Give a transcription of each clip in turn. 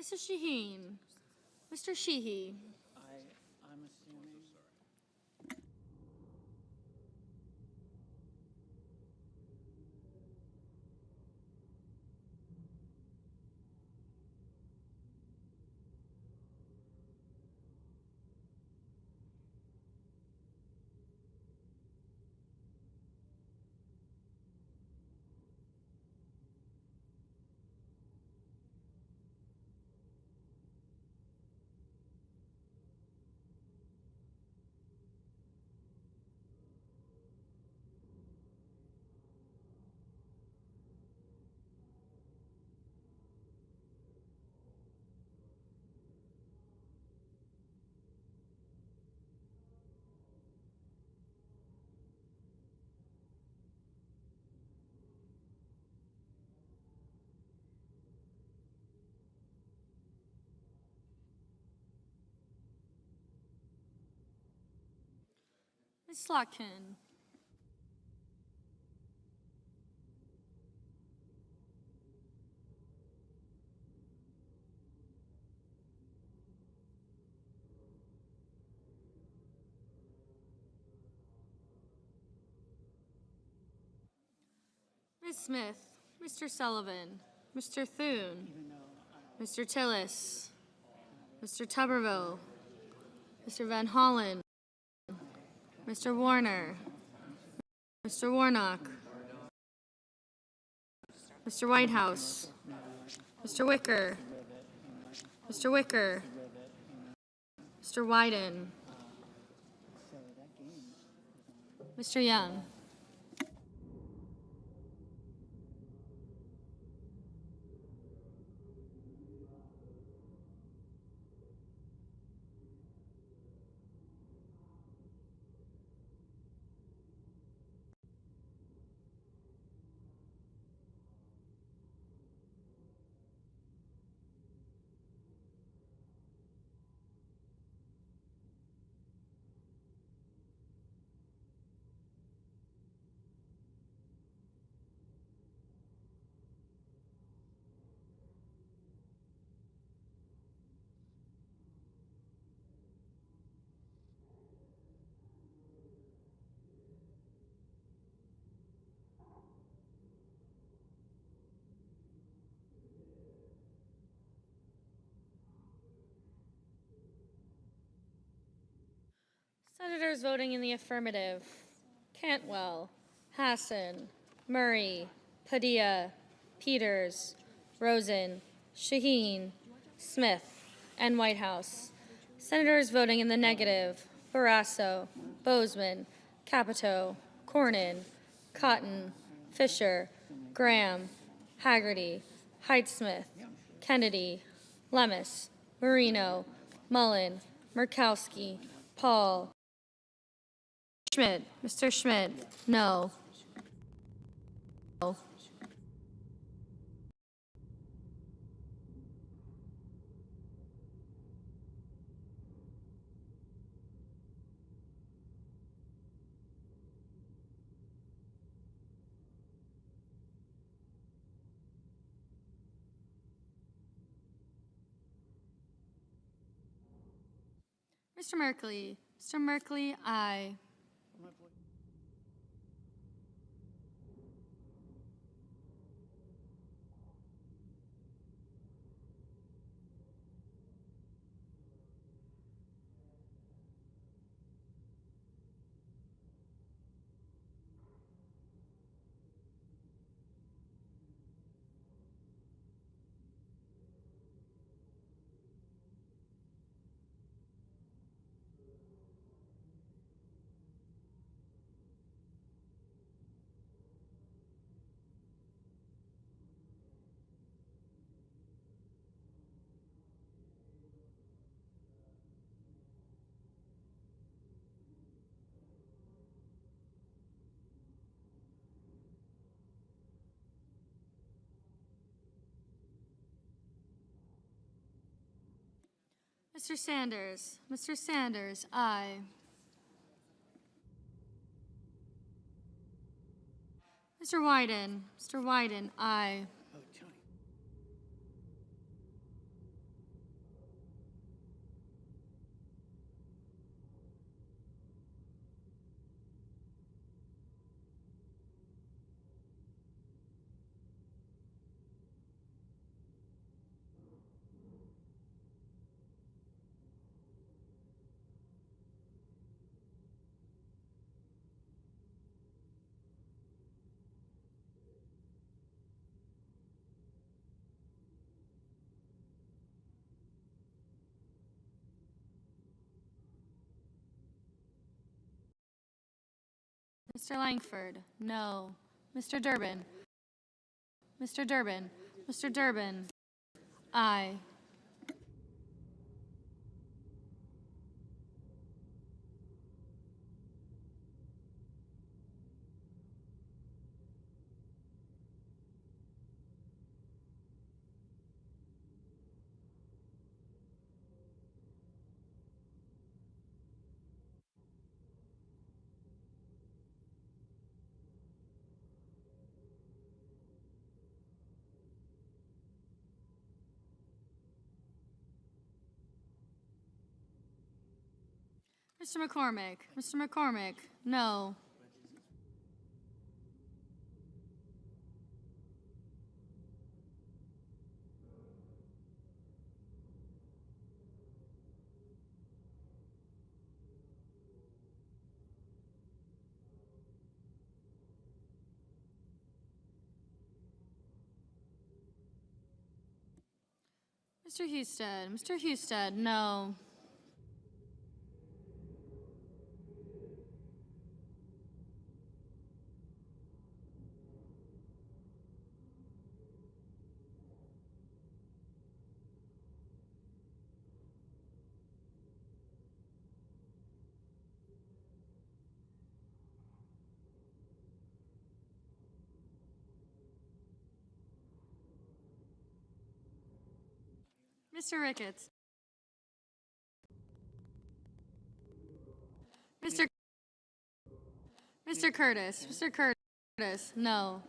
Mrs. Shaheen. Mr. Sheehy. I'm assuming. Ms. Slotkin. Ms. Smith. Mr. Sullivan. Mr. Thune. Mr. Tillis. Mr. Tuberville. Mr. Van Hollen. Mr. Warner. Mr. Warnock. Mr. Whitehouse. Mr. Wicker. Mr. Wicker. Mr. Wyden. Mr. Young. Senators voting in the affirmative: Cantwell, Hassan, Murray, Padilla, Peters, Rosen, Shaheen, Smith, and Whitehouse. Senators voting in the negative: Barrasso, Bozeman, Capito, Cornyn, Cotton, Fisher, Graham, Haggerty, Heidsmith, Kennedy, Lemus, Marino, Mullen, Murkowski, Paul. Schmidt. Mr. Schmidt. No. Mr. Merkley. Mr. Merkley, aye. Mr. Sanders. Mr. Sanders, aye. Mr. Wyden. Mr. Wyden, aye. Mr. Langford, no. Mr. Durbin, Mr. Durbin, Mr. Durbin, aye. Mr. McCormick, Mr. McCormick, no. Mr. Husted, Mr. Husted, no. Mr. Ricketts, Mr. Mr. Curtis, Mr. Curtis, no.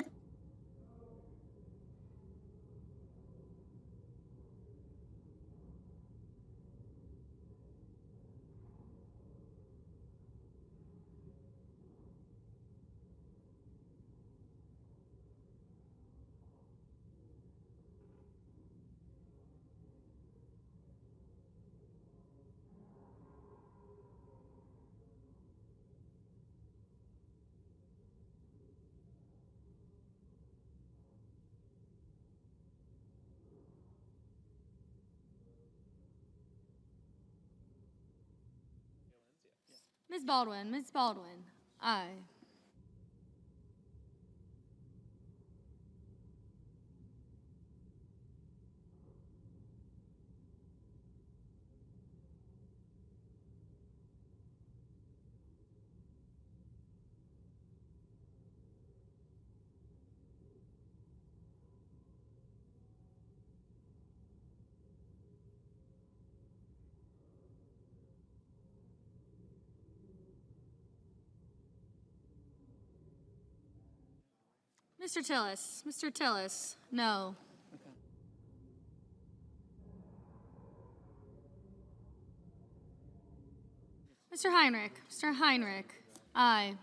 Ms. Baldwin, aye. Mr. Tillis, no. Mr. Heinrich, aye.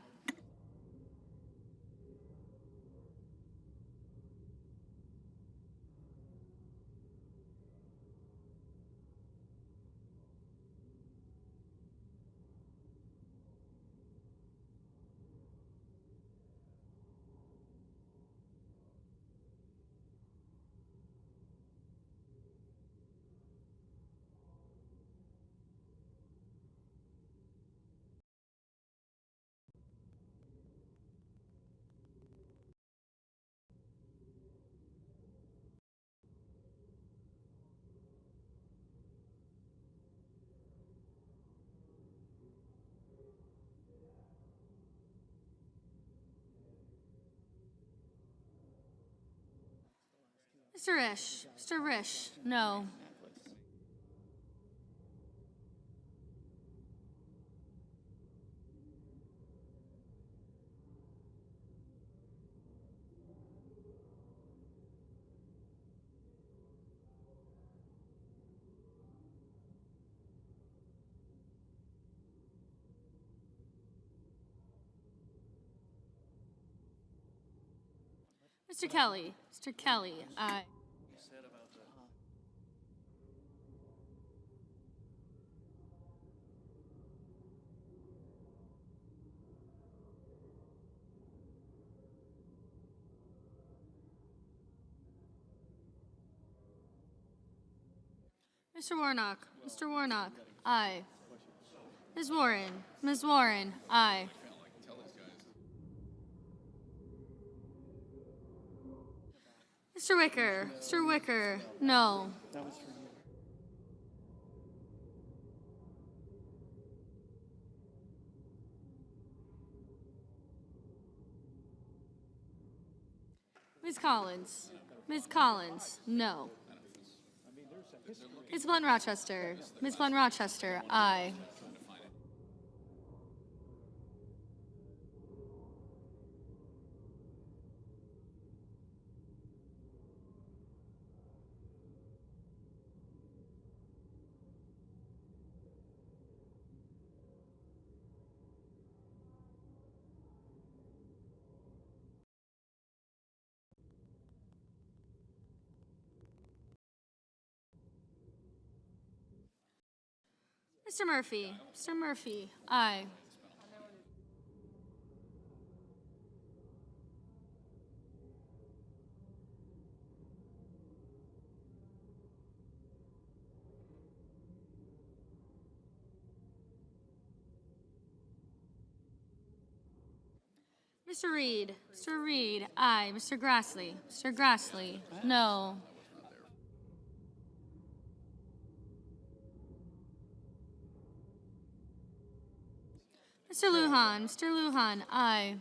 Mr. Rish, no. Mr. Kelly, aye. Mr. Warnock, aye. Ms. Warren, aye. Mr. Wicker. Mr. Wicker, no. That was for you. Ms. Collins. Ms. Collins, no. Ms. Blunt Rochester. Ms. Blunt Rochester, aye. Mr. Murphy. Mr. Murphy, aye. Mr. Reed. Mr. Reed, aye. Mr. Grassley. Mr. Grassley, no. Mr. Lujan. Mr. Lujan, aye.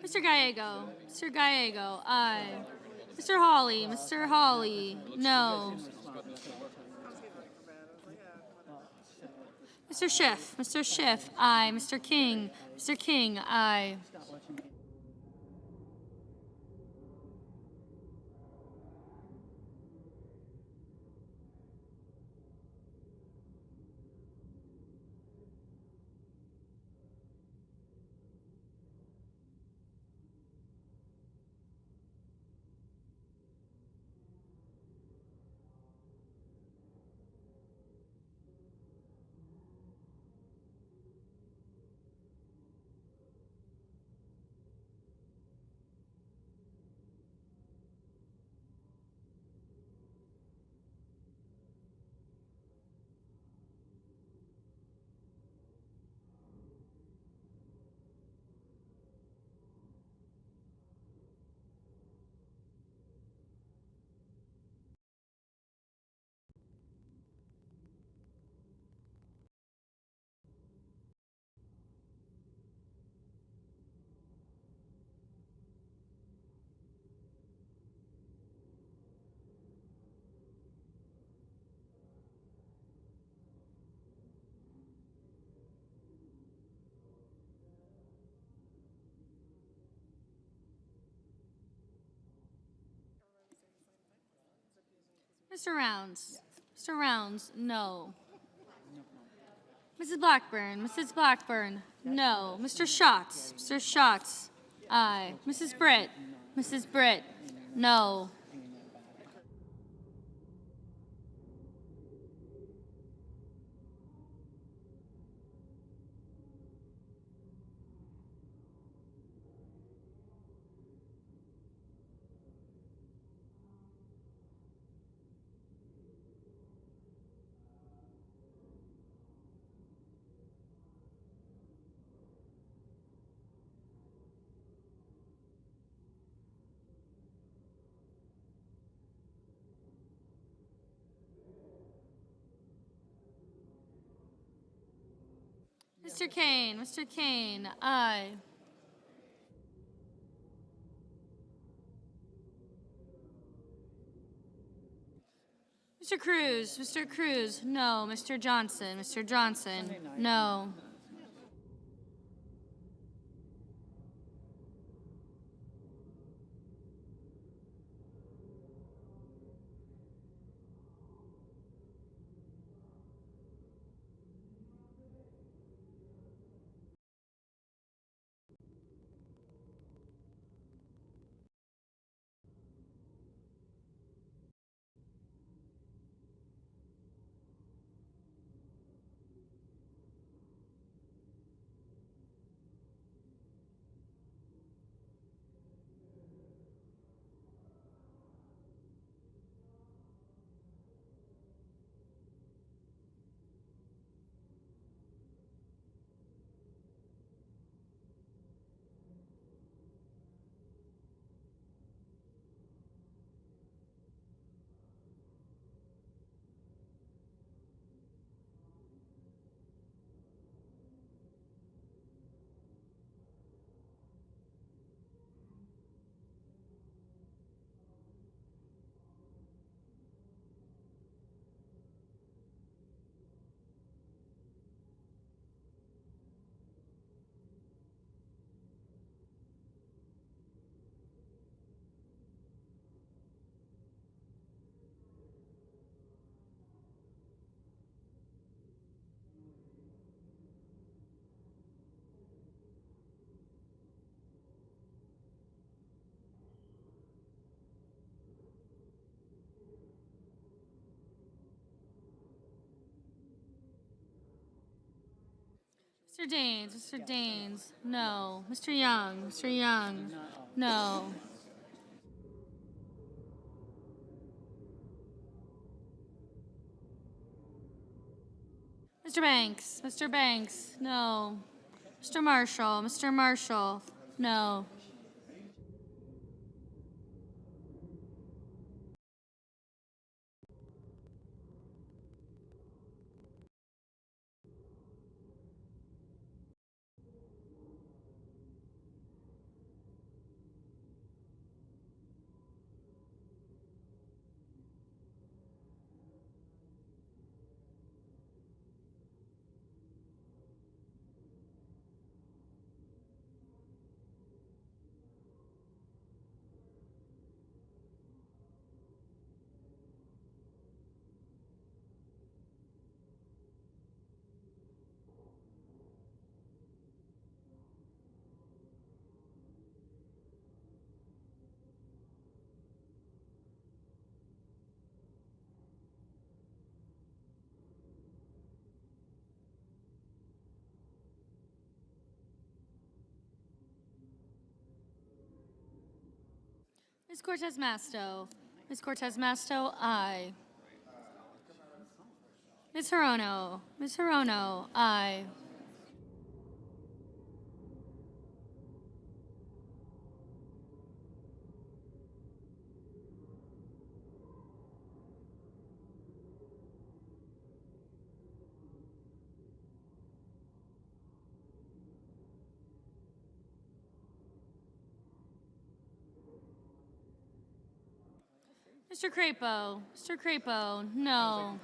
Mr. Gallego. Mr. Gallego, aye. Mr. Hawley. Mr. Hawley, no. Mr. Schiff. Mr. Schiff, aye. Mr. King. Mr. King, aye. Stop watching me. Mr. Rounds. Mr. Rounds, no. Mrs. Blackburn. Mrs. Blackburn, no. Mr. Schatz. Mr. Schatz, aye. Mrs. Britt. Mrs. Britt, no. Mr. Kane. Mr. Kane, aye. Mr. Cruz. Mr. Cruz, no. Mr. Johnson. Mr. Johnson, no. Mr. Daines, Mr. Daines, no. Mr. Young, Mr. Young, no. Mr. Banks, no. Mr. Marshall, no. Ms. Cortez Masto, Ms. Cortez Masto, aye. Ms. Hirono, aye. Mr. Crapo, no.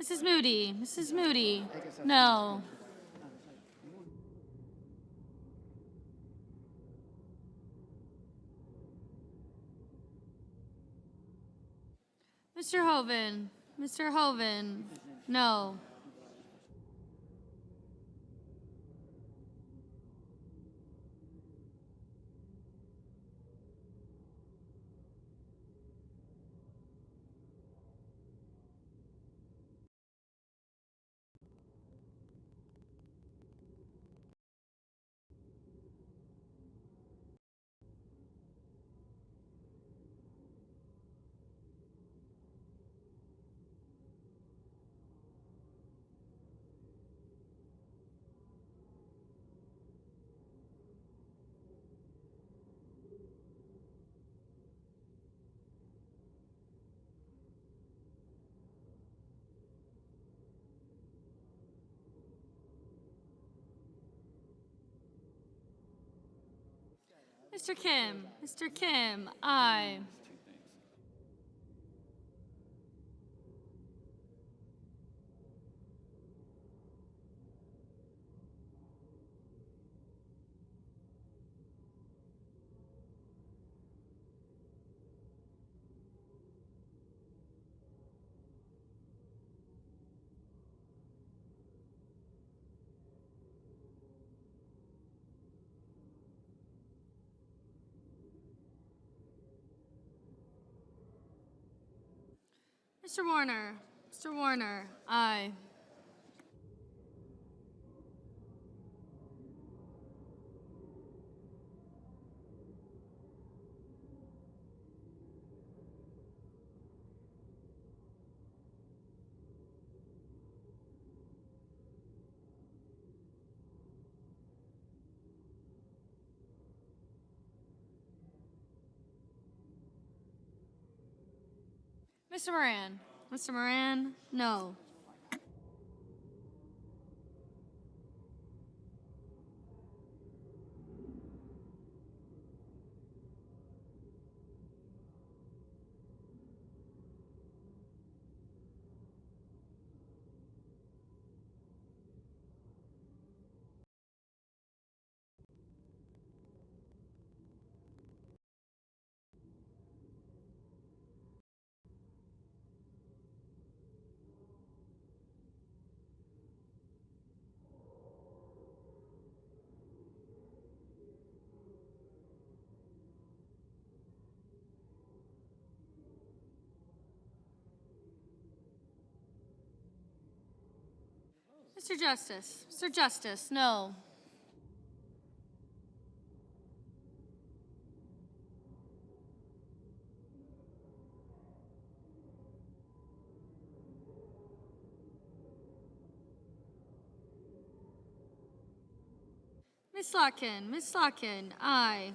Mrs. Moody, no. Mr. Hoven, no. Mr. Kim, aye. Mr. Warner, aye. Mr. Moran, no. Mr. Justice. Mr. Justice, no. Miss Slotkin, aye.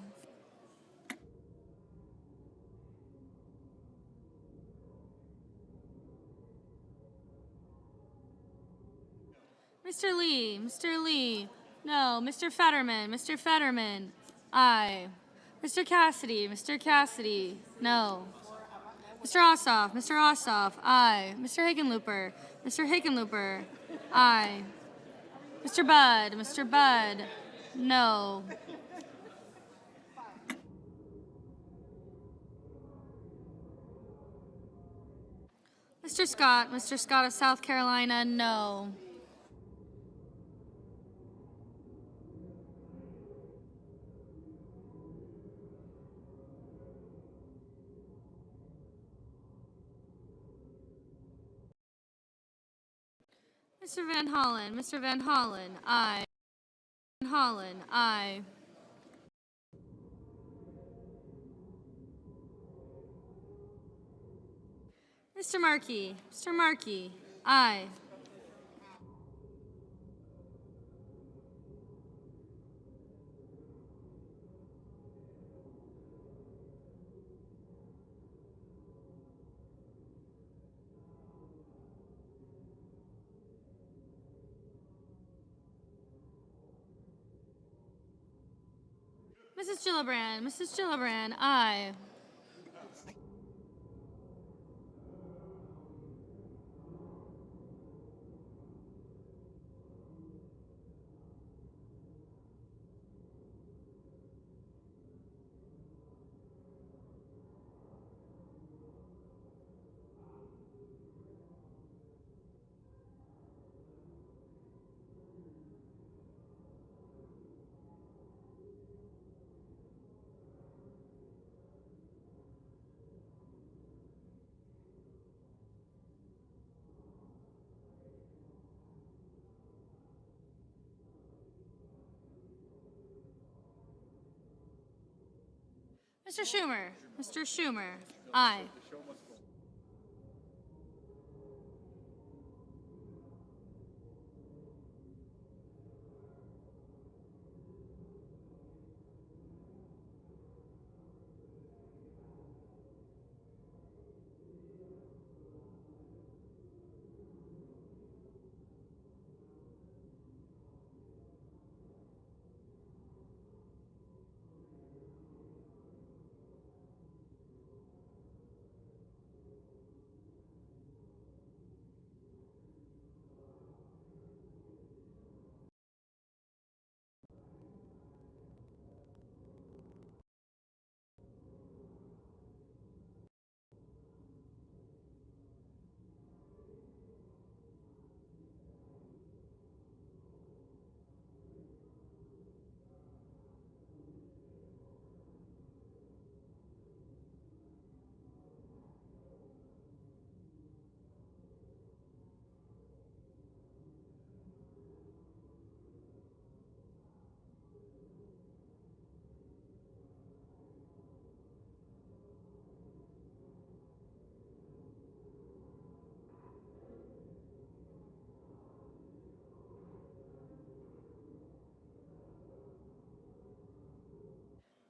Mr. Lee, no. Mr. Fetterman, aye. Mr. Cassidy, no. Mr. Ossoff, aye. Mr. Hickenlooper, aye. Mr. Budd, no. Mr. Scott of South Carolina, no. Mr. Van Hollen, aye. Van Hollen, aye. Mr. Markey, aye. Mrs. Gillibrand, aye. Mr. Schumer, aye.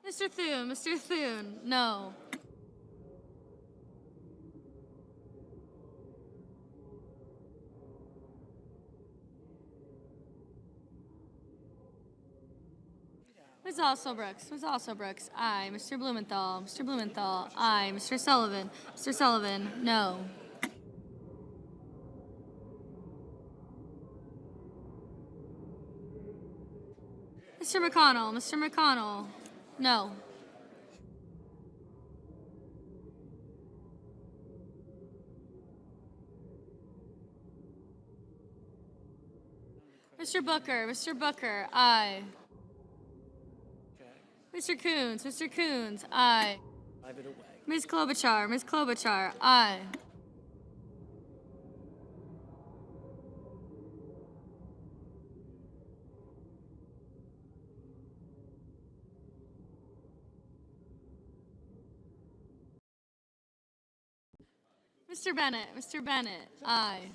Mr. Thune, no. Ms. Brooks, aye. Mr. Blumenthal, aye. Mr. Sullivan, no. Mr. McConnell, no. Mr. Booker, aye. Mr. Coons, aye. Drive it away. Ms. Klobuchar, aye. Mr. Bennett, Mr. Bennett, aye.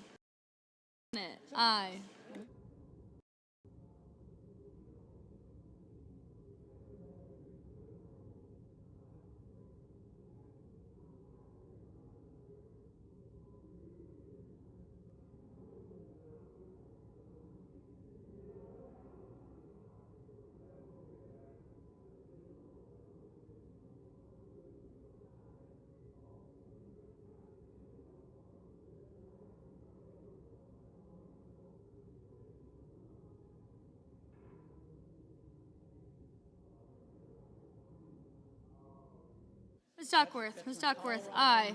Bennett, aye. Ms. Duckworth, aye.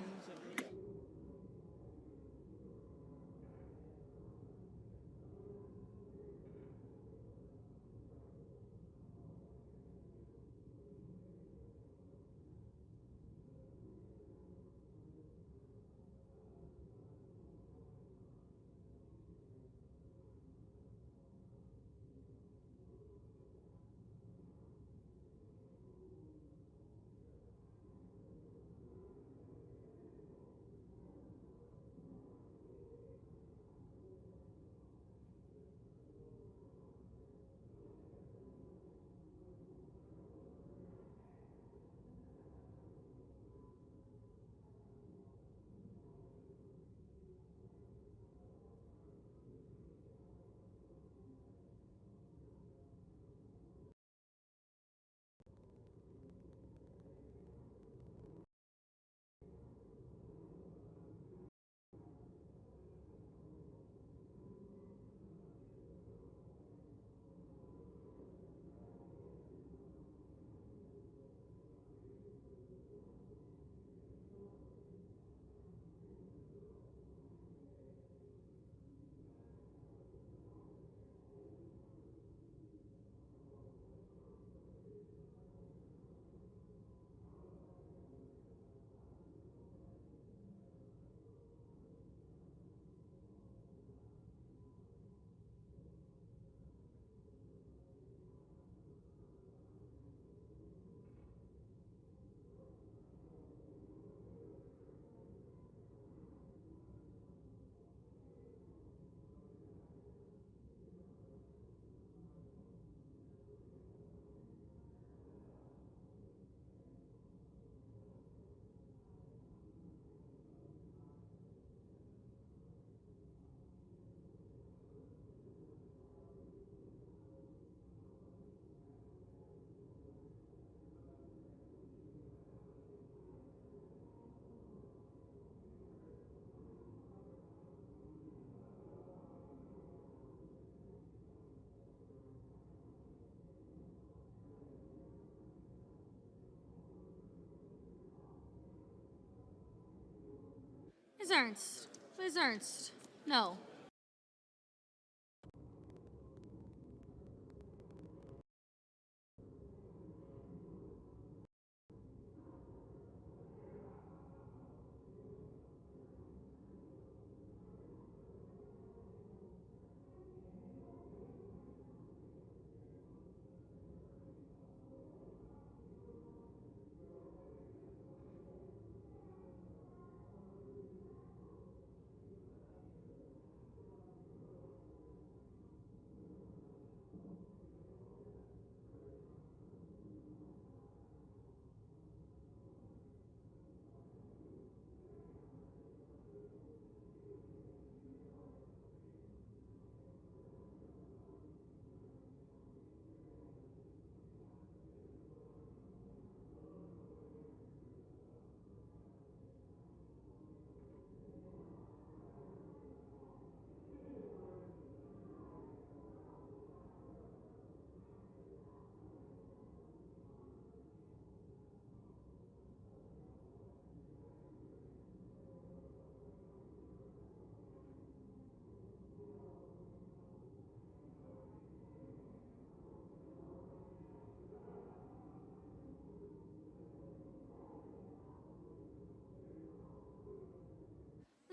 Ms. Ernst, no.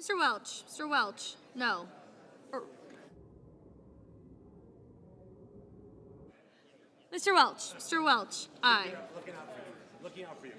Mr. Welch, no. Mr. Welch, aye. Looking out for you. Looking out for you.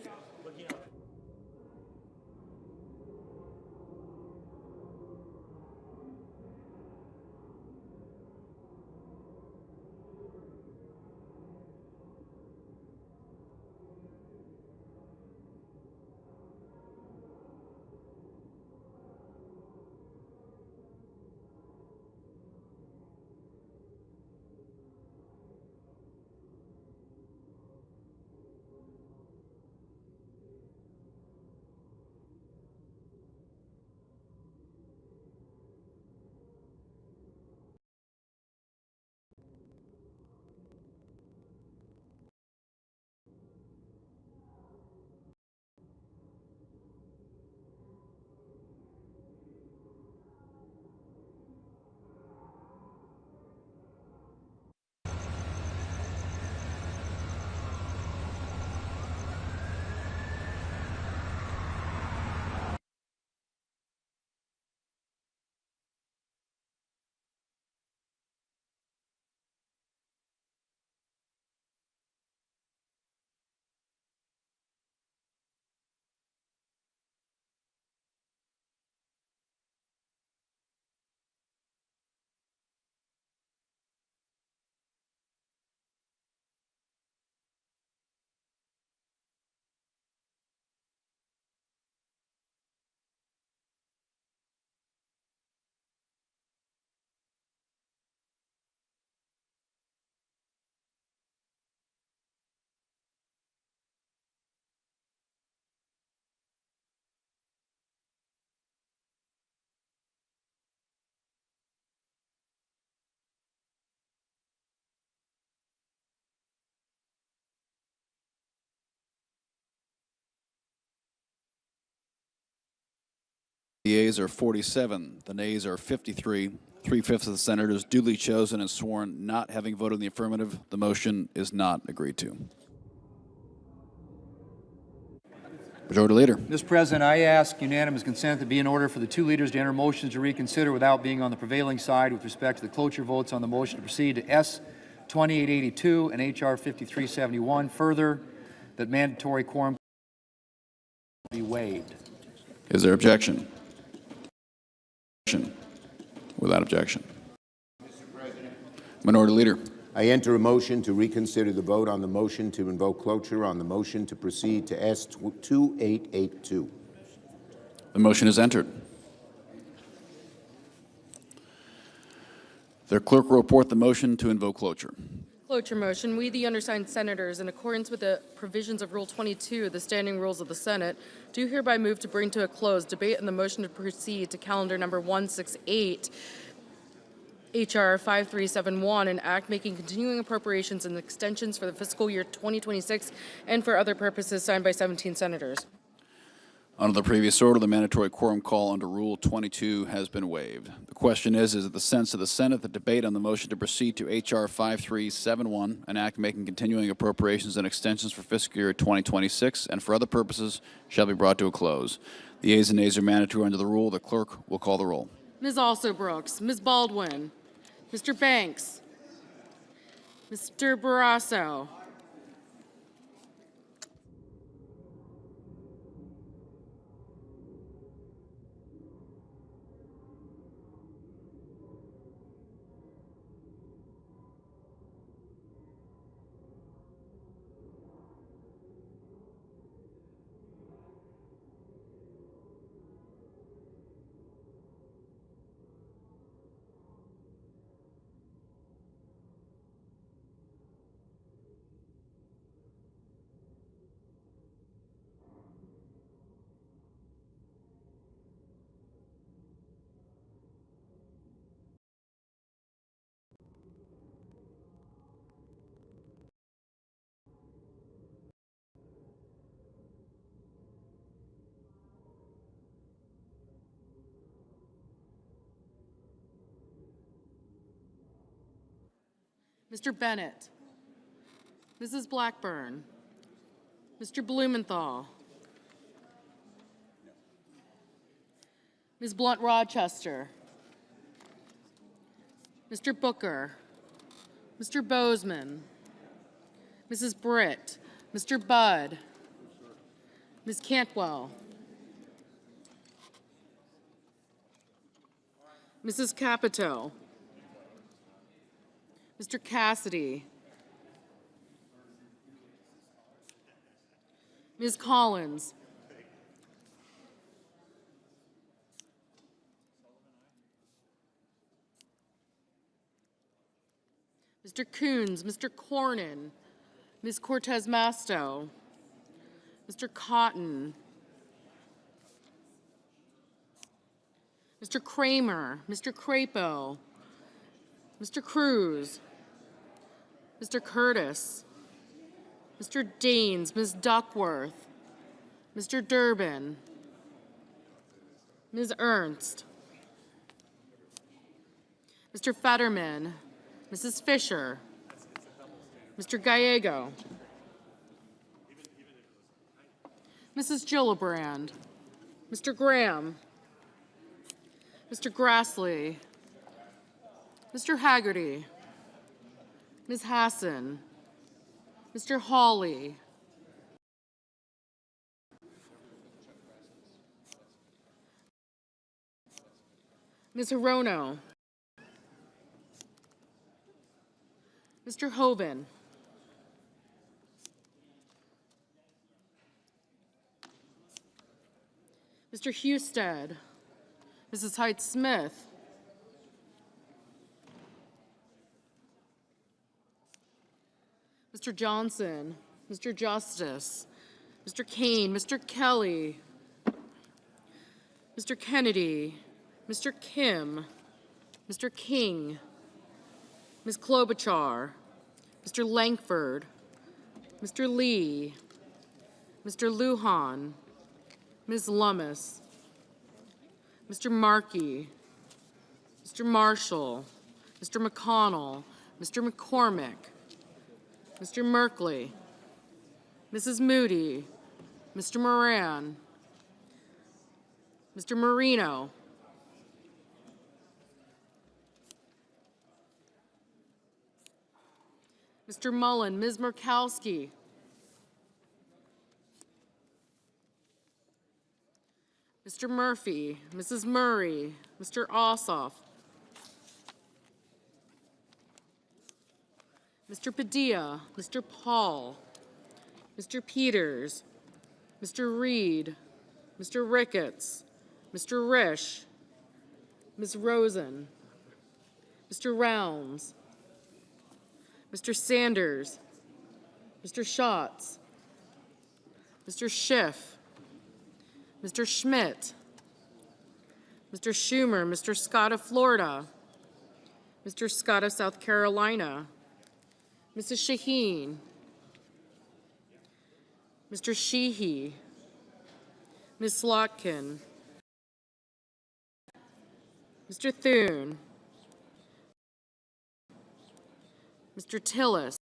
The yeas are 47. The nays are 53. 3/5 of the senators duly chosen and sworn not having voted in the affirmative. The motion is not agreed to. Majority Leader. Mr. President, I ask unanimous consent to be in order for the two leaders to enter motions to reconsider without being on the prevailing side with respect to the cloture votes on the motion to proceed to S 2882 and HR 5371. Further, that mandatory quorum be waived. Is there objection? Without objection. Minority Leader. I enter a motion to reconsider the vote on the motion to invoke cloture on the motion to proceed to S 2882. The motion is entered. The clerk will report the motion to invoke cloture. Cloture motion. We, the undersigned senators, in accordance with the provisions of Rule 22 of the Standing Rules of the Senate, do hereby move to bring to a close debate on the motion to proceed to calendar number 168, HR 5371, an act making continuing appropriations and extensions for the fiscal year 2026 and for other purposes, signed by 17 senators. Under the previous order, the mandatory quorum call under Rule 22 has been waived. The question is it the sense of the Senate that debate on the motion to proceed to H.R. 5371, an act making continuing appropriations and extensions for fiscal year 2026 and for other purposes, shall be brought to a close. The ayes and nays are mandatory under the rule. The clerk will call the roll. Ms. Alsobrooks, Ms. Baldwin, Mr. Banks, Mr. Barrasso, Mr. Bennett, Mrs. Blackburn, Mr. Blumenthal, Ms. Blunt-Rochester, Mr. Booker, Mr. Bozeman, Mrs. Britt, Mr. Budd, Ms. Cantwell, Mrs. Capito, Mr. Cassidy, Ms. Collins, Mr. Coons, Mr. Cornyn, Ms. Cortez Masto, Mr. Cotton, Mr. Kramer, Mr. Crapo, Mr. Cruz, Mr. Curtis, Mr. Daines, Ms. Duckworth, Mr. Durbin, Ms. Ernst, Mr. Fetterman, Mrs. Fisher, Mr. Gallego, Mrs. Gillibrand, Mr. Graham, Mr. Grassley, Mr. Haggerty, Ms. Hassan, Mr. Hawley, Ms. Hirono, Mr. Hoven, Mr. Husted, Mrs. Height-Smith, Mr. Johnson, Mr. Justice, Mr. Kane, Mr. Kelly, Mr. Kennedy, Mr. Kim, Mr. King, Ms. Klobuchar, Mr. Langford, Mr. Lee, Mr. Lujan, Ms. Lummis, Mr. Markey, Mr. Marshall, Mr. McConnell, Mr. McCormick, Mr. Merkley, Mrs. Moody, Mr. Moran, Mr. Marino, Mr. Mullen, Ms. Murkowski, Mr. Murphy, Mrs. Murray, Mr. Ossoff, Mr. Padilla, Mr. Paul, Mr. Peters, Mr. Reed, Mr. Ricketts, Mr. Risch, Ms. Rosen, Mr. Rounds, Mr. Sanders, Mr. Schatz, Mr. Schiff, Mr. Schmidt, Mr. Schumer, Mr. Scott of Florida, Mr. Scott of South Carolina, Mrs. Shaheen, Mr. Sheehy, Ms. Slotkin, Mr. Thune, Mr. Tillis,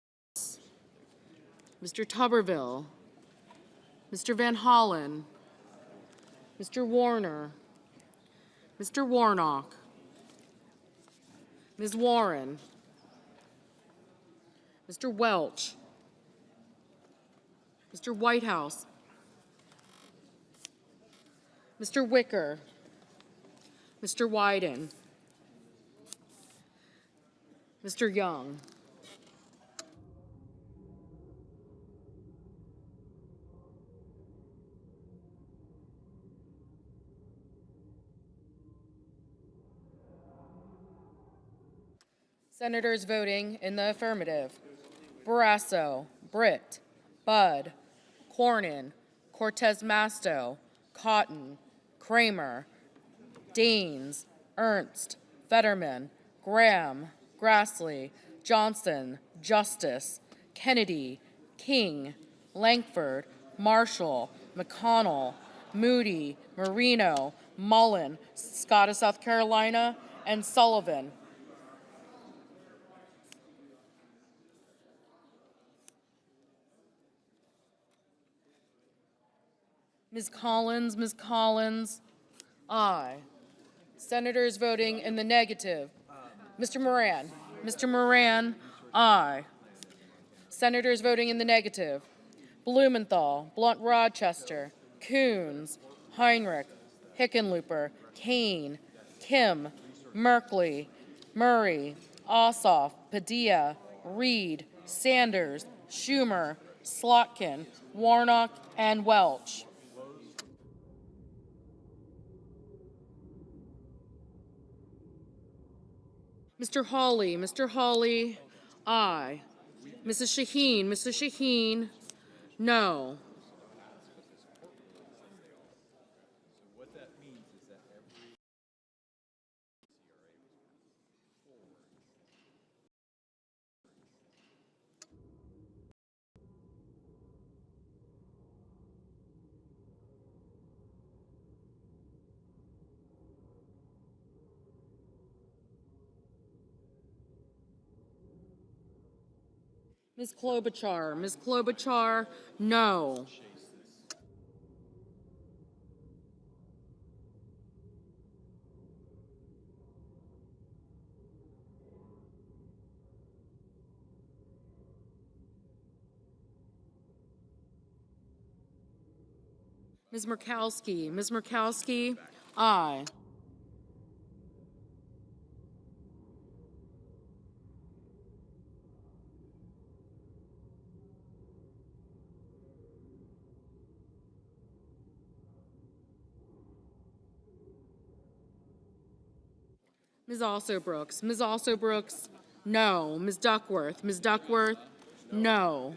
Mr. Tuberville, Mr. Van Hollen, Mr. Warner, Mr. Warnock, Ms. Warren, Mr. Welch, Mr. Whitehouse, Mr. Wicker, Mr. Wyden, Mr. Young. Senators voting in the affirmative: Barrasso, Britt, Budd, Cornyn, Cortez Masto, Cotton, Kramer, Daines, Ernst, Fetterman, Graham, Grassley, Johnson, Justice, Kennedy, King, Langford, Marshall, McConnell, Moody, Marino, Mullen, Scott of South Carolina, and Sullivan. Ms. Collins, aye. Senators voting in the negative: Mr. Moran, aye. Senators voting in the negative: Blumenthal, Blunt Rochester, Coons, Heinrich, Hickenlooper, Kane, Kim, Merkley, Murray, Ossoff, Padilla, Reed, Sanders, Schumer, Slotkin, Warnock, and Welch. Mr. Hawley, aye. Mrs. Shaheen, no. Ms. Klobuchar, no. Ms. Murkowski, aye. Ms. Brooks, no. Ms. Duckworth, no.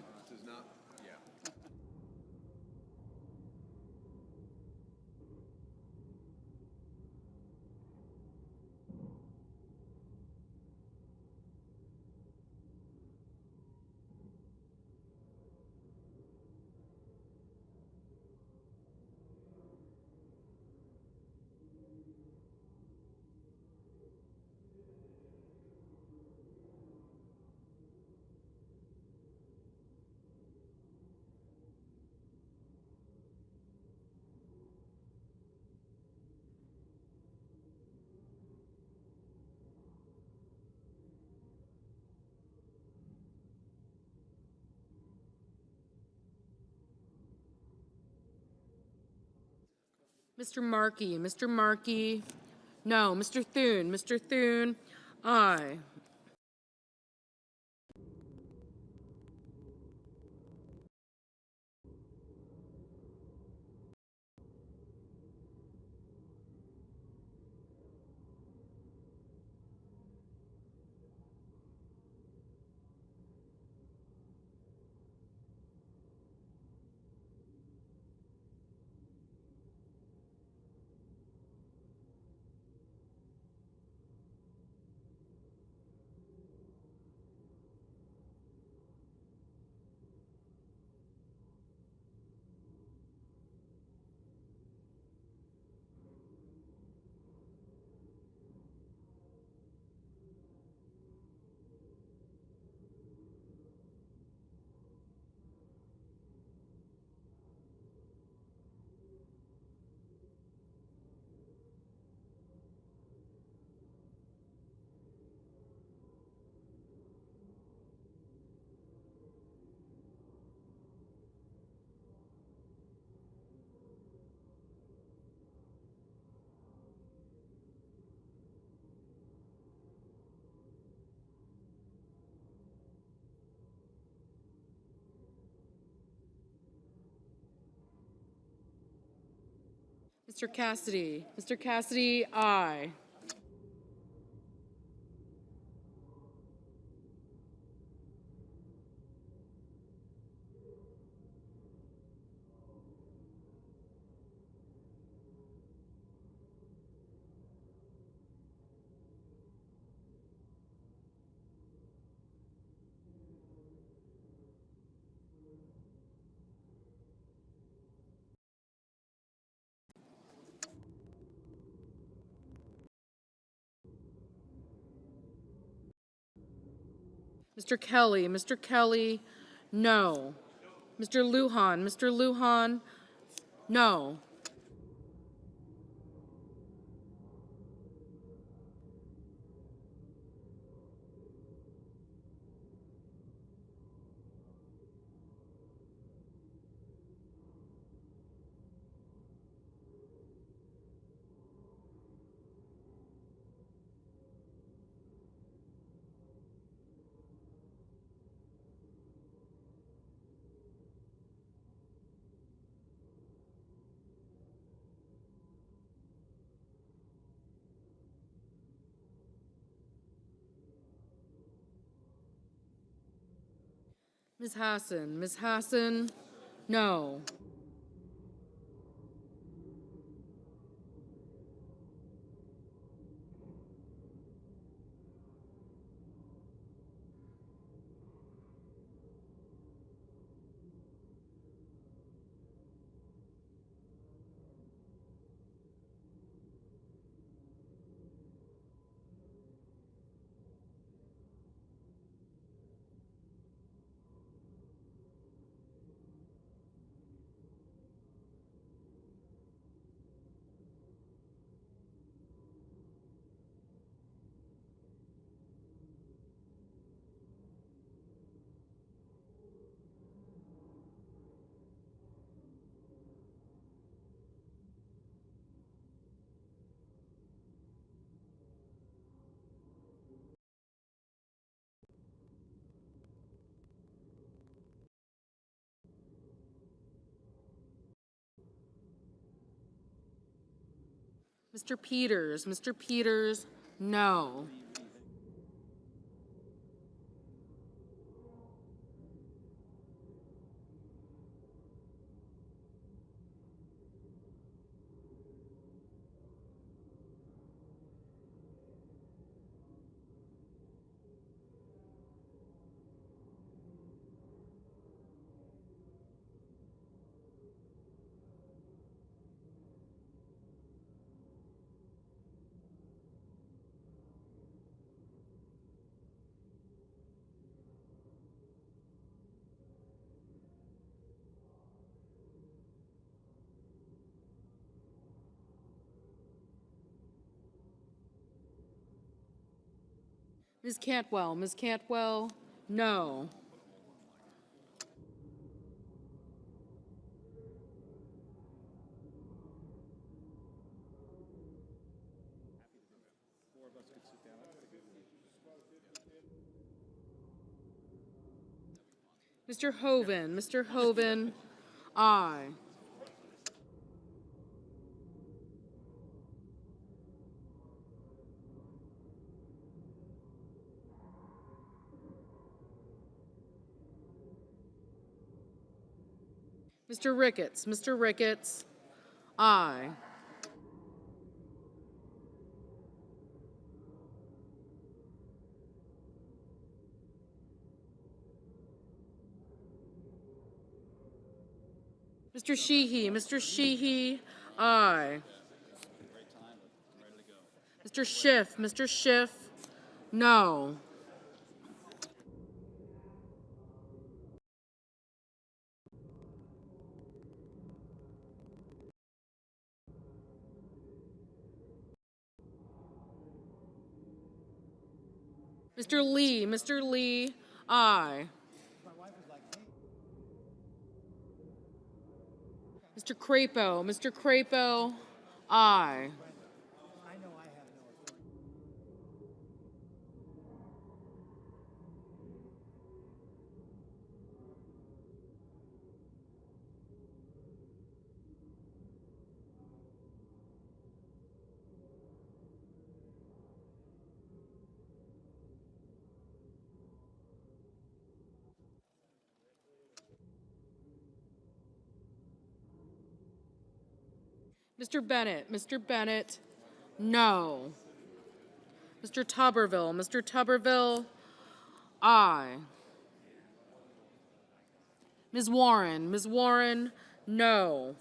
Mr. Markey, Mr. Markey, no. Mr. Thune, aye. Mr. Cassidy, aye. Mr. Kelly, no. Mr. Lujan, no. Ms. Hassan, no. Mr. Peters, no. Ms. Cantwell, no. Mr. Hoven, Mr. Hoven, aye. Mr. Ricketts, Mr. Ricketts, aye. Mr. Sheehy, Mr. Sheehy, aye. Mr. Schiff, Mr. Schiff, no. Mr. Lee, aye. Mr. Crapo, aye. Mr. Bennett, no. Mr. Tuberville, aye. Ms. Warren, no.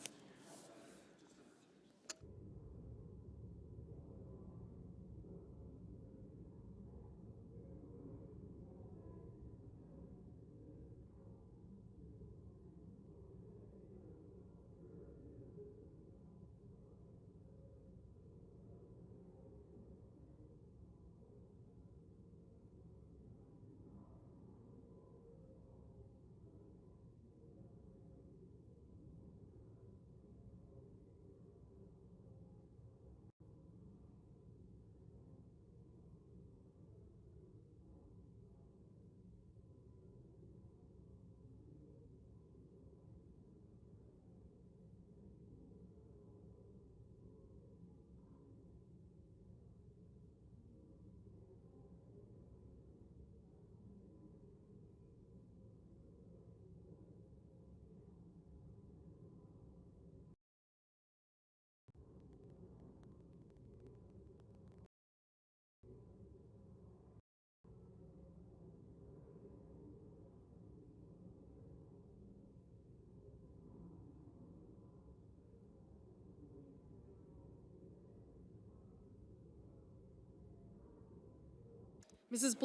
Mrs.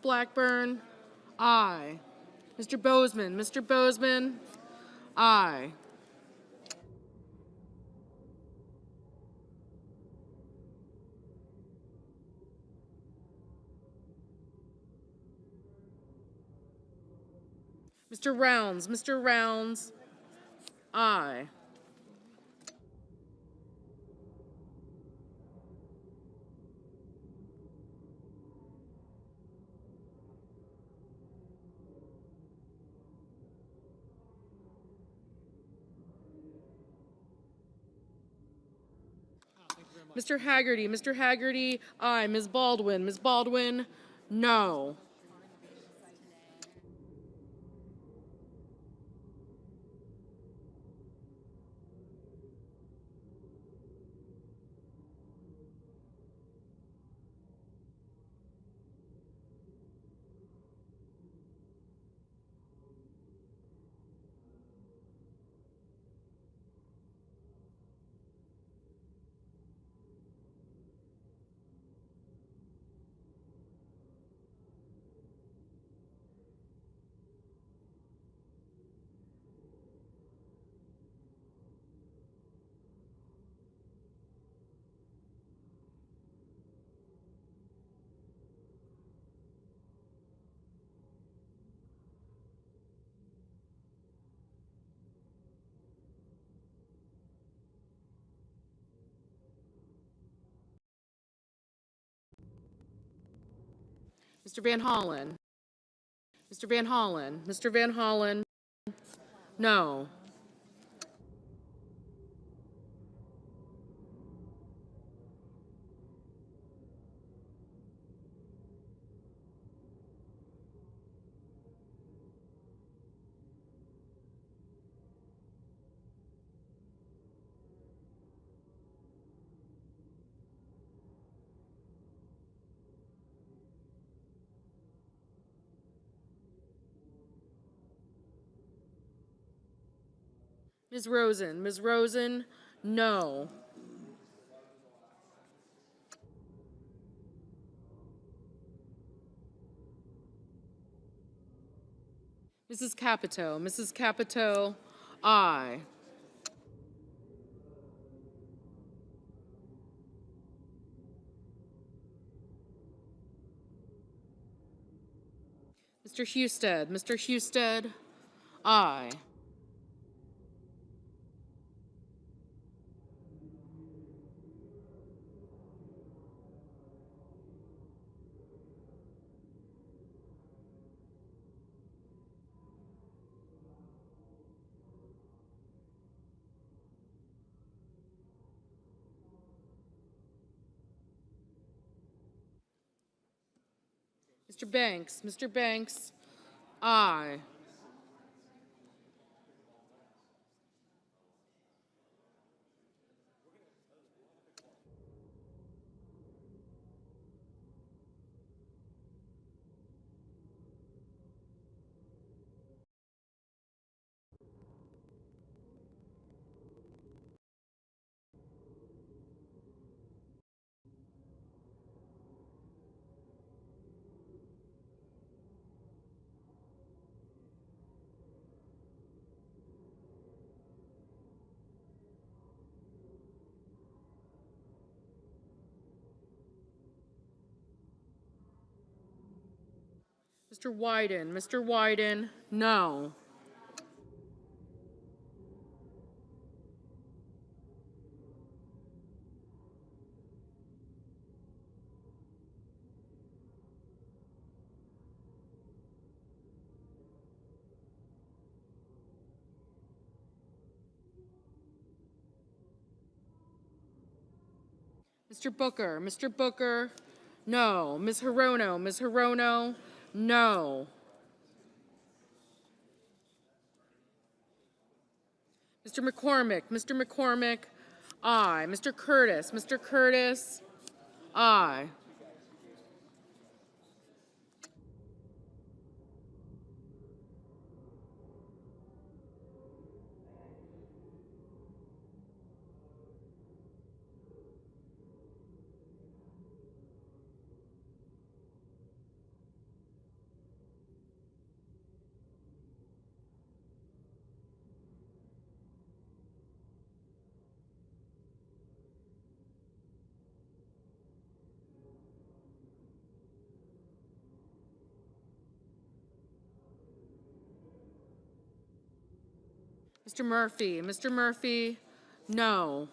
Blackburn, aye. Mr. Bozeman, aye. Mr. Rounds, aye. Mr. Haggerty, aye. Ms. Baldwin, no. Mr. Van Hollen. Mr. Van Hollen. Mr. Van Hollen. No. Ms. Rosen. Ms. Rosen. No. Mrs. Capito. Mrs. Capito. Aye. Mr. Husted. Mr. Husted. Aye. Mr. Banks. Mr. Banks. Aye. Mr. Wyden. Mr. Wyden. No. Mr. Booker. Mr. Booker. No. Ms. Hirono. Ms. Hirono. No. Mr. McCormick. Mr. McCormick. Aye. Mr. Curtis. Mr. Curtis. Aye. Mr. Murphy. Mr. Murphy. No.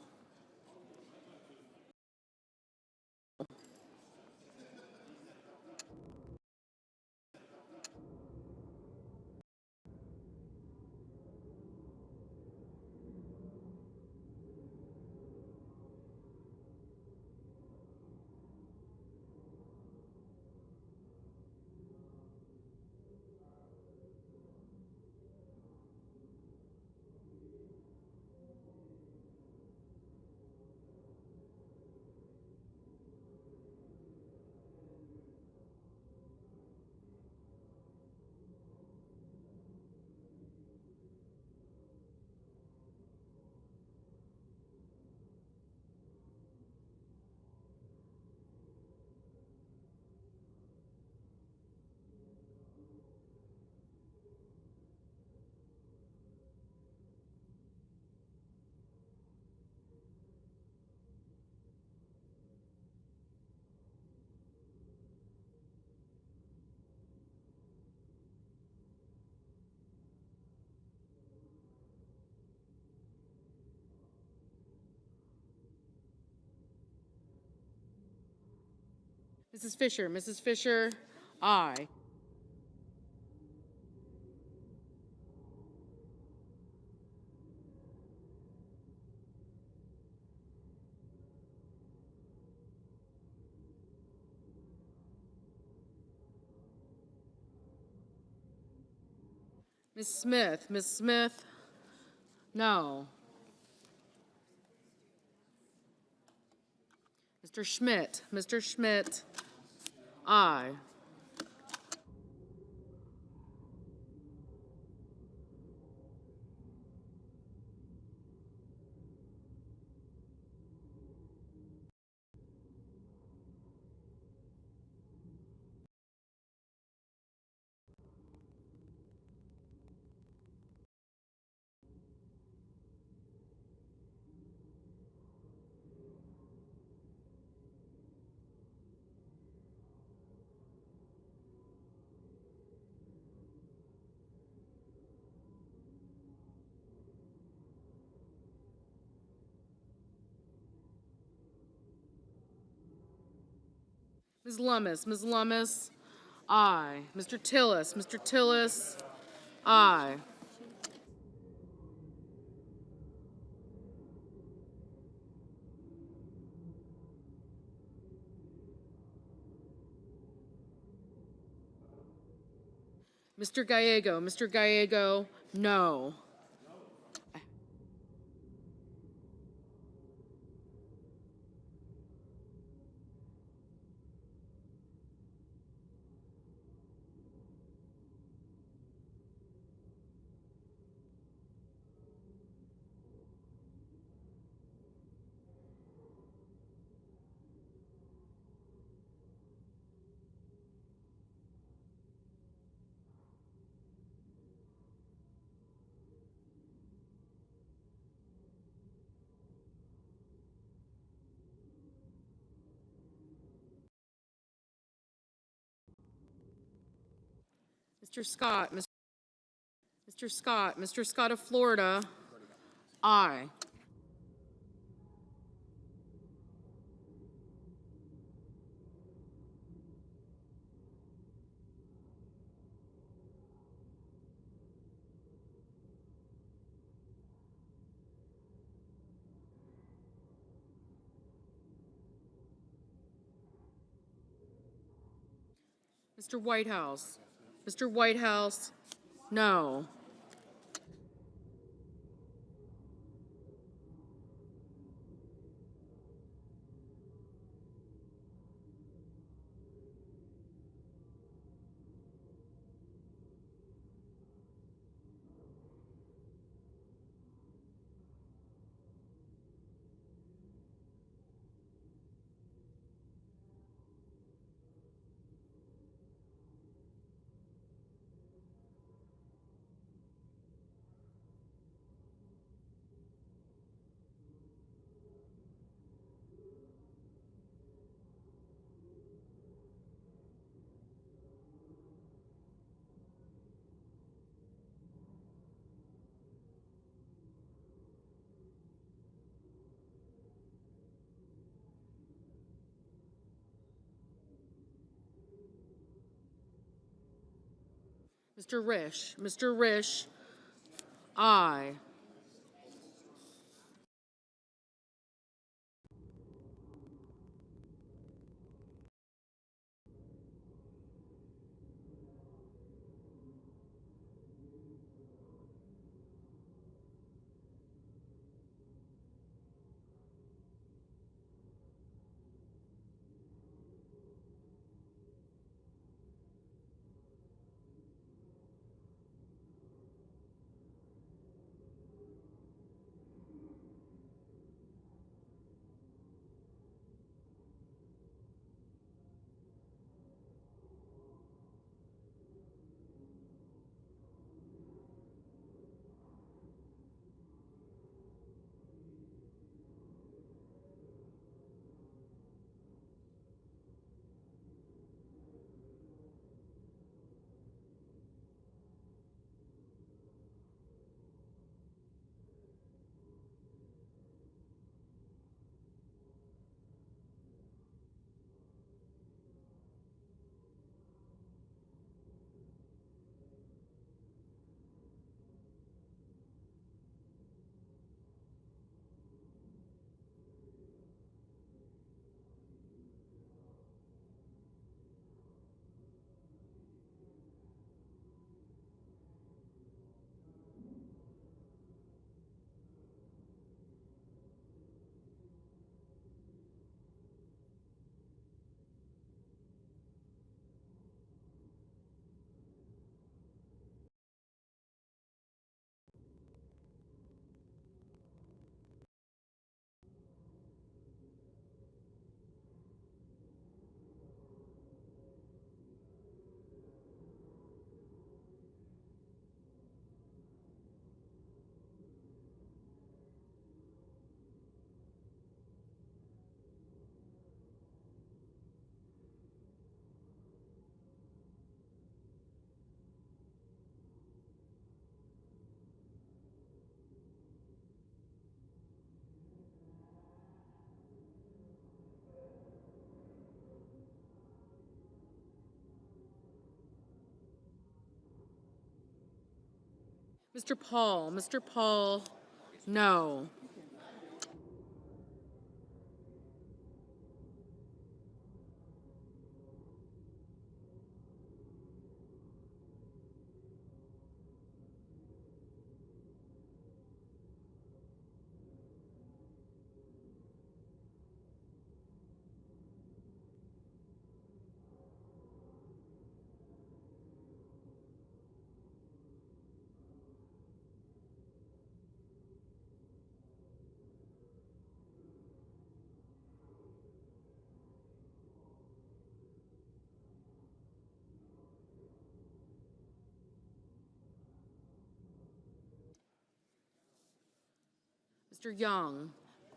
Mrs. Fisher. Mrs. Fisher. Aye. Ms. Smith, Ms. Smith, no. Mr. Schmidt, Mr. Schmidt, aye. Ms. Lummis, aye. Mr. Tillis, aye. Mr. Gallego, no. Mr. Scott, Mr. Scott of Florida, aye. Mr. Whitehouse, no. Mr. Risch, aye. Mr. Paul, no.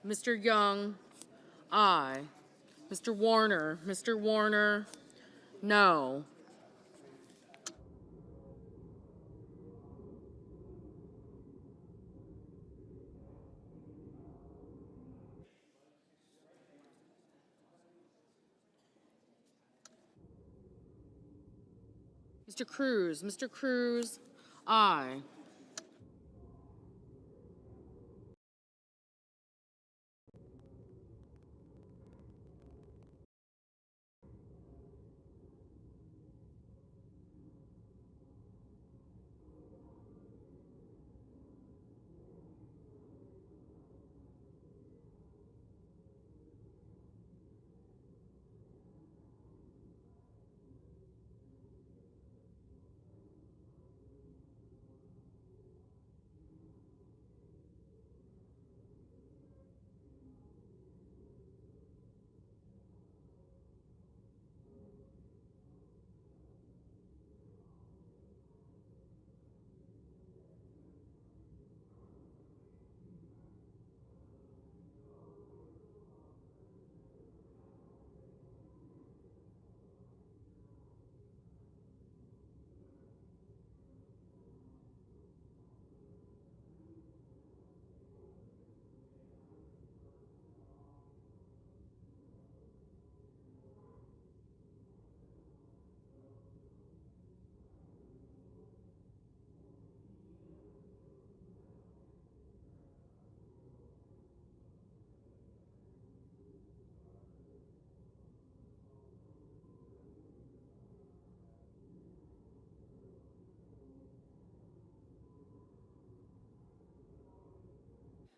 Mr. Young, aye. Mr. Warner, no. Mr. Cruz, aye.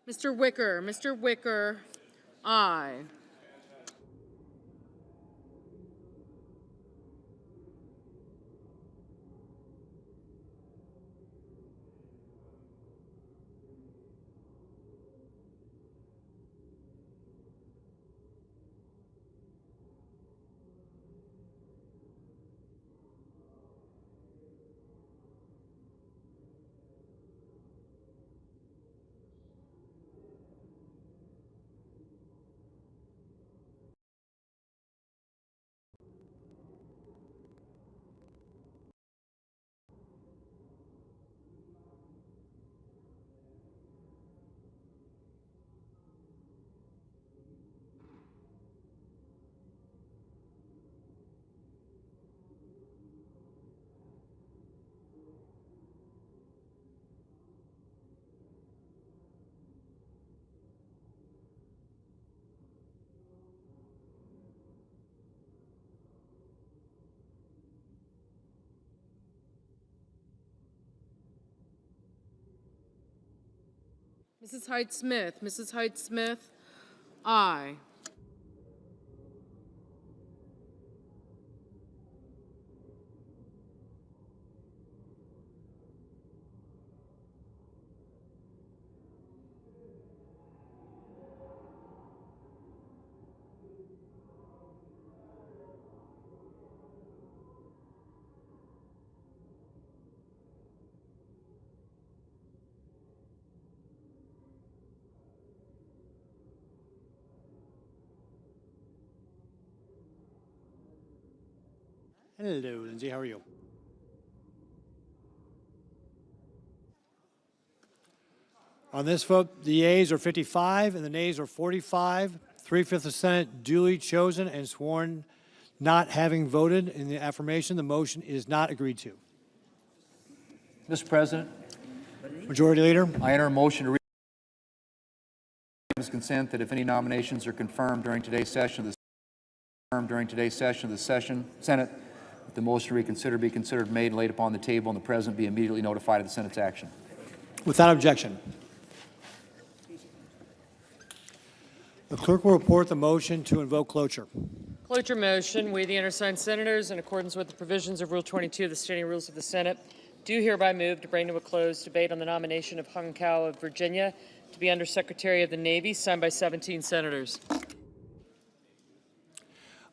Mr. Wicker, aye. Mrs. Hyde Smith, aye. Hello, Lindsay. How are you? On this vote, the yeas are 55 and the nays are 45. 3/5 of the Senate duly chosen and sworn not having voted in the affirmation. The motion is not agreed to. Mr. President, Majority Leader. I enter a motion to unanimous consent that if any nominations are confirmed during today's session of the Senate, that the motion to reconsider be considered made and laid upon the table, and the President be immediately notified of the Senate's action. Without objection. The clerk will report the motion to invoke cloture. Cloture motion. We, the undersigned senators, in accordance with the provisions of Rule 22 of the Standing Rules of the Senate, do hereby move to bring to a close debate on the nomination of Hung Kao of Virginia to be Undersecretary of the Navy, signed by 17 senators.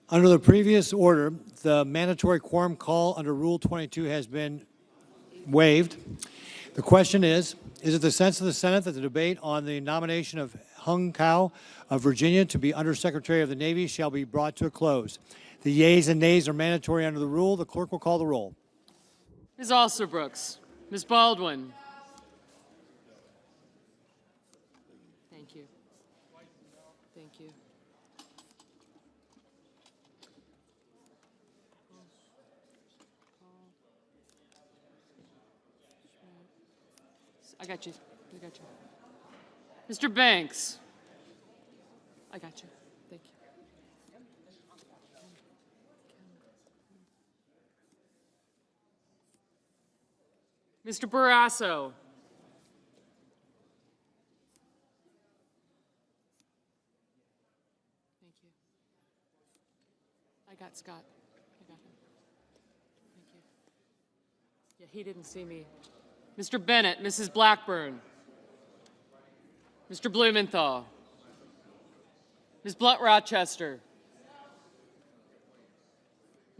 Under the previous order, the mandatory quorum call under Rule 22 has been waived. The question is it the sense of the Senate that the debate on the nomination of Hung Kao of Virginia to be Undersecretary of the Navy shall be brought to a close? The yeas and nays are mandatory under the rule. The clerk will call the roll. Ms. Alsobrooks. Ms. Baldwin. Thank you. Thank you. I got you. I got you. Mr. Banks. I got you. Thank you. Mr. Barrasso. Thank you. I got Scott. I got him. Thank you. Yeah, he didn't see me. Mr. Bennett, Mrs. Blackburn. Mr. Blumenthal. Ms. Blunt Rochester.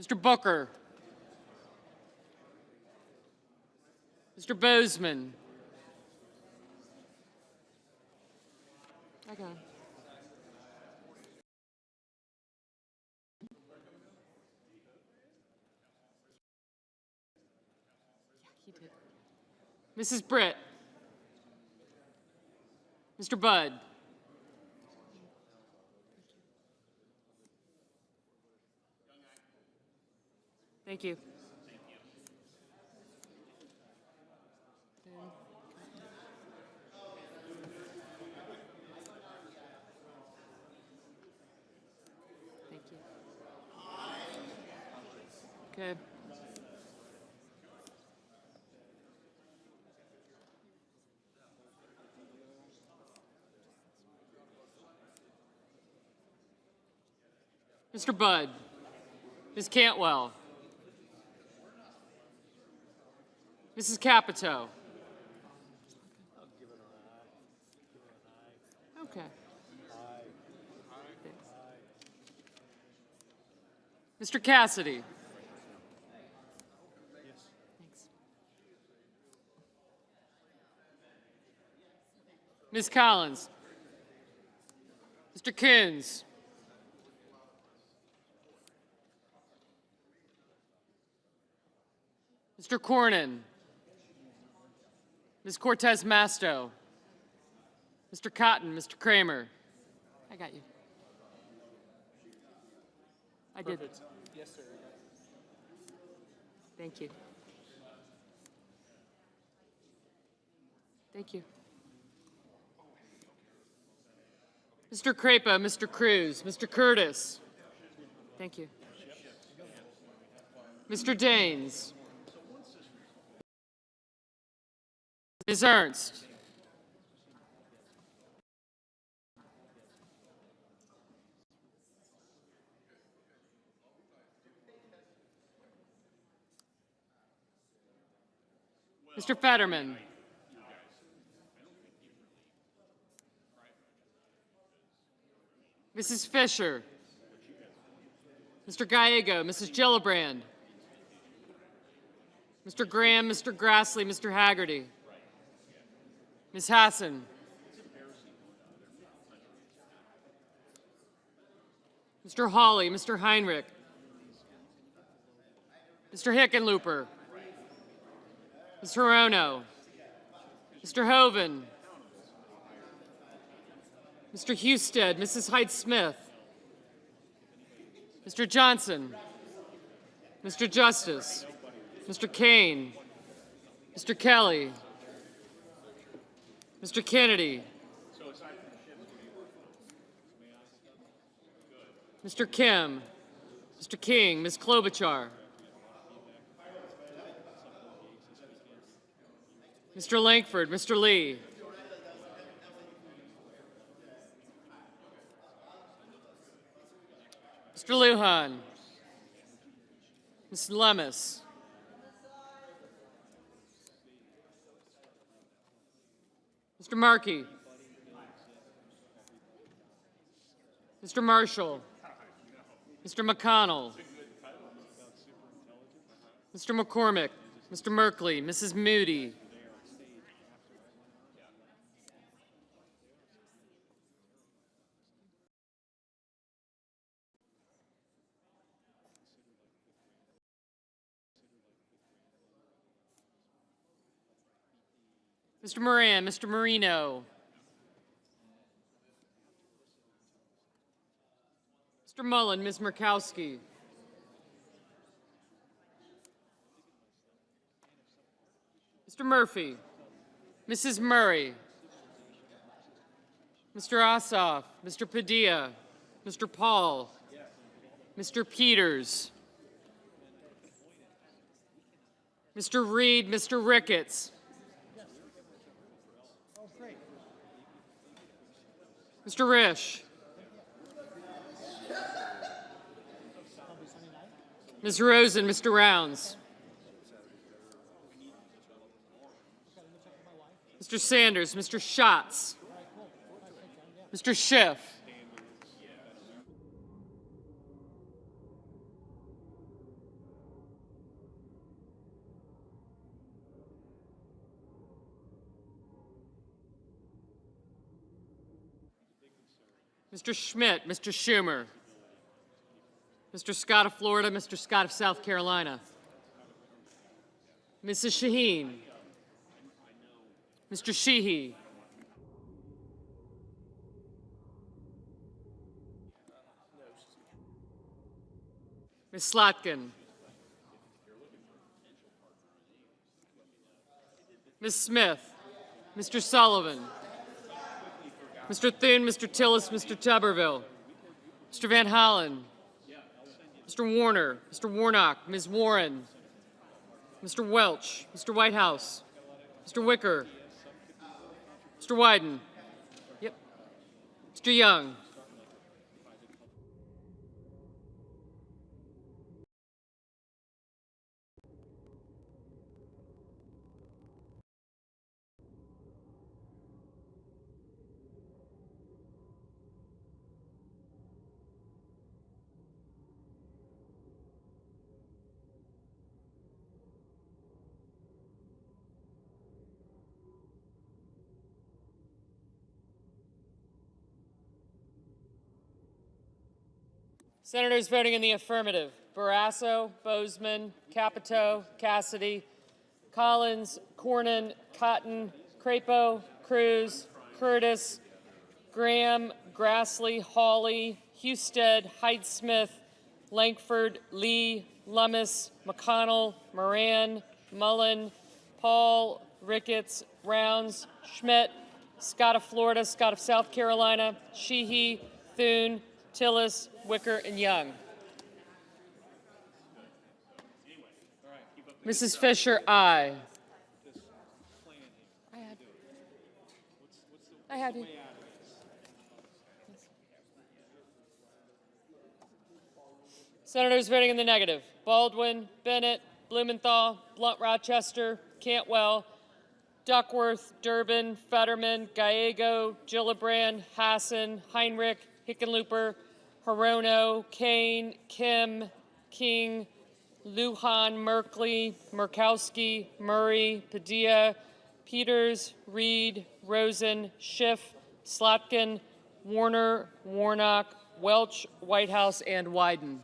Mr. Booker. Mr. Bozeman. I got him. Yeah, he did. Mrs. Britt. Mr. Budd. Thank you. Thank you. Okay. Mr. Budd. Ms. Cantwell. Mrs. Capito. Okay. Mr. Cassidy. Thanks. Ms. Collins. Mr. Coons. Mr. Cornyn. Ms. Cortez Masto. Mr. Cotton, Mr. Kramer. I got you. I did. Yes, sir. Thank you. Thank you. Mr. Crapo, Mr. Cruz, Mr. Curtis. Thank you. Mr. Daines. Ms. Ernst. Mr. Fetterman. Mrs. Fisher. Mr. Gallego, Mrs. Gillibrand. Mr. Graham, Mr. Grassley, Mr. Haggerty. Ms. Hassan. Mr. Hawley, Mr. Heinrich. Mr. Hickenlooper. Ms. Hirono. Mr. Hoven. Mr. Husted, Mrs. Hyde-Smith. Mr. Johnson. Mr. Justice. Mr. Kane. Mr. Kelly. Mr. Kennedy. Mr. Kim. Mr. King. Ms. Klobuchar. Mr. Langford. Mr. Lee. Mr. Lujan. Ms. Lemus. Mr. Markey. Mr. Marshall. Mr. McConnell. Mr. McCormick. Mr. Merkley. Mrs. Moody. Mr. Moran. Mr. Marino. Mr. Mullen. Ms. Murkowski. Mr. Murphy. Mrs. Murray. Mr. Ossoff. Mr. Padilla. Mr. Paul. Mr. Peters. Mr. Reed. Mr. Ricketts. Mr. Risch. Ms. Rosen. Mr. Rounds. Mr. Sanders. Mr. Schatz. Mr. Schiff. Mr. Schmidt. Mr. Schumer. Mr. Scott of Florida. Mr. Scott of South Carolina. Mrs. Shaheen. Mr. Sheehy. Ms. Slotkin. Ms. Smith. Mr. Sullivan. Mr. Thune, Mr. Tillis, Mr. Tuberville. Mr. Van Hollen. Mr. Warner. Mr. Warnock. Ms. Warren. Mr. Welch. Mr. Whitehouse. Mr. Wicker. Mr. Wyden. Yep. Mr. Young. Senators voting in the affirmative: Barrasso, Bozeman, Capito, Cassidy, Collins, Cornyn, Cotton, Crapo, Cruz, Curtis, Graham, Grassley, Hawley, Husted, Hyde-Smith, Lankford, Lee, Lummis, McConnell, Moran, Mullen, Paul, Ricketts, Rounds, Schmidt, Scott of Florida, Scott of South Carolina, Sheehy, Thune, Tillis, Wicker, and Young. Mrs. Fisher, aye. I had you. Senators voting in the negative: Baldwin, Bennett, Blumenthal, Blunt Rochester, Cantwell, Duckworth, Durbin, Fetterman, Gallego, Gillibrand, Hassan, Heinrich, Hickenlooper, Hirono, Kane, Kim, King, Lujan, Merkley, Murkowski, Murray, Padilla, Peters, Reed, Rosen, Schiff, Slotkin, Warner, Warnock, Welch, Whitehouse, and Wyden.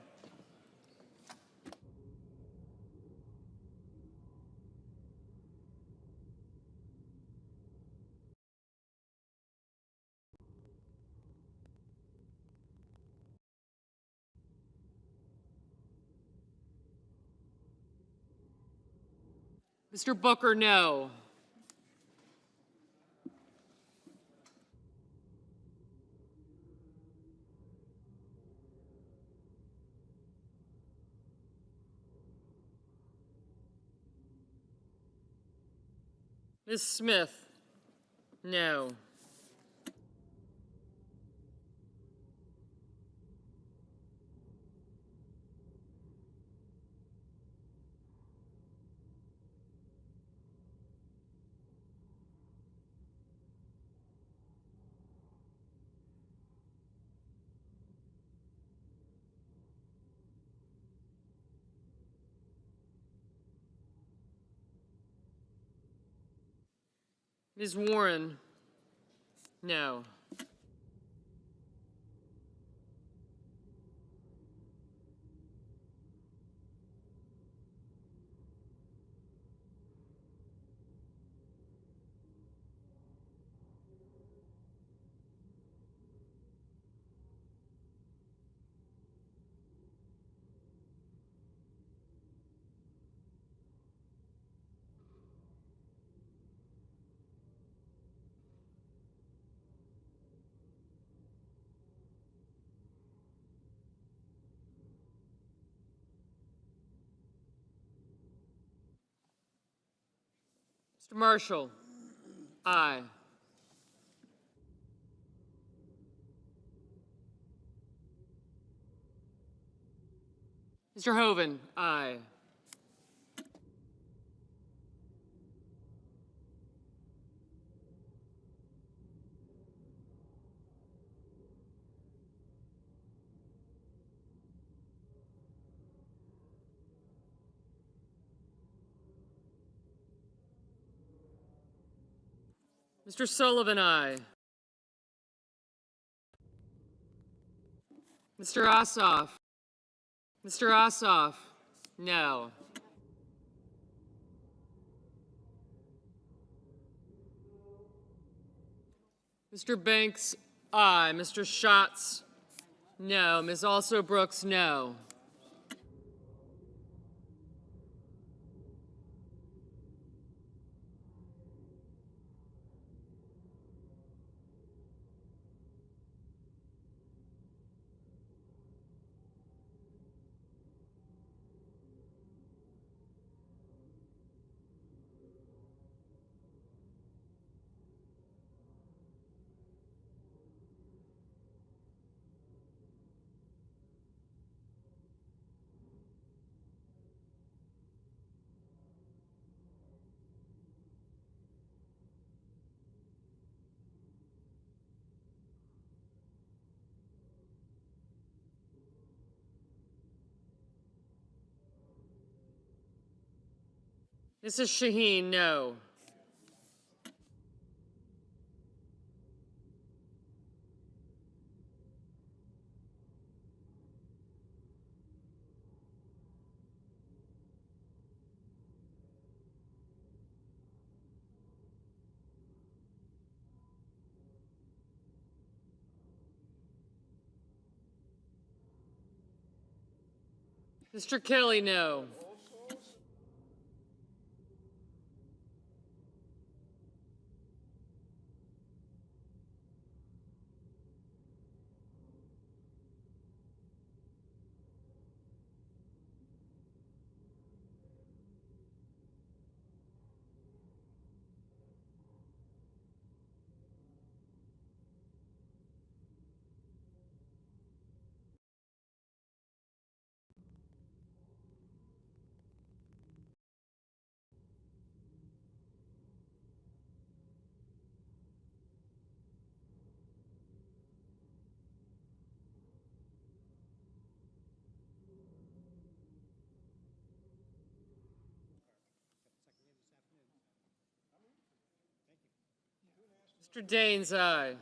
Mr. Booker, no. Ms. Smith? No. Ms. Warren? No. Mr. Marshall? Aye. Mr. Hoven? Aye. Mr. Sullivan? Aye. Mr. Ossoff? Mr. Ossoff? No. Mr. Banks? Aye. Mr. Schatz? No. Ms. Also Brooks? No. Mrs. Shaheen? No. Mr. Kelly? No. Mr. Daines? Aye.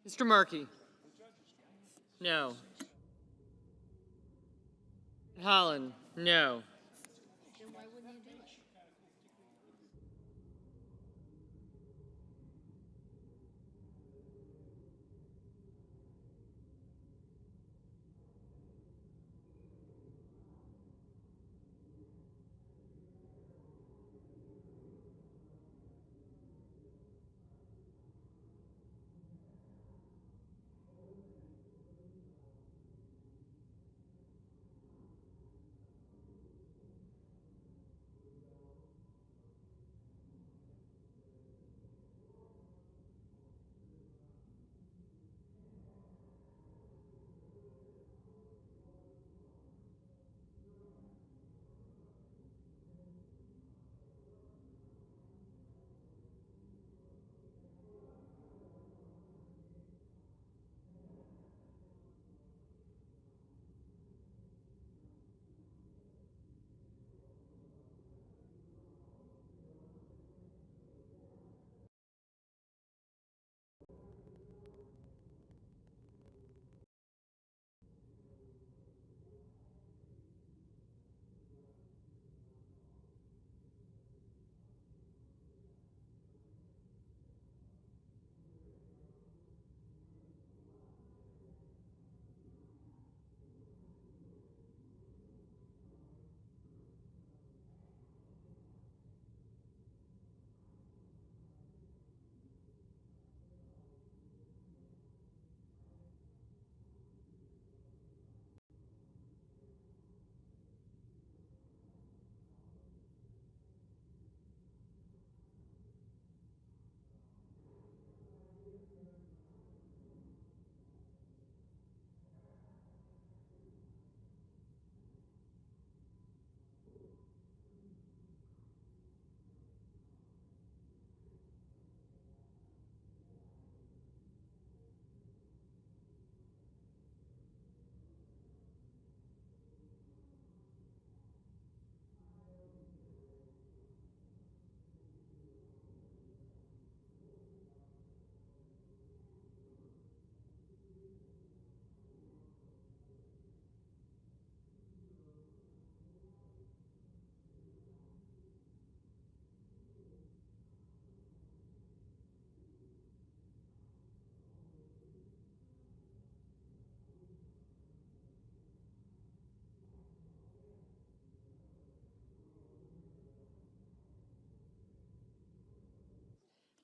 Mr. Markey? No. Holland? No.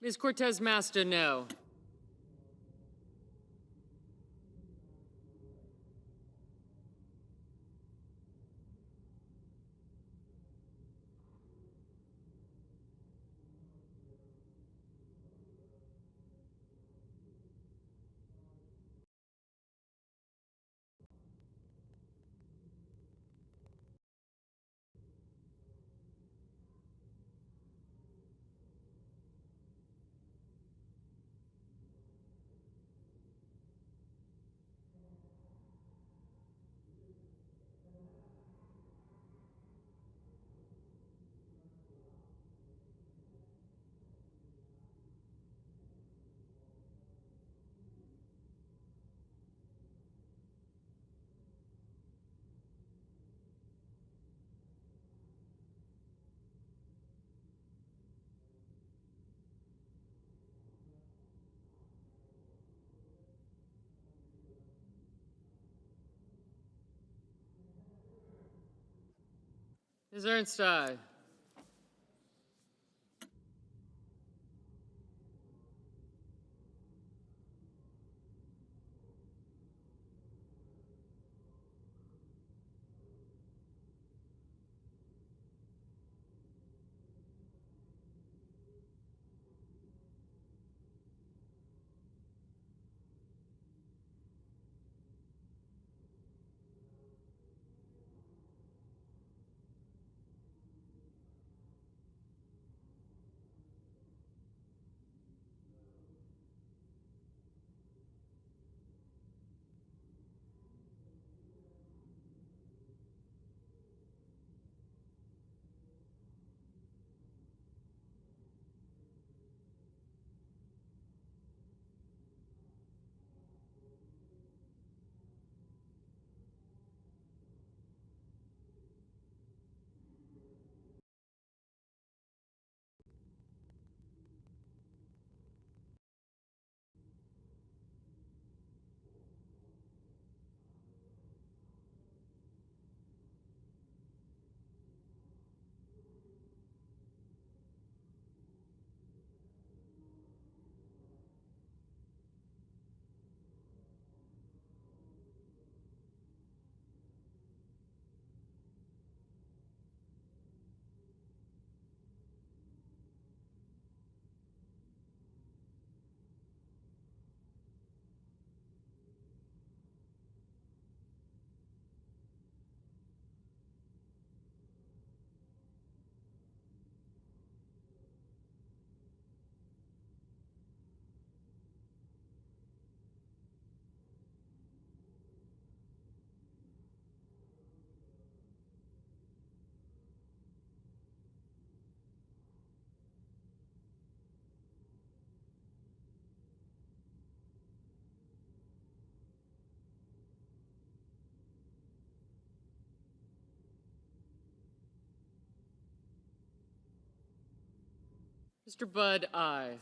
Ms. Cortez Masto, no. Ms. Ernst, aye. Mr. Budd, aye.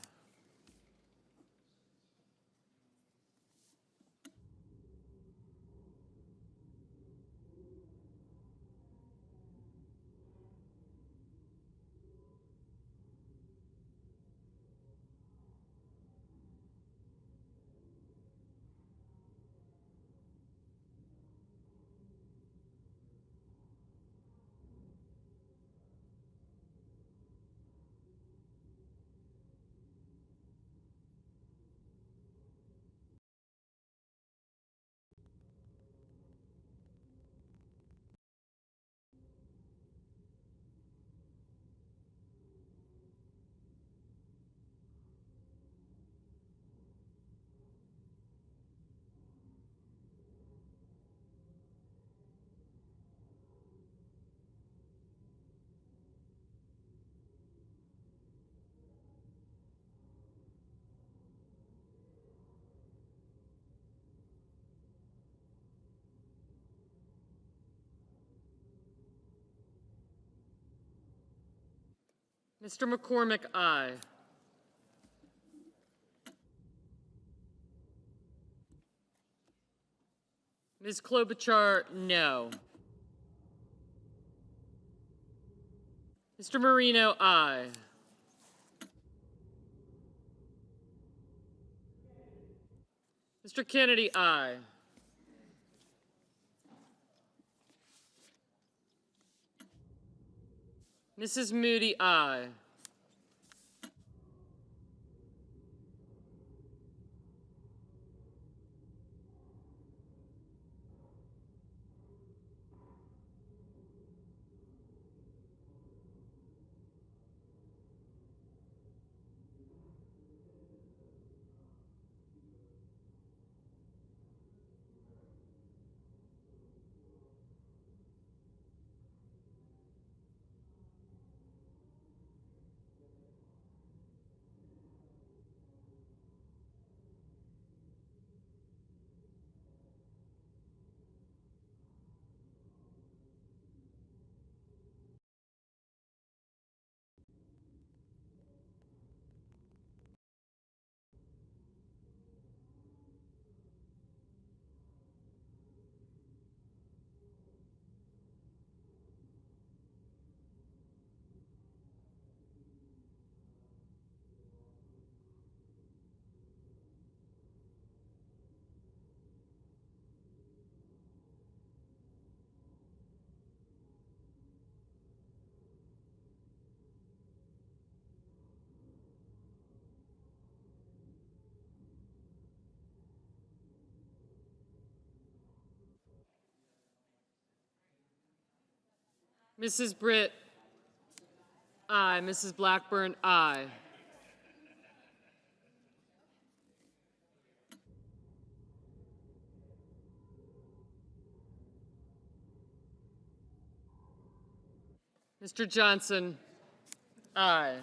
Mr. McCormick, aye. Ms. Klobuchar, no. Mr. Marino, aye. Mr. Kennedy, aye. Mrs. Moody, aye. Mrs. Britt, aye. Mrs. Blackburn, aye. Mr. Johnson, aye.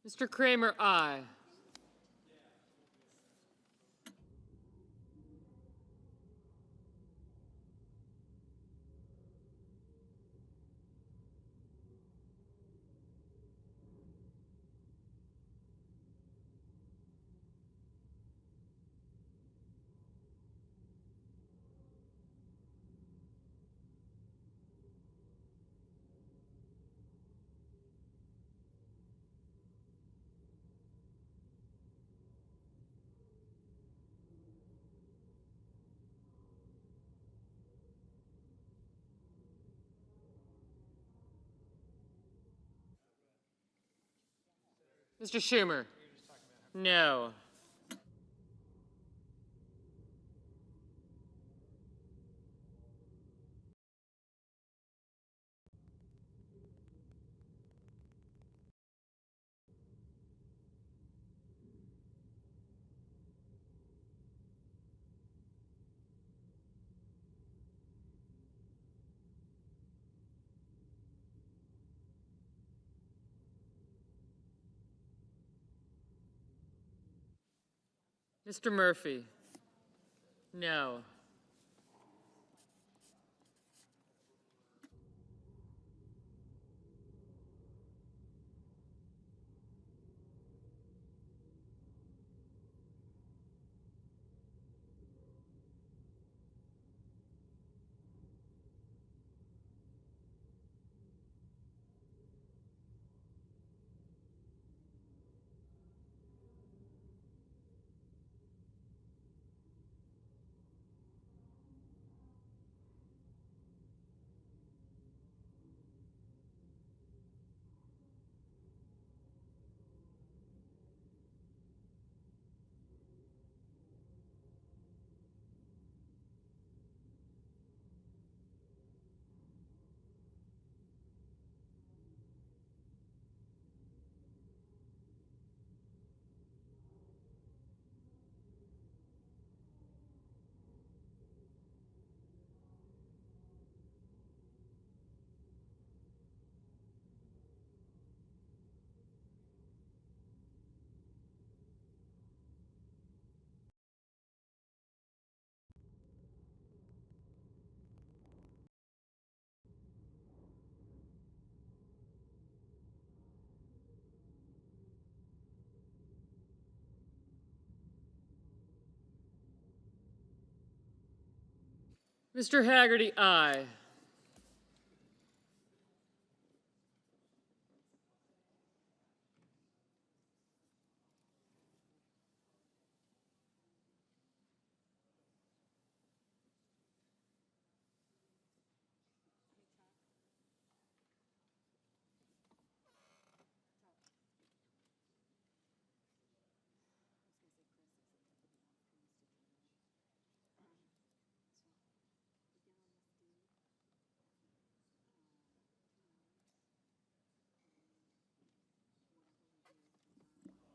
Mr. Kramer, aye. Mr. Schumer, no. Mr. Murphy, no. Mr. Haggerty, aye.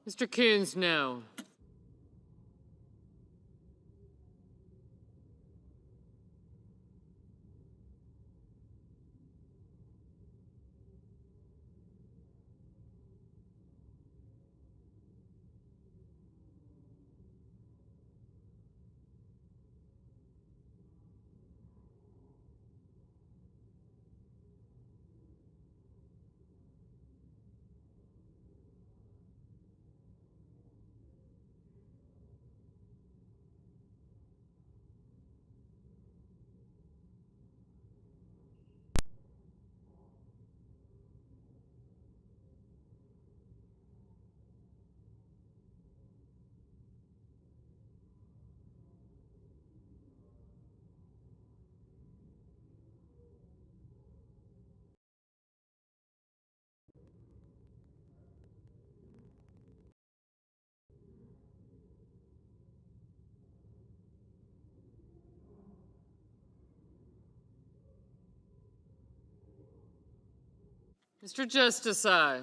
Mr. Coons, no. Mr. Justice, aye.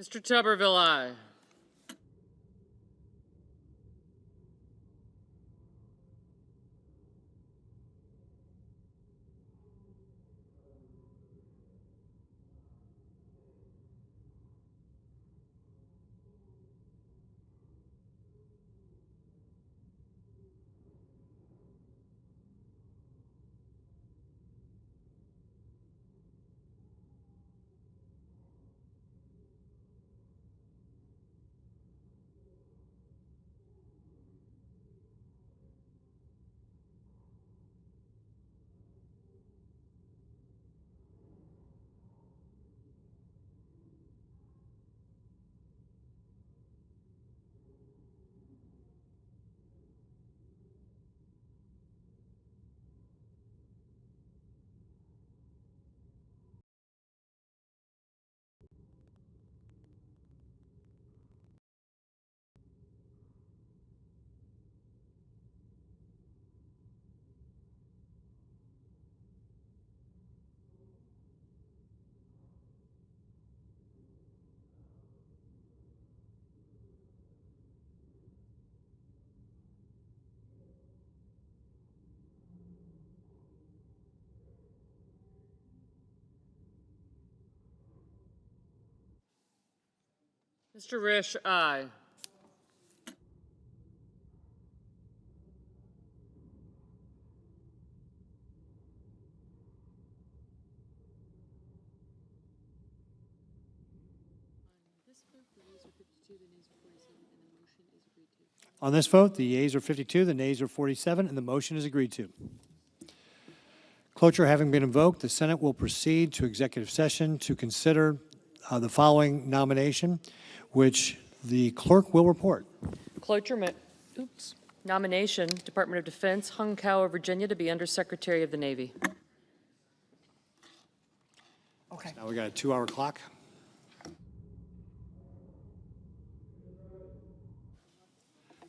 Mr. Tuberville, aye. Mr. Risch, aye. On this vote, the yeas are 52, the nays are 47, and the motion is agreed to. Cloture having been invoked, the Senate will proceed to executive session to consider the following nomination, which the clerk will report. Cloture, oops. Nomination, Department of Defense, Hung Kao of Virginia, to be Undersecretary of the Navy. Okay. Now we got a 2-hour clock.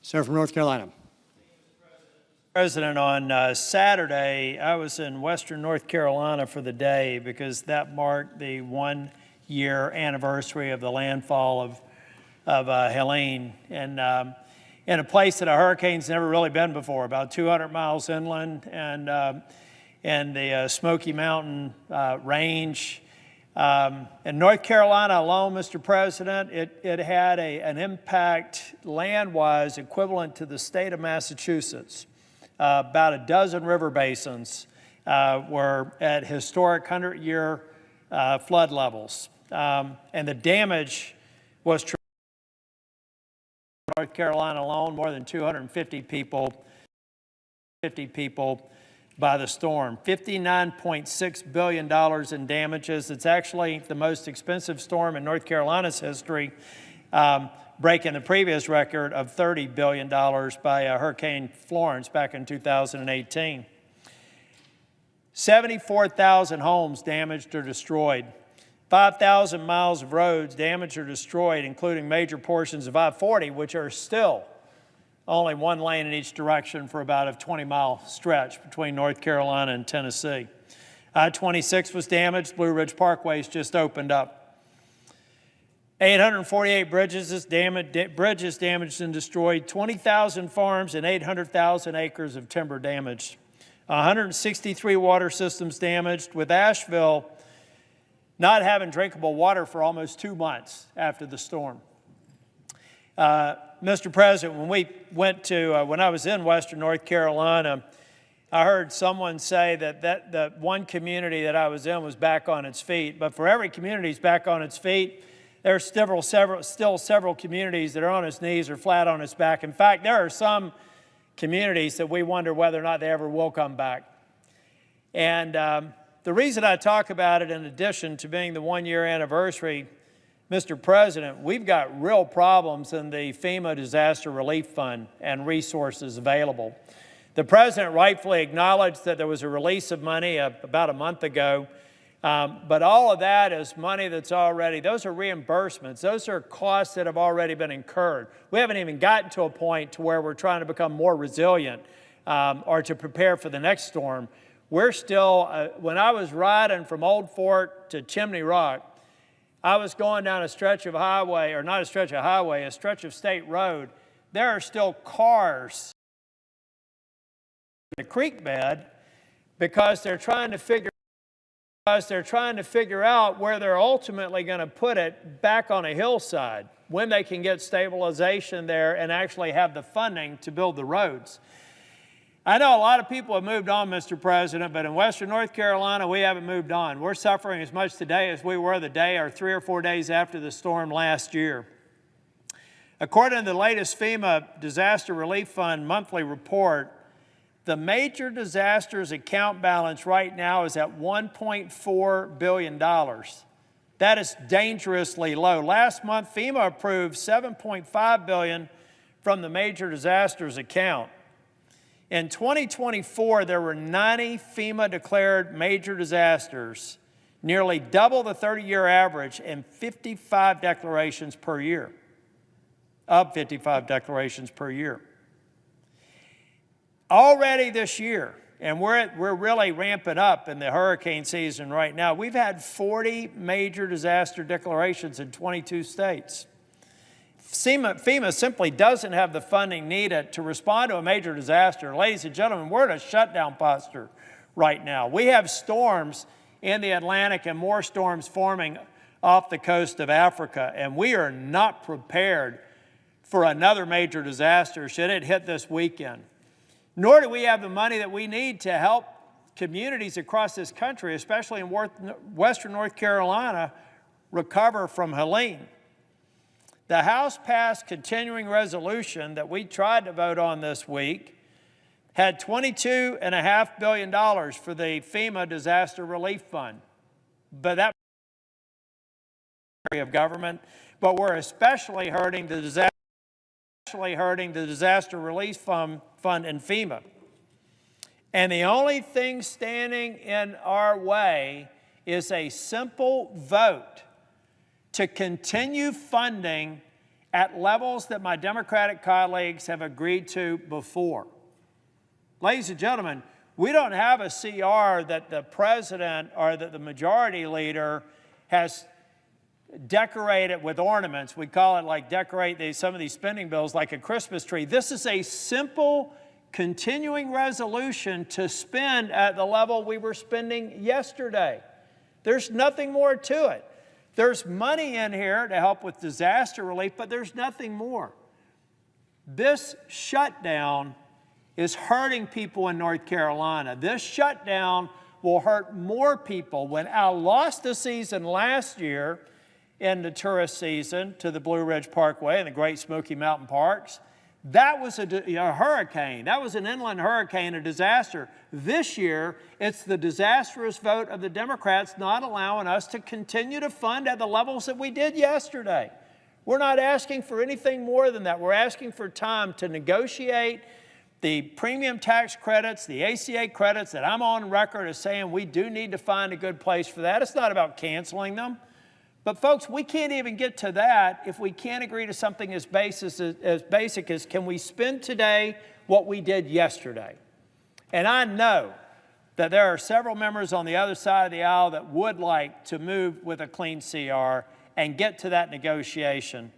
Senator from North Carolina. President, on Saturday, I was in Western North Carolina for the day because that marked the 1-year anniversary of the landfall of Helene, and in a place that a hurricane's never really been before, about 200 miles inland, and the Smoky Mountain range. In North Carolina alone, Mr. President, it had an impact land-wise equivalent to the state of Massachusetts. About a dozen river basins were at historic 100-year flood levels. And the damage was tremendous. North Carolina alone, more than 250 people by the storm. $59.6 billion in damages. It's actually the most expensive storm in North Carolina's history, breaking the previous record of $30 billion by Hurricane Florence back in 2018. 74,000 homes damaged or destroyed. 5,000 miles of roads damaged or destroyed, including major portions of I-40, which are still only one lane in each direction for about a 20-mile stretch between North Carolina and Tennessee. I-26 was damaged. Blue Ridge Parkway's just opened up. 848 bridges damaged and destroyed, 20,000 farms and 800,000 acres of timber damaged. 163 water systems damaged, with Asheville not having drinkable water for almost 2 months after the storm. Mr. President, when I was in Western North Carolina, I heard someone say that the one community that I was in was back on its feet. But for every community that's back on its feet, there's still several communities that are on its knees or flat on its back. In fact, there are some communities that we wonder whether or not they ever will come back. And the reason I talk about it, in addition to being the 1-year anniversary, Mr. President, we've got real problems in the FEMA Disaster Relief Fund and resources available. The President rightfully acknowledged that there was a release of money about a month ago, but all of that is money that's already, those are reimbursements. Those are costs that have already been incurred. We haven't even gotten to a point to where we're trying to become more resilient or to prepare for the next storm. We're still, when I was riding from Old Fort to Chimney Rock, I was going down a stretch of highway, or not a stretch of highway, a stretch of state road. There are still cars in the creek bed because they're trying to figure out where they're ultimately going to put it back on a hillside, when they can get stabilization there and actually have the funding to build the roads. I know a lot of people have moved on, Mr. President, but in Western North Carolina, we haven't moved on. We're suffering as much today as we were the day or 3 or 4 days after the storm last year. According to the latest FEMA Disaster Relief Fund monthly report, the major disasters account balance right now is at $1.4 billion. That is dangerously low. Last month, FEMA approved $7.5 billion from the major disasters account. In 2024, there were 90 FEMA-declared major disasters, nearly double the 30-year average, and 55 declarations per year, up 55 declarations per year. Already this year, and we're really ramping up in the hurricane season right now, we've had 40 major disaster declarations in 22 states. FEMA simply doesn't have the funding needed to respond to a major disaster. Ladies and gentlemen, we're in a shutdown posture right now. We have storms in the Atlantic and more storms forming off the coast of Africa, and we are not prepared for another major disaster should it hit this weekend. Nor do we have the money that we need to help communities across this country, especially in Western North Carolina, recover from Helene. The House passed continuing resolution that we tried to vote on this week had $22.5 billion for the FEMA Disaster Relief Fund. But that of government, but we're especially hurting the disaster actually hurting the disaster relief fund and FEMA. And the only thing standing in our way is a simple vote to continue funding at levels that my Democratic colleagues have agreed to before. Ladies and gentlemen, we don't have a CR that the president or that the majority leader has decorated with ornaments. We call it like decorate some of these spending bills like a Christmas tree. This is a simple continuing resolution to spend at the level we were spending yesterday. There's nothing more to it. There's money in here to help with disaster relief, but there's nothing more. This shutdown is hurting people in North Carolina. This shutdown will hurt more people. When Al lost the season last year in the tourist season to the Blue Ridge Parkway and the Great Smoky Mountain Parks, that was a hurricane. That was an inland hurricane, a disaster. This year, it's the disastrous vote of the Democrats not allowing us to continue to fund at the levels that we did yesterday. We're not asking for anything more than that. We're asking for time to negotiate the premium tax credits, the ACA credits that I'm on record as saying we do need to find a good place for that. It's not about canceling them. But folks, we can't even get to that if we can't agree to something as basic as can we spend today what we did yesterday? And I know that there are several members on the other side of the aisle that would like to move with a clean CR and get to that negotiation.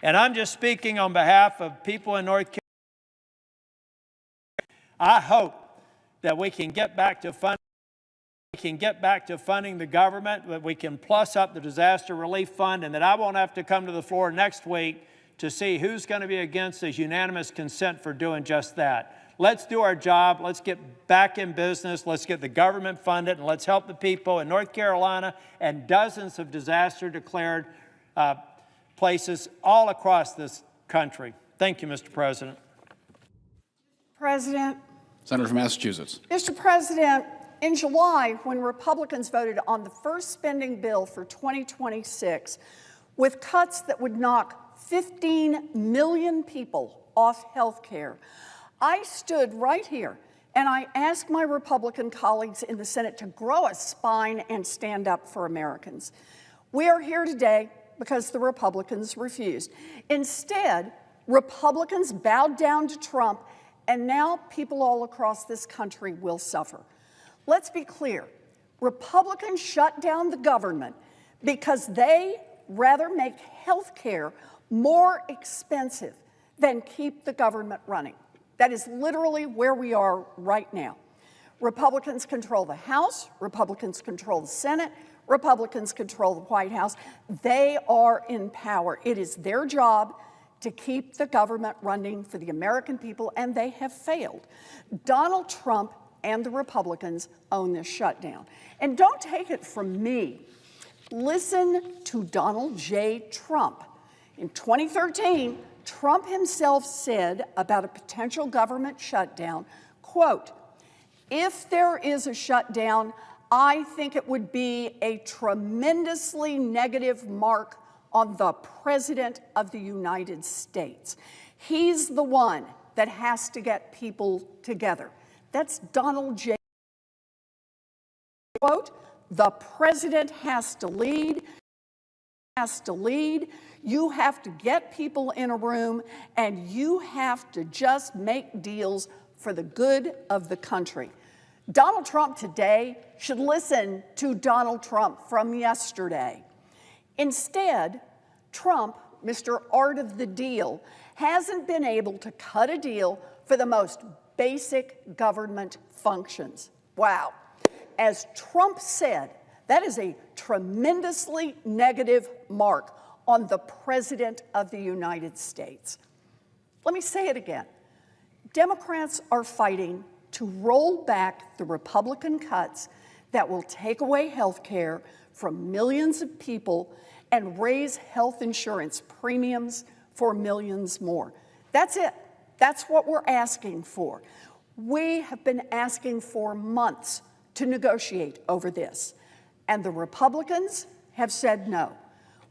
And I'm just speaking on behalf of people in North Carolina. I hope that we can get back to funding. We can get back to funding the government, that we can plus up the disaster relief fund, and that I won't have to come to the floor next week to see who's going to be against this unanimous consent for doing just that. Let's do our job. Let's get back in business. Let's get the government funded, and let's help the people in North Carolina and dozens of disaster-declared places all across this country. Thank you, Mr. President. President. Senator from Massachusetts. Mr. President, in July, when Republicans voted on the first spending bill for 2026, with cuts that would knock 15 million people off health care, I stood right here and I asked my Republican colleagues in the Senate to grow a spine and stand up for Americans. We are here today because the Republicans refused. Instead, Republicans bowed down to Trump, and now people all across this country will suffer. Let's be clear. Republicans shut down the government because they rather make health care more expensive than keep the government running. That is literally where we are right now. Republicans control the House, Republicans control the Senate, Republicans control the White House. They are in power. It is their job to keep the government running for the American people, and they have failed. Donald Trump and the Republicans own this shutdown. And don't take it from me. Listen to Donald J. Trump. In 2013, Trump himself said about a potential government shutdown, quote, "If there is a shutdown, I think it would be a tremendously negative mark on the President of the United States. He's the one that has to get people together." That's Donald J. Quote, "The president has to lead. You have to get people in a room, and you have to just make deals for the good of the country." Donald Trump today should listen to Donald Trump from yesterday. Instead, Trump, Mr. Art of the Deal, hasn't been able to cut a deal for the most basic government functions. Wow. As Trump said, that is a tremendously negative mark on the President of the United States. Let me say it again. Democrats are fighting to roll back the Republican cuts that will take away health care from millions of people and raise health insurance premiums for millions more. That's it. That's what we're asking for. We have been asking for months to negotiate over this, and the Republicans have said no.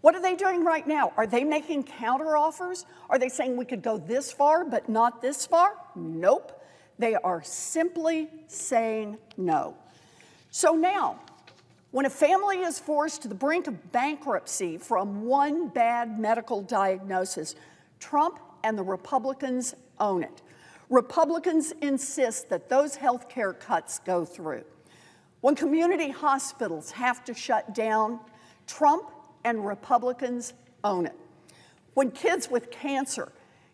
What are they doing right now? Are they making counteroffers? Are they saying we could go this far but not this far? Nope. They are simply saying no. So now, when a family is forced to the brink of bankruptcy from one bad medical diagnosis, Trump and the Republicans own it. Republicans insist that those health care cuts go through. When community hospitals have to shut down, Trump and Republicans own it. When kids with cancer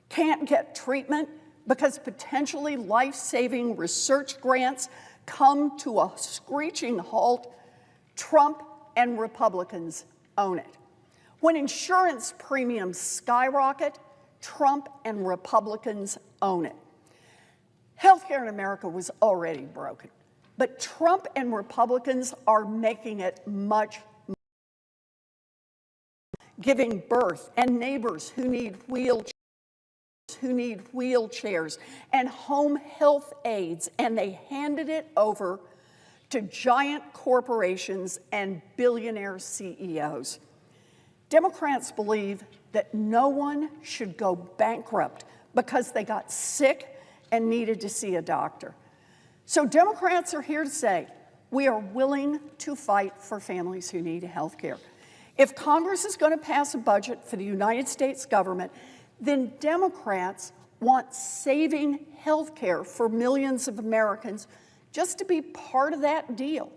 can't get treatment because potentially life-saving research grants come to a screeching halt, Trump and Republicans own it. When insurance premiums skyrocket, Trump and Republicans own it. Healthcare in America was already broken, but Trump and Republicans are making it much more, giving birth and neighbors who need wheelchairs and home health aides, and they handed it over to giant corporations and billionaire CEOs. Democrats believe that no one should go bankrupt because they got sick and needed to see a doctor. So Democrats are here to say, we are willing to fight for families who need health care. If Congress is going to pass a budget for the United States government, then Democrats want saving health care for millions of Americans just to be part of that deal.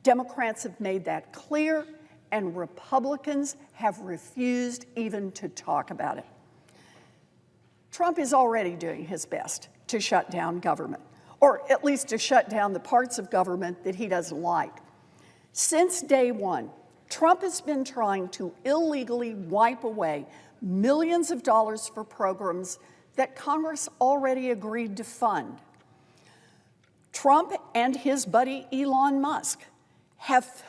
Democrats have made that clear, and Republicans have refused even to talk about it. Trump is already doing his best to shut down government, or at least to shut down the parts of government that he doesn't like. Since day one, Trump has been trying to illegally wipe away millions of dollars for programs that Congress already agreed to fund. Trump and his buddy Elon Musk have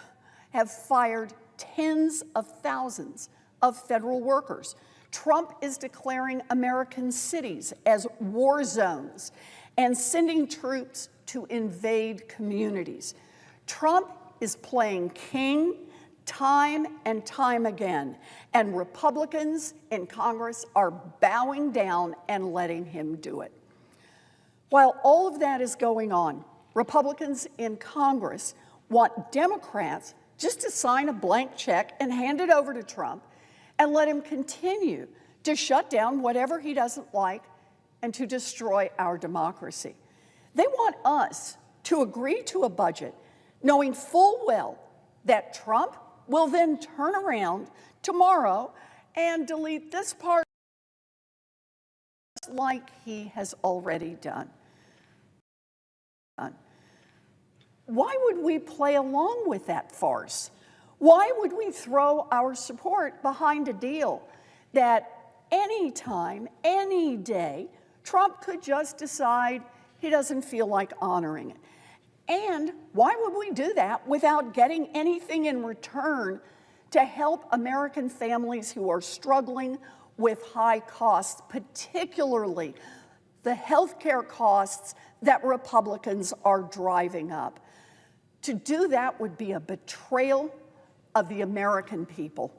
fired tens of thousands of federal workers. Trump is declaring American cities as war zones and sending troops to invade communities. Trump is playing king time and time again, and Republicans in Congress are bowing down and letting him do it. While all of that is going on, Republicans in Congress want Democrats just to sign a blank check and hand it over to Trump and let him continue to shut down whatever he doesn't like and to destroy our democracy. They want us to agree to a budget knowing full well that Trump will then turn around tomorrow and delete this part like he has already done. Why would we play along with that farce? Why would we throw our support behind a deal that any time, any day, Trump could just decide he doesn't feel like honoring it? And why would we do that without getting anything in return to help American families who are struggling with high costs, particularly the health care costs that Republicans are driving up? To do that would be a betrayal of the American people.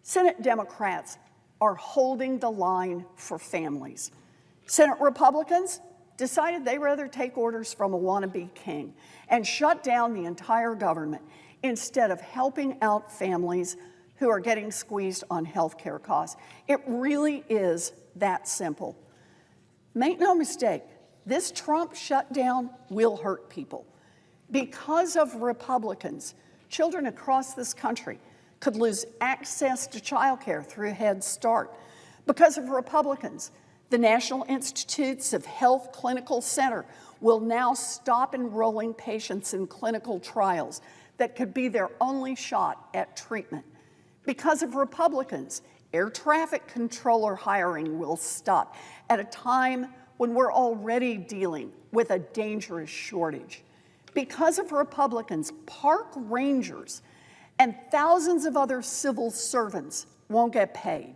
Senate Democrats are holding the line for families. Senate Republicans decided they'd rather take orders from a wannabe king and shut down the entire government instead of helping out families who are getting squeezed on health care costs. It really is that simple. Make no mistake, this Trump shutdown will hurt people. Because of Republicans, children across this country could lose access to childcare through Head Start. Because of Republicans, the National Institutes of Health Clinical Center will now stop enrolling patients in clinical trials that could be their only shot at treatment. Because of Republicans, air traffic controller hiring will stop at a time when we're already dealing with a dangerous shortage. Because of Republicans, park rangers and thousands of other civil servants won't get paid.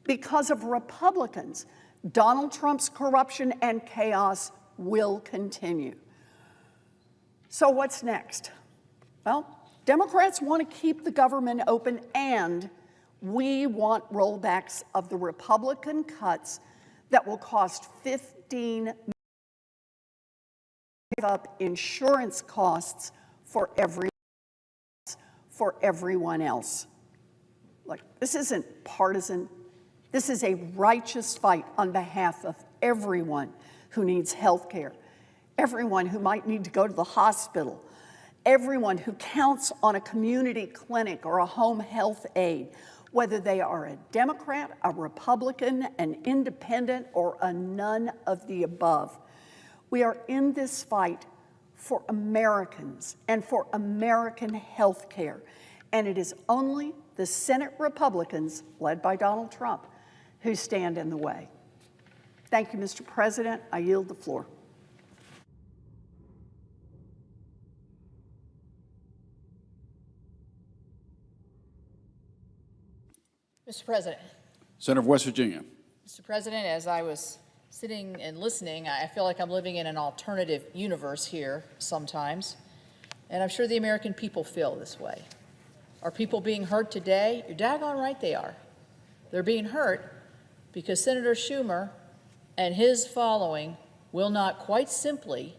Because of Republicans, Donald Trump's corruption and chaos will continue. So what's next? Well, Democrats want to keep the government open, and We want rollbacks of the Republican cuts that will cost $15 million up insurance costs for everyone else. Like, this isn't partisan. This is a righteous fight on behalf of everyone who needs health care, everyone who might need to go to the hospital, everyone who counts on a community clinic or a home health aide, whether they are a Democrat, a Republican, an independent, or a none of the above. We are in this fight for Americans and for American health care. And it is only the Senate Republicans, led by Donald Trump, who stand in the way. Thank you, Mr. President. I yield the floor. Mr. President. Senator of West Virginia. Mr. President, as I was sitting and listening, I feel like I'm living in an alternative universe here sometimes, and I'm sure the American people feel this way. Are people being hurt today? You're daggone right they are. They're being hurt because Senator Schumer and his following will not quite simply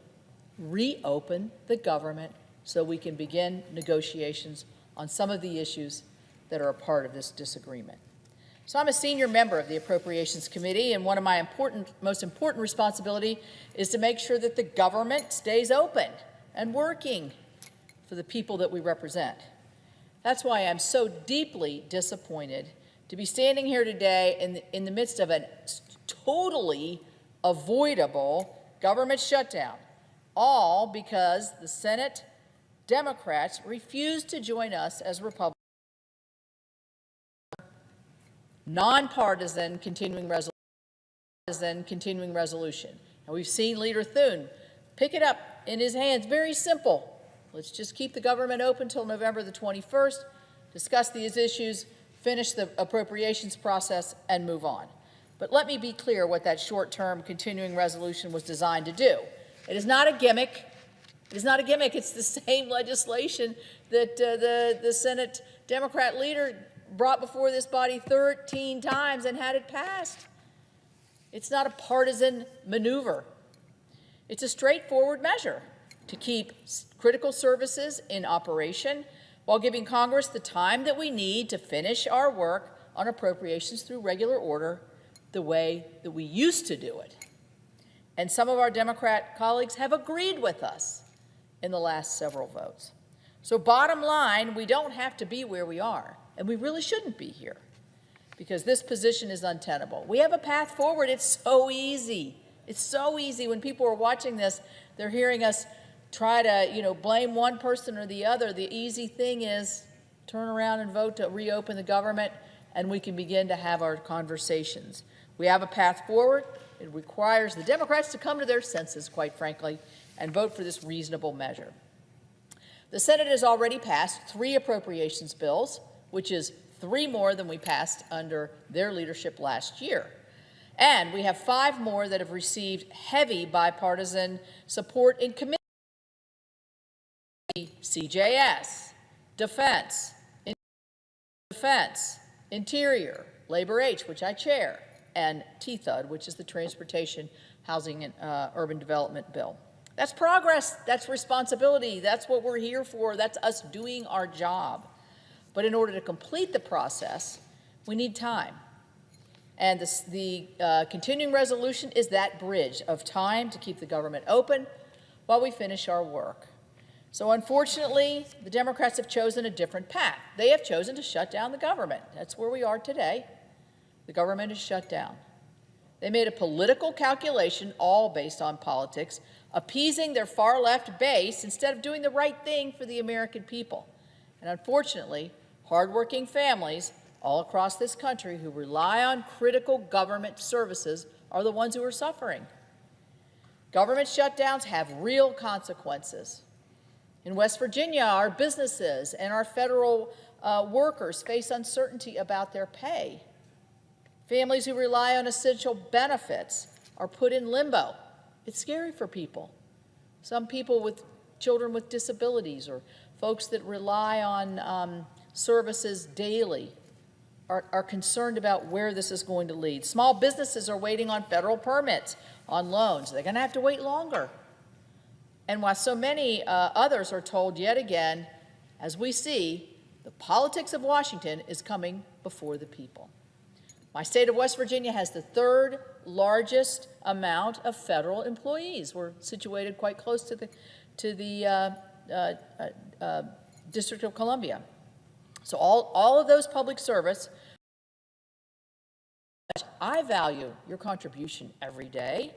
reopen the government so we can begin negotiations on some of the issues that are a part of this disagreement. So I'm a senior member of the Appropriations Committee, and one of my most important responsibility is to make sure that the government stays open and working for the people that we represent. That's why I'm so deeply disappointed to be standing here today in the midst of a totally avoidable government shutdown, all because the Senate Democrats refused to join us as Republicans. Nonpartisan continuing resolution. And we've seen Leader Thune pick it up in his hands. Very simple. Let's just keep the government open until November the 21st, discuss these issues, finish the appropriations process, and move on. But let me be clear what that short-term continuing resolution was designed to do. It is not a gimmick. It is not a gimmick. It's the same legislation that the Senate Democrat leader brought before this body 13 times and had it passed. It's not a partisan maneuver. It's a straightforward measure to keep critical services in operation while giving Congress the time that we need to finish our work on appropriations through regular order the way that we used to do it. And some of our Democrat colleagues have agreed with us in the last several votes. So bottom line, we don't have to be where we are. And we really shouldn't be here because this position is untenable. We have a path forward. It's so easy. It's so easy. When people are watching this, they're hearing us try to, blame one person or the other. The easy thing is turn around and vote to reopen the government, and we can begin to have our conversations. We have a path forward. It requires the Democrats to come to their senses, quite frankly, and vote for this reasonable measure. The Senate has already passed 3 appropriations bills, which is 3 more than we passed under their leadership last year. And we have 5 more that have received heavy bipartisan support in committee. CJS, Defense, Interior, Labor H, which I chair, and THUD, which is the Transportation, Housing, and Urban Development Bill. That's progress, that's responsibility, that's what we're here for, that's us doing our job. But in order to complete the process, we need time. And the continuing resolution is that bridge of time to keep the government open while we finish our work. So unfortunately, the Democrats have chosen a different path. They have chosen to shut down the government. That's where we are today. The government is shut down. They made a political calculation, all based on politics, appeasing their far-left base instead of doing the right thing for the American people. And unfortunately, hardworking families all across this country who rely on critical government services are the ones who are suffering. Government shutdowns have real consequences. In West Virginia, our businesses and our federal workers face uncertainty about their pay. Families who rely on essential benefits are put in limbo. It's scary for people. Some people with children with disabilities or folks that rely on services daily are concerned about where this is going to lead. Small businesses are waiting on federal permits on loans. They're going to have to wait longer. And while so many others are told yet again, as we see, the politics of Washington is coming before the people. My state of West Virginia has the third largest amount of federal employees. We're situated quite close to the District of Columbia. So all of those public service, I value your contribution every day,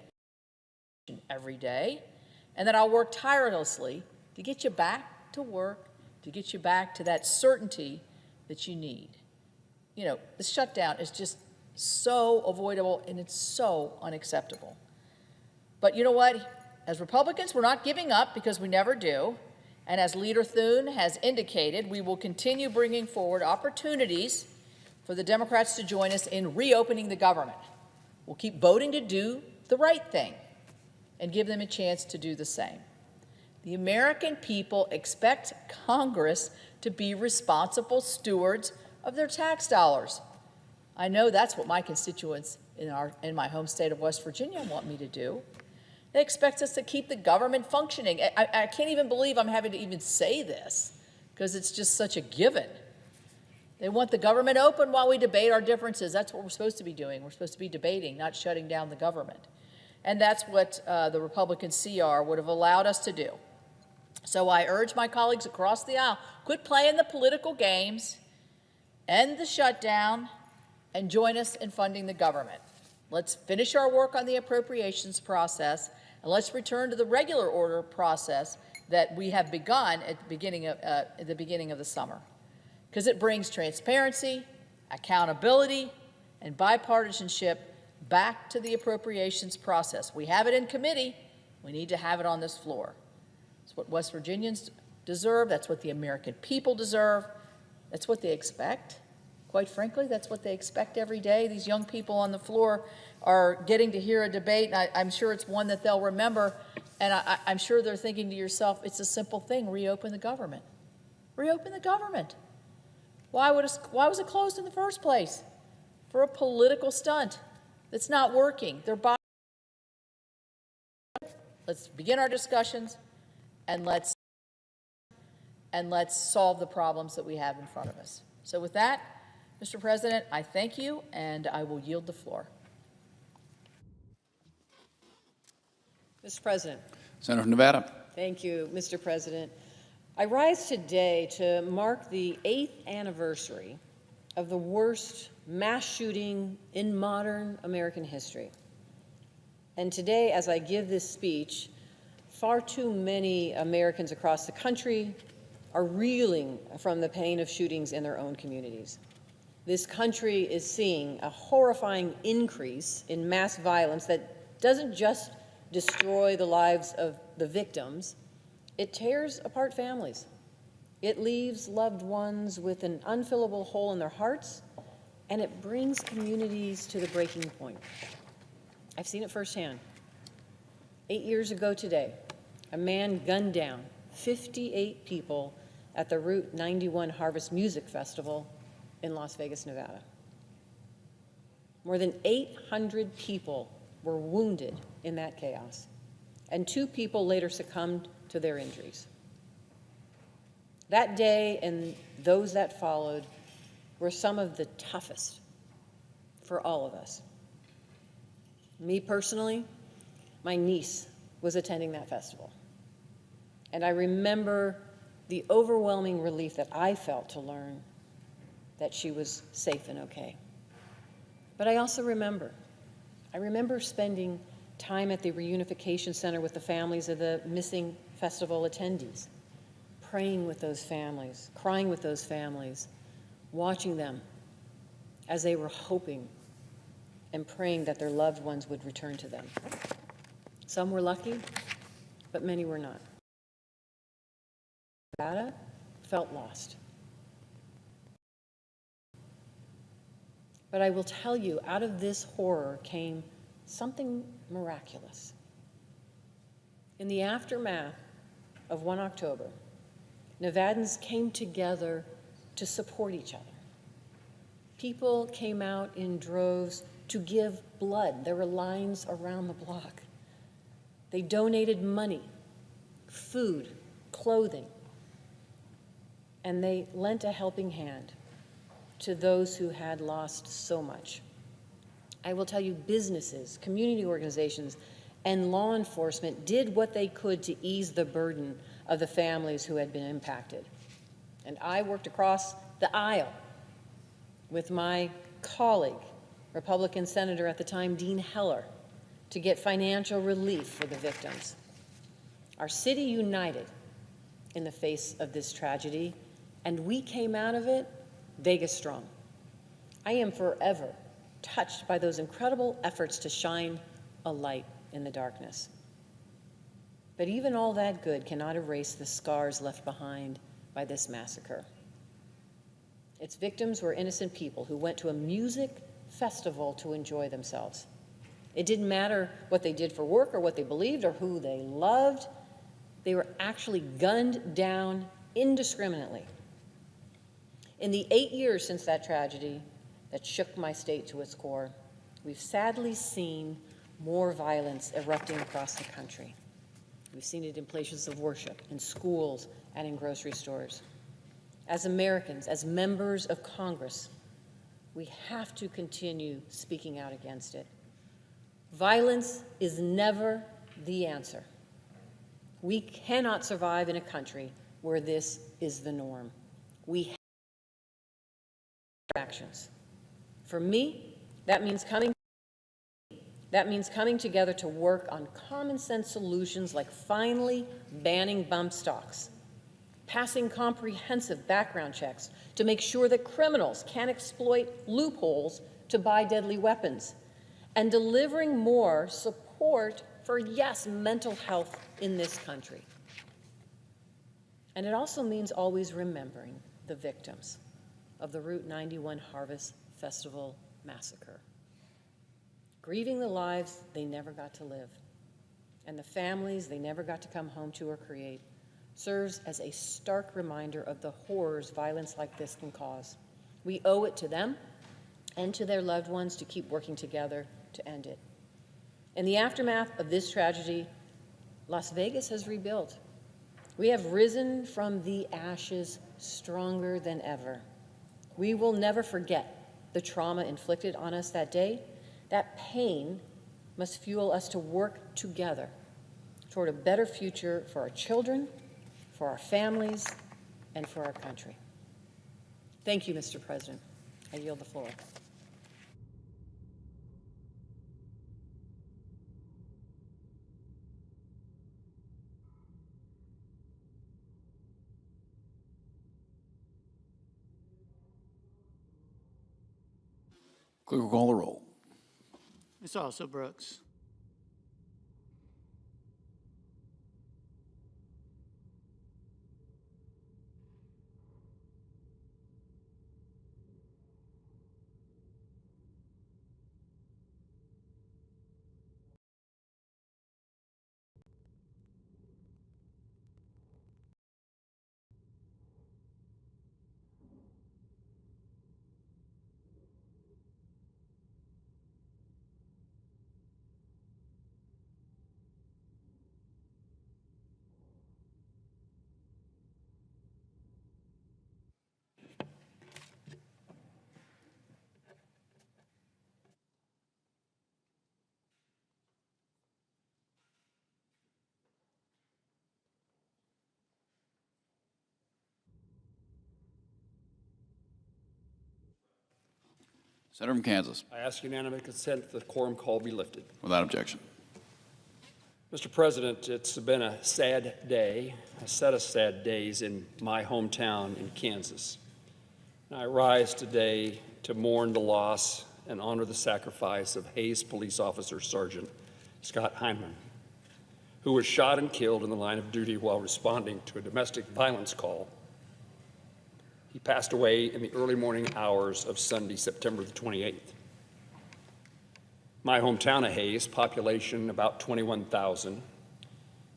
and that I'll work tirelessly to get you back to work, to get you back to that certainty that you need. You know, the shutdown is just so avoidable and it's so unacceptable. But you know what? As Republicans, we're not giving up because we never do. And as Leader Thune has indicated, we will continue bringing forward opportunities for the Democrats to join us in reopening the government. We'll keep voting to do the right thing and give them a chance to do the same. The American people expect Congress to be responsible stewards of their tax dollars. I know that's what my constituents in my home state of West Virginia want me to do. They expect us to keep the government functioning. I can't even believe I'm having to even say this because it's just such a given. They want the government open while we debate our differences. That's what we're supposed to be doing. We're supposed to be debating, not shutting down the government. And that's what the Republican CR would have allowed us to do. So I urge my colleagues across the aisle, quit playing the political games, end the shutdown, and join us in funding the government. Let's finish our work on the appropriations process, and let's return to the regular order process that we have begun at the beginning of the summer, because it brings transparency, accountability, and bipartisanship back to the appropriations process. We have it in committee. We need to have it on this floor. It's what West Virginians deserve. That's what the American people deserve. That's what they expect. Quite frankly, that's what they expect every day. These young people on the floor are getting to hear a debate, and I'm sure it's one that they'll remember, and I'm sure they're thinking to yourself, it's a simple thing, reopen the government. Reopen the government. Why was it closed in the first place? For a political stunt that's not working. Let's begin our discussions, and let's solve the problems that we have in front of us. So with that, Mr. President, I thank you, and I will yield the floor. Mr. President. Senator from Nevada. Thank you, Mr. President. I rise today to mark the 8th anniversary of the worst mass shooting in modern American history. And today, as I give this speech, far too many Americans across the country are reeling from the pain of shootings in their own communities. This country is seeing a horrifying increase in mass violence that doesn't just destroy the lives of the victims, it tears apart families. It leaves loved ones with an unfillable hole in their hearts, and it brings communities to the breaking point. I've seen it firsthand. 8 years ago today, a man gunned down 58 people at the Route 91 Harvest Music Festival in Las Vegas, Nevada. More than 800 people were wounded in that chaos, and 2 people later succumbed to their injuries. That day and those that followed were some of the toughest for all of us. Me personally, my niece was attending that festival, and I remember the overwhelming relief that I felt to learn that she was safe and okay. But I also remember spending time at the reunification center with the families of the missing festival attendees, praying with those families, crying with those families, watching them as they were hoping and praying that their loved ones would return to them. Some were lucky, but many were not. Nevada felt lost. But I will tell you, out of this horror came something miraculous. In the aftermath of 1 October, Nevadans came together to support each other. People came out in droves to give blood. There were lines around the block. They donated money, food, clothing, and they lent a helping hand to those who had lost so much. I will tell you, businesses, community organizations, and law enforcement did what they could to ease the burden of the families who had been impacted. And I worked across the aisle with my colleague, Republican Senator at the time, Dean Heller, to get financial relief for the victims. Our city united in the face of this tragedy, and we came out of it Vegas strong. I am forever touched by those incredible efforts to shine a light in the darkness. But even all that good cannot erase the scars left behind by this massacre. Its victims were innocent people who went to a music festival to enjoy themselves. It didn't matter what they did for work or what they believed or who they loved. They were actually gunned down indiscriminately. In the 8 years since that tragedy that shook my state to its core, we've sadly seen more violence erupting across the country. We've seen it in places of worship, in schools, and in grocery stores. As Americans, as members of Congress, we have to continue speaking out against it. Violence is never the answer. We cannot survive in a country where this is the norm. We have actions. For me, that means coming together to work on common sense solutions like finally banning bump stocks, passing comprehensive background checks to make sure that criminals can't exploit loopholes to buy deadly weapons, and delivering more support for, yes, mental health in this country. And it also means always remembering the victims of the Route 91 Harvest Festival massacre, grieving the lives they never got to live, and the families they never got to come home to or create, serves as a stark reminder of the horrors violence like this can cause. We owe it to them and to their loved ones to keep working together to end it. In the aftermath of this tragedy, Las Vegas has rebuilt. We have risen from the ashes stronger than ever. We will never forget the trauma inflicted on us that day. That pain must fuel us to work together toward a better future for our children, for our families, and for our country. Thank you, Mr. President. I yield the floor. Clerk will call the roll. Ms. Also Brooks. Senator from Kansas. I ask unanimous consent that the quorum call be lifted. Without objection. Mr. President, it's been a sad day, a set of sad days in my hometown in Kansas. I rise today to mourn the loss and honor the sacrifice of Hayes Police Officer Sergeant Scott Hyman, who was shot and killed in the line of duty while responding to a domestic violence call. He passed away in the early morning hours of Sunday, September the 28th. My hometown of Hayes, population about 21,000,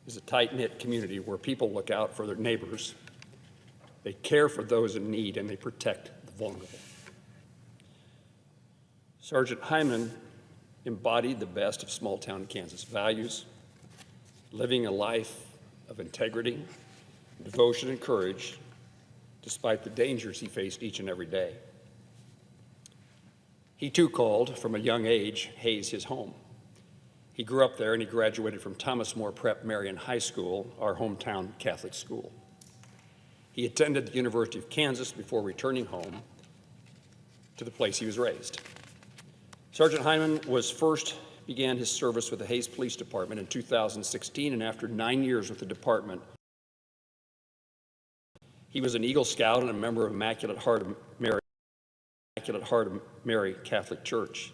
is a tight-knit community where people look out for their neighbors, they care for those in need, and they protect the vulnerable. Sergeant Hyman embodied the best of small-town Kansas values, living a life of integrity, devotion, and courage, despite the dangers he faced each and every day. He too called, from a young age, Hayes his home. He grew up there and he graduated from Thomas More Prep Marian High School, our hometown Catholic school. He attended the University of Kansas before returning home to the place he was raised. Sergeant Hyman began his service with the Hayes Police Department in 2016, and after 9 years with the department, he was an Eagle Scout and a member of Immaculate Heart of Mary Catholic Church.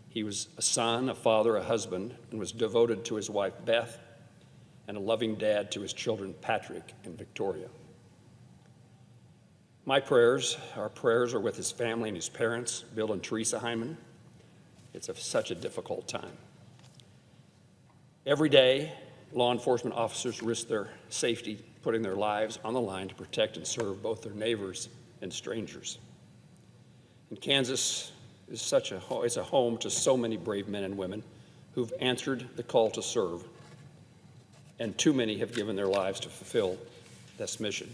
He was a son, a father, a husband, and was devoted to his wife, Beth, and a loving dad to his children, Patrick and Victoria. Our prayers are with his family and his parents, Bill and Teresa Hyman. It's such a difficult time. Every day, law enforcement officers risk their safety, putting their lives on the line to protect and serve both their neighbors and strangers. And Kansas is a home to so many brave men and women who've answered the call to serve, and too many have given their lives to fulfill this mission.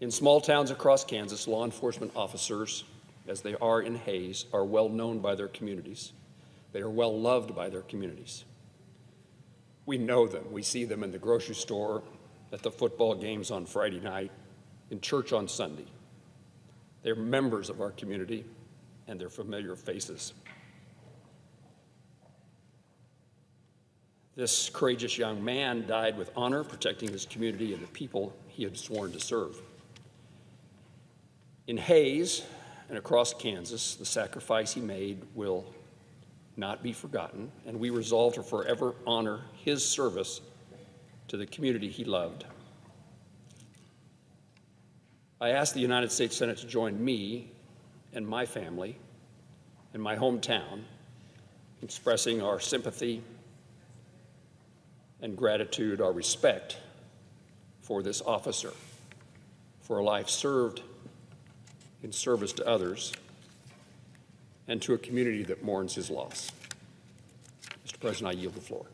In small towns across Kansas, law enforcement officers, as they are in Hayes, are well known by their communities. They are well loved by their communities. We know them. We see them in the grocery store, at the football games on Friday night, in church on Sunday. They're members of our community, and they're familiar faces. This courageous young man died with honor, protecting his community and the people he had sworn to serve. In Hayes and across Kansas, the sacrifice he made will not be forgotten, and we resolve to forever honor his service to the community he loved. I ask the United States Senate to join me and my family and my hometown in expressing our sympathy and gratitude, our respect for this officer, for a life served in service to others and to a community that mourns his loss. Mr. President, I yield the floor.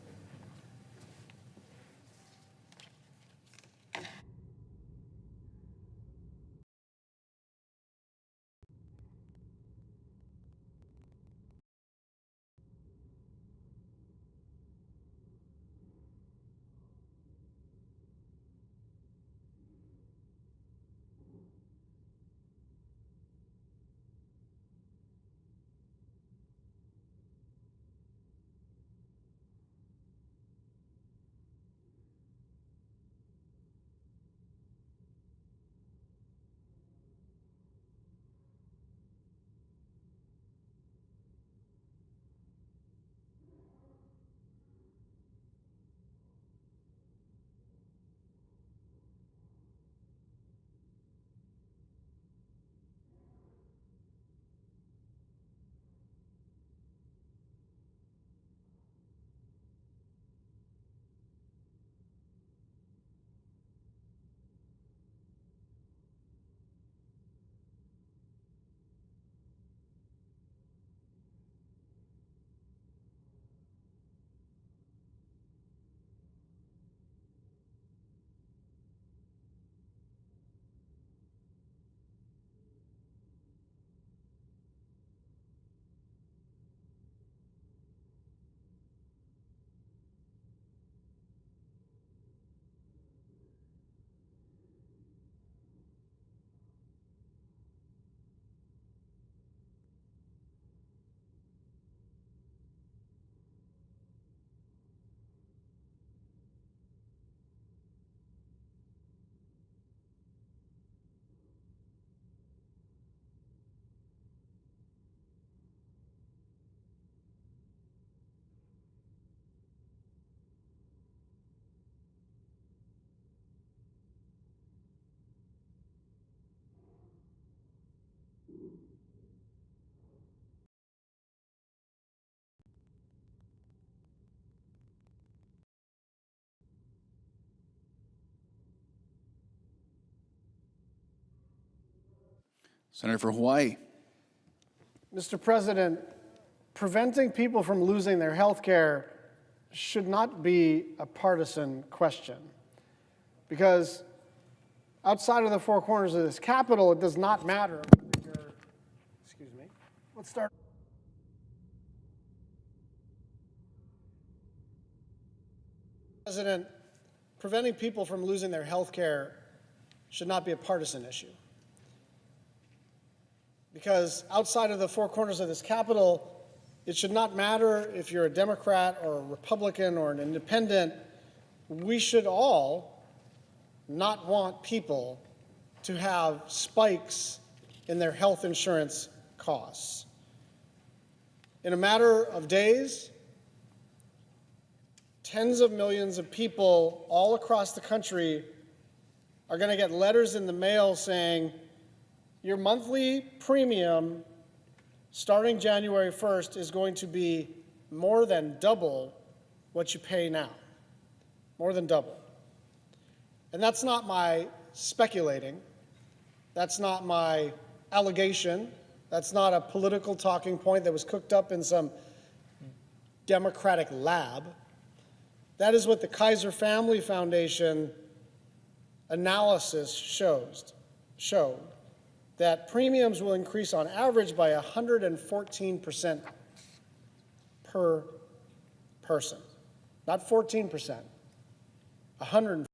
Senator for Hawaii. Mr. President, preventing people from losing their health care should not be a partisan question, because outside of the four corners of this Capitol, it does not matter. Excuse me. Let's start. President, preventing people from losing their health care should not be a partisan issue, because outside of the four corners of this Capitol, it should not matter if you're a Democrat or a Republican or an independent. We should all not want people to have spikes in their health insurance costs. In a matter of days, tens of millions of people all across the country are going to get letters in the mail saying, your monthly premium starting January 1st is going to be more than double what you pay now. More than double. And that's not my speculating. That's not my allegation. That's not a political talking point that was cooked up in some Democratic lab. That is what the Kaiser Family Foundation analysis showed, that premiums will increase on average by 114% per person. Not 14%, 100%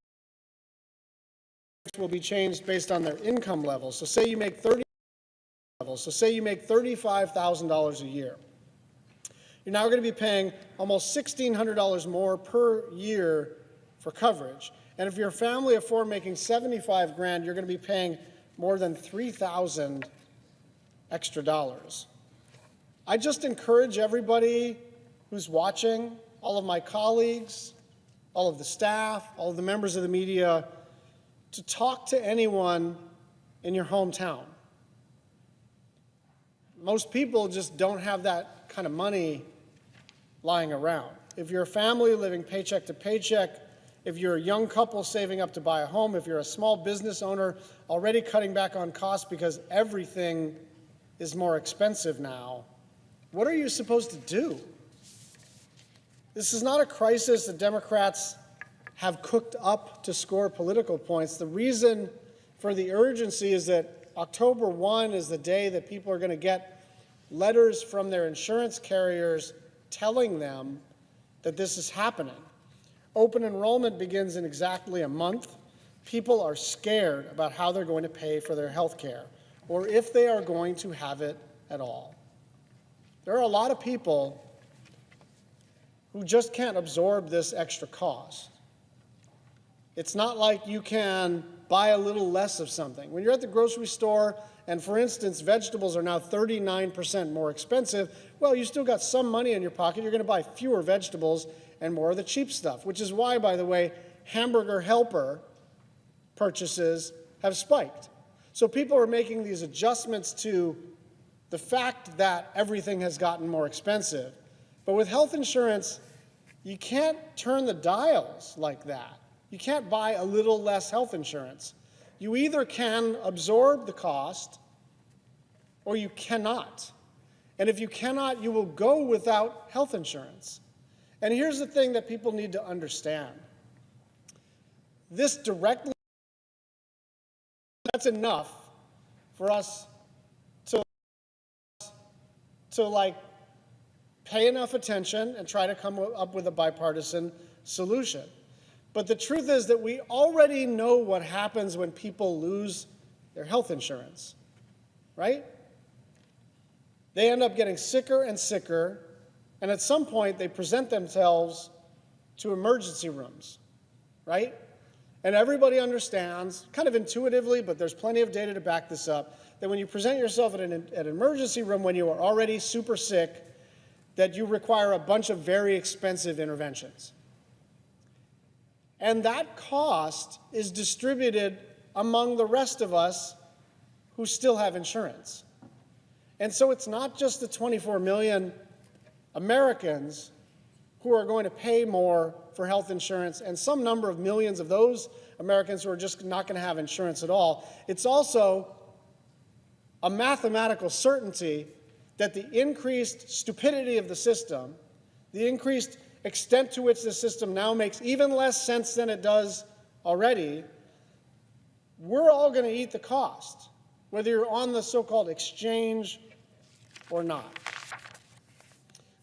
will be changed based on their income level. So say you make $35,000 a year. You're now going to be paying almost $1,600 more per year for coverage. And if you're a family of four making $75,000, you're going to be paying more than $3,000 extra dollars. I just encourage everybody who's watching, all of my colleagues, all of the staff, all of the members of the media, to talk to anyone in your hometown. Most people just don't have that kind of money lying around. If you're a family living paycheck to paycheck, if you're a young couple saving up to buy a home, if you're a small business owner already cutting back on costs because everything is more expensive now, what are you supposed to do? This is not a crisis that Democrats have cooked up to score political points. The reason for the urgency is that October 1 is the day that people are going to get letters from their insurance carriers telling them that this is happening. Open enrollment begins in exactly a month. People are scared about how they're going to pay for their health care, or if they are going to have it at all. There are a lot of people who just can't absorb this extra cost. It's not like you can buy a little less of something. When you're at the grocery store, and for instance, vegetables are now 39% more expensive, well, you still got some money in your pocket. You're going to buy fewer vegetables and more of the cheap stuff, which is why, by the way, hamburger helper purchases have spiked. So people are making these adjustments to the fact that everything has gotten more expensive. But with health insurance, you can't turn the dials like that. You can't buy a little less health insurance. You either can absorb the cost or you cannot. And if you cannot, you will go without health insurance. And here's the thing that people need to understand. This directly, that's enough for us to pay enough attention and try to come up with a bipartisan solution. But the truth is that we already know what happens when people lose their health insurance, right? They end up getting sicker and sicker, and at some point they present themselves to emergency rooms, right? And everybody understands, kind of intuitively, but there's plenty of data to back this up, that when you present yourself at an emergency room when you are already super sick, that you require a bunch of very expensive interventions. And that cost is distributed among the rest of us who still have insurance. And so it's not just the 24 million Americans who are going to pay more for health insurance and some number of millions of those Americans who are just not going to have insurance at all. It's also a mathematical certainty that the increased stupidity of the system, the increased extent to which the system now makes even less sense than it does already, we're all going to eat the cost, whether you're on the so-called exchange or not.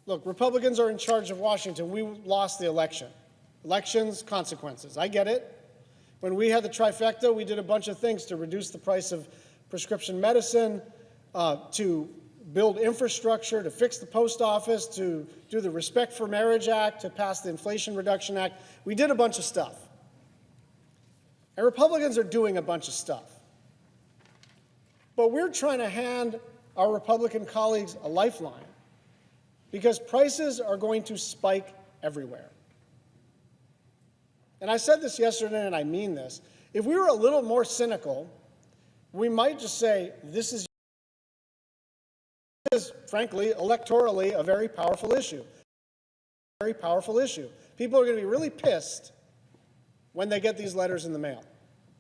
Look, Republicans are in charge of Washington. We lost the election. Elections, consequences. I get it. When we had the trifecta, we did a bunch of things to reduce the price of prescription medicine, to build infrastructure, to fix the post office, to do the Respect for Marriage Act, to pass the Inflation Reduction Act. We did a bunch of stuff. And Republicans are doing a bunch of stuff. But we're trying to hand our Republican colleagues a lifeline because prices are going to spike everywhere. And I said this yesterday, and I mean this. If we were a little more cynical, we might just say, this is, frankly, electorally, a very powerful issue. Very powerful issue. People are going to be really pissed when they get these letters in the mail.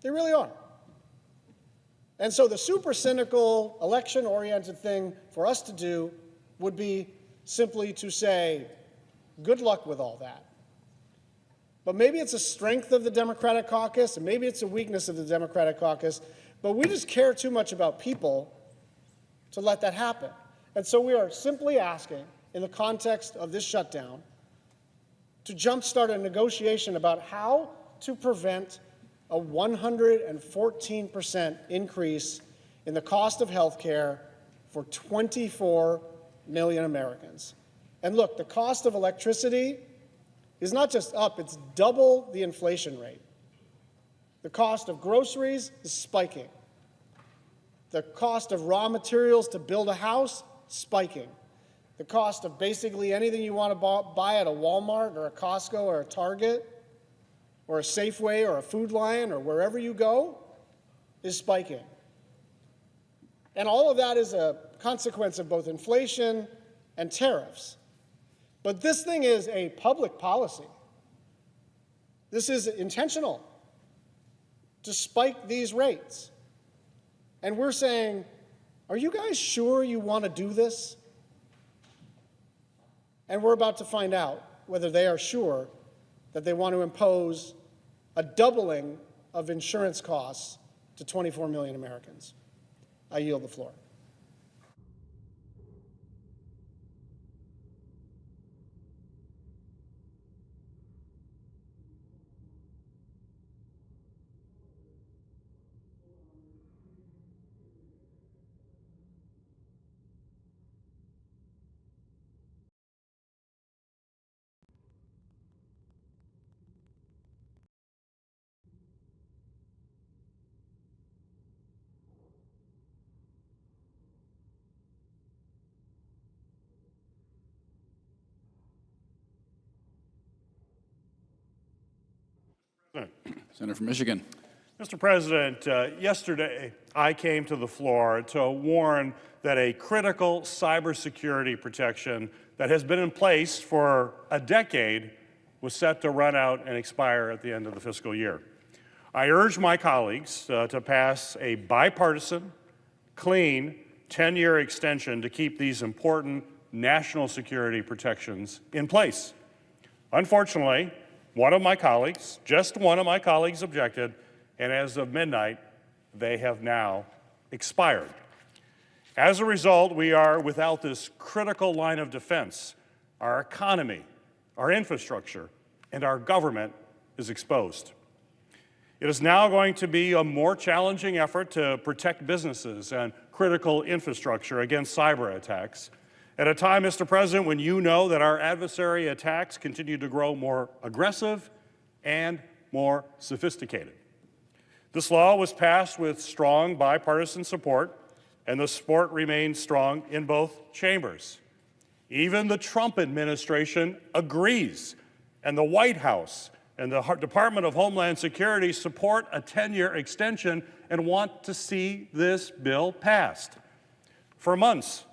They really are. And so the super cynical, election-oriented thing for us to do would be simply to say, good luck with all that. But maybe it's a strength of the Democratic caucus, and maybe it's a weakness of the Democratic caucus, but we just care too much about people to let that happen. And so we are simply asking, in the context of this shutdown, to jumpstart a negotiation about how to prevent a 114% increase in the cost of health care for 24 million Americans. And look, the cost of electricity is not just up, it's double the inflation rate. The cost of groceries is spiking. The cost of raw materials to build a house, spiking. The cost of basically anything you want to buy at a Walmart or a Costco or a Target or a Safeway or a Food Lion or wherever you go is spiking. And all of that is a consequence of both inflation and tariffs. But this thing is a public policy. This is intentional to spike these rates. And we're saying, are you guys sure you want to do this? And we're about to find out whether they are sure that they want to impose a doubling of insurance costs to 24 million Americans. I yield the floor. Senator from Michigan. Mr. President, yesterday I came to the floor to warn that a critical cybersecurity protection that has been in place for a decade was set to run out and expire at the end of the fiscal year. I urge my colleagues to pass a bipartisan, clean, 10-year extension to keep these important national security protections in place. Unfortunately, one of my colleagues, just one of my colleagues objected, and as of midnight, they have now expired. As a result, we are without this critical line of defense. Our economy, our infrastructure, and our government is exposed. It is now going to be a more challenging effort to protect businesses and critical infrastructure against cyber attacks. At a time, Mr. President, when you know that our adversary attacks continue to grow more aggressive and more sophisticated. This law was passed with strong bipartisan support, and the support remains strong in both chambers. Even the Trump administration agrees, and the White House and the Department of Homeland Security support a 10-year extension and want to see this bill passed. For months,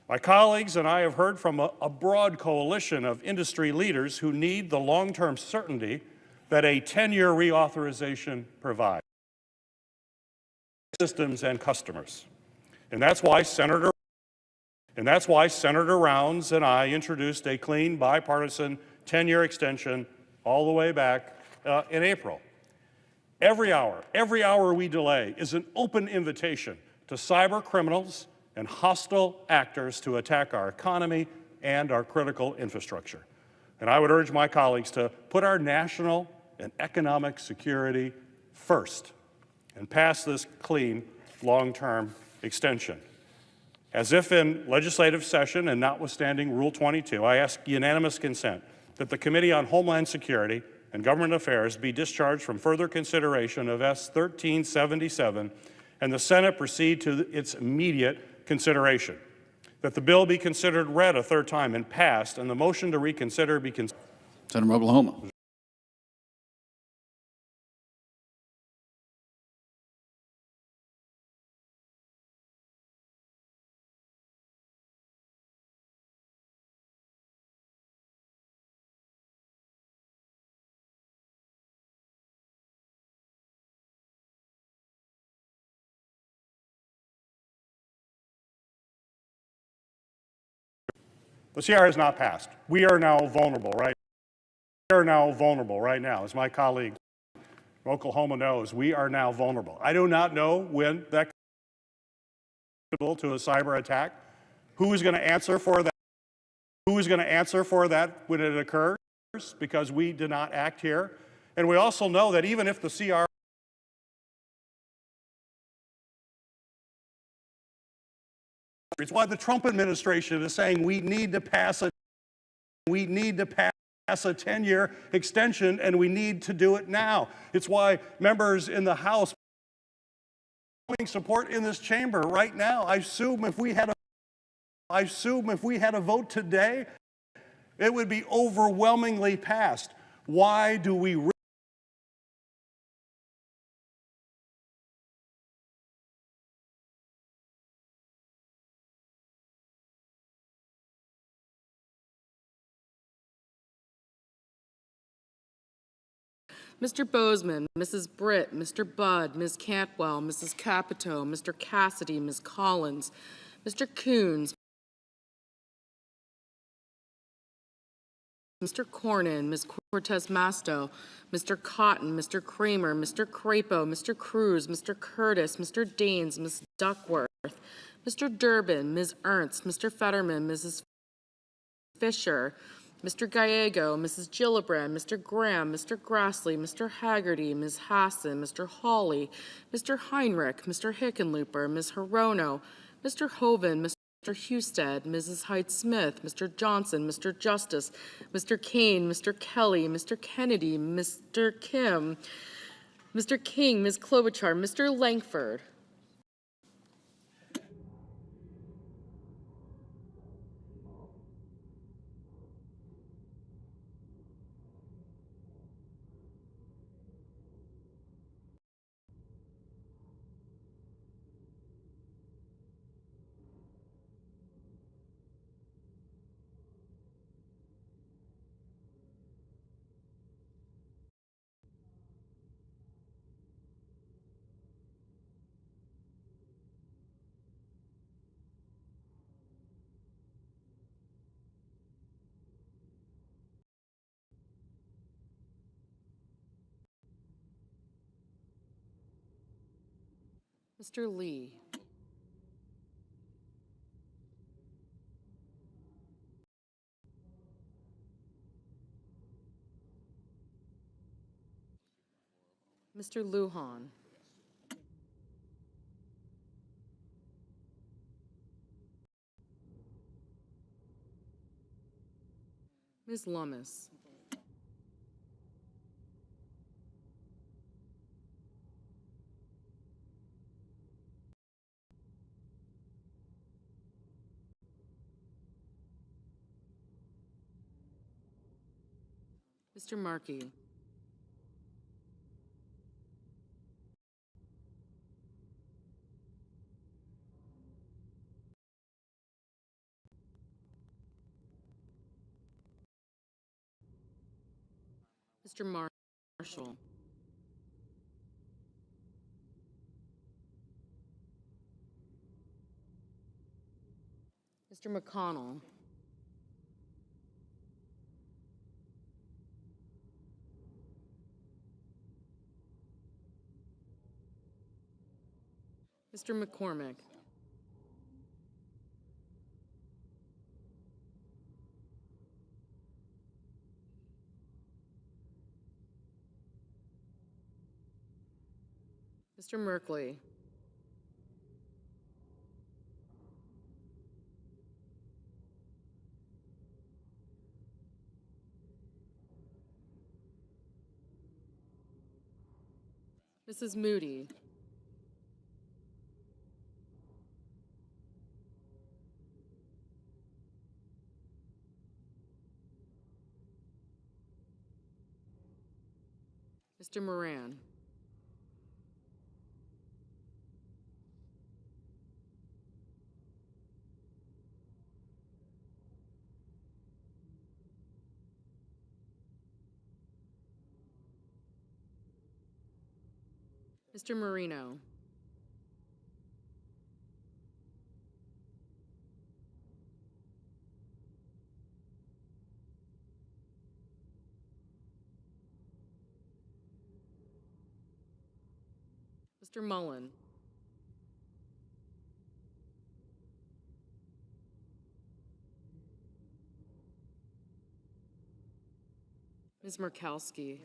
my colleagues and I have heard from a broad coalition of industry leaders who need the long-term certainty that a 10-year reauthorization provides systems and customers. And that's why Senator And that's why Senator Rounds and I introduced a clean, bipartisan 10-year extension all the way back in April. Every hour we delay is an open invitation to cyber criminals and hostile actors to attack our economy and our critical infrastructure. And I would urge my colleagues to put our national and economic security first and pass this clean, long-term extension. As if in legislative session and notwithstanding Rule 22, I ask unanimous consent that the Committee on Homeland Security and Government Affairs be discharged from further consideration of S. 1377 and the Senate proceed to its immediate consideration. That the bill be considered read a third time and passed, and the motion to reconsider be considered. Senator from Oklahoma. The CR has not passed. We are now vulnerable, right? We are now vulnerable right now. As my colleague from Oklahoma knows, we are now vulnerable. I do not know when that could to a cyber attack. Who is going to answer for that? Who is going to answer for that when it occurs? Because we did not act here. And we also know that even if the CR it's why the Trump administration is saying we need to pass a 10-year extension, and we need to do it now. It's why members in the House support in this chamber right now. I assume if we had a vote today, it would be overwhelmingly passed. Why do we Mr. Bozeman, Mrs. Britt, Mr. Budd, Ms. Cantwell, Mrs. Capito, Mr. Cassidy, Ms. Collins, Mr. Coons, Mr. Cornyn, Ms. Cortez Masto, Mr. Cotton, Mr. Kramer, Mr. Crapo, Mr. Cruz, Mr. Curtis, Mr. Daines, Ms. Duckworth, Mr. Durbin, Ms. Ernst, Mr. Fetterman, Mrs. Fisher, Mr. Gallego, Mrs. Gillibrand, Mr. Graham, Mr. Grassley, Mr. Haggerty, Ms. Hassan, Mr. Hawley, Mr. Heinrich, Mr. Hickenlooper, Ms. Hirono, Mr. Hoven, Mr. Husted, Mrs. Hyde-Smith, Mr. Johnson, Mr. Justice, Mr. Kane, Mr. Kelly, Mr. Kennedy, Mr. Kim, Mr. King, Ms. Klobuchar, Mr. Langford. Mr. Lee. Mr. Lujan. Ms. Lummis. Mr. Markey. Mr. Marshall. Mr. McConnell. Mr. McCormick. Mr. Merkley. Mrs. Moody. Mr. Moran. Mr. Marino. Mr. Mullen. Ms. Murkowski.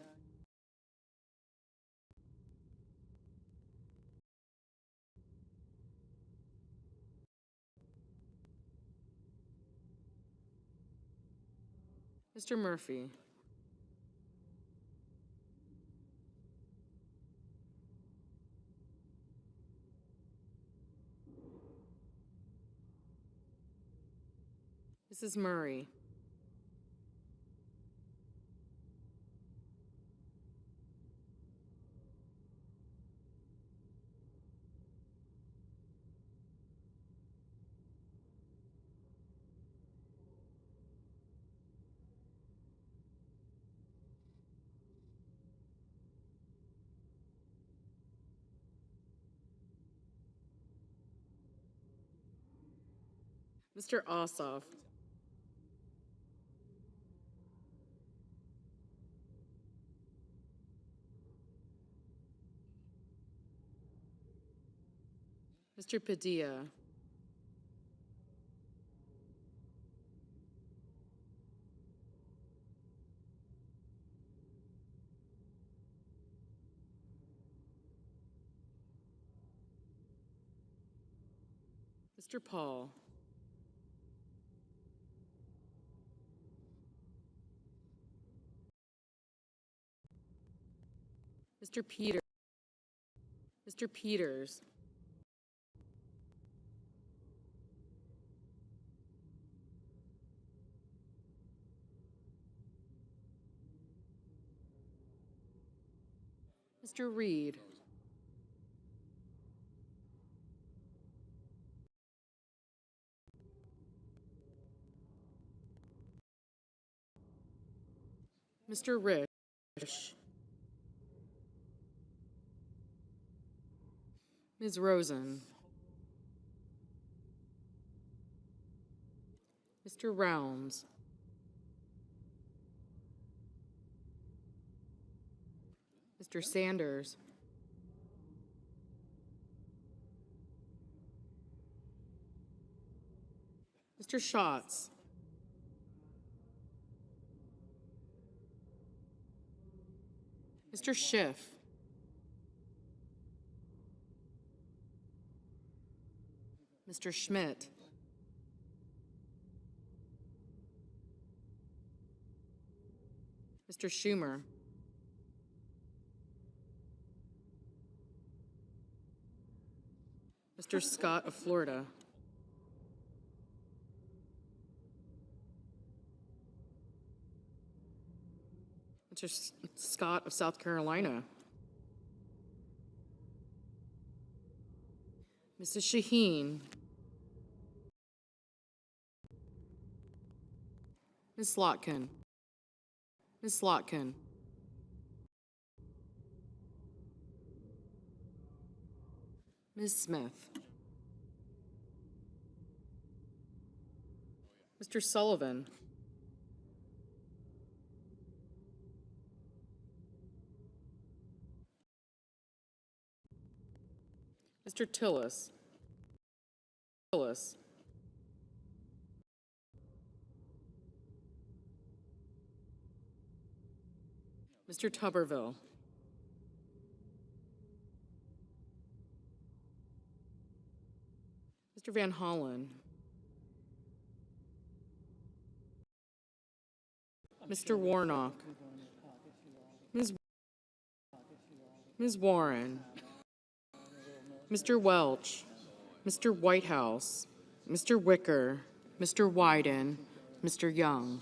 Mr. Murphy. Mrs. Murray. Mr. Ossoff. Mr. Padilla. Mr. Paul. Mr. Peters. Mr. Peters. Mr. Reed. Mr. Risch. Ms. Rosen. Mr. Rounds. Mr. Sanders. Mr. Schatz. Mr. Schiff. Mr. Schmidt. Mr. Schumer. Mr. Scott of Florida. Mr. Scott of South Carolina. Mrs. Shaheen. Ms. Slotkin. Ms. Slotkin. Ms. Smith. Mr. Sullivan. Mr. Tillis. Tillis. Mr. Tuberville. Mr. Van Hollen. Mr. Warnock. Ms. Warren. Mr. Welch. Mr. Whitehouse. Mr. Wicker. Mr. Wyden. Mr. Young.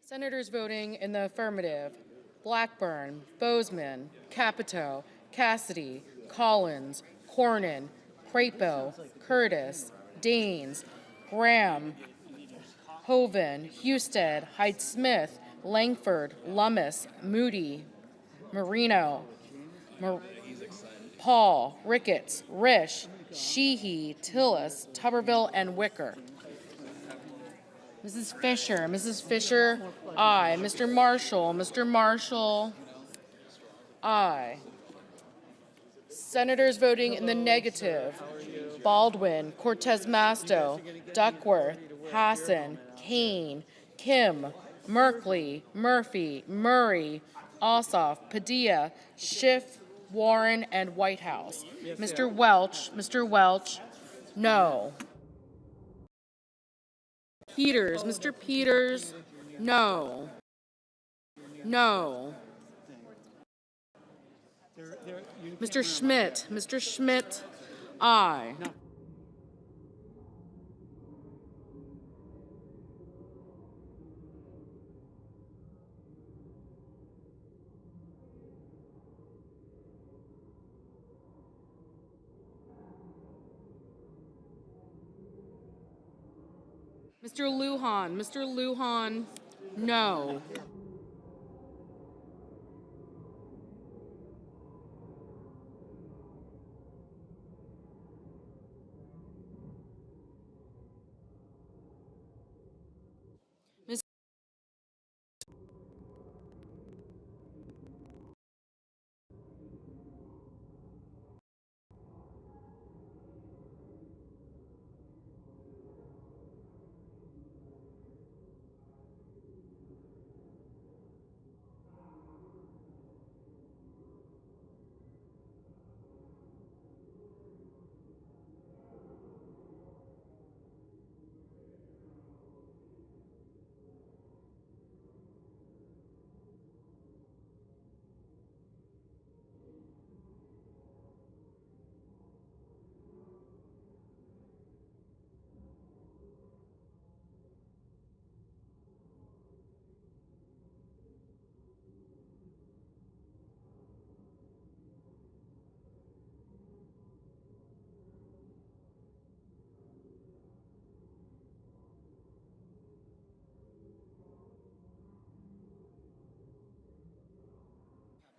Senators voting in the affirmative: Blackburn, Bozeman, Capito, Cassidy, Collins, Cornyn, Crapo, Curtis, Daines, Graham, Hoven, Husted, Hyde-Smith, Langford, Lummis, Moody, Marino, Paul, Ricketts, Risch, Sheehy, Tillis, Tuberville, and Wicker. Mrs. Fisher, aye. Mr. Marshall, aye. Senators voting in the negative: Baldwin, Cortez Masto, Duckworth, Hassan, Kane, Kim, Merkley, Murphy, Murray, Ossoff, Padilla, Schiff, Warren, and Whitehouse. Mr. Welch, no. Mr. Peters, no. No. Mr. Schmidt, aye. Mr. Lujan, no.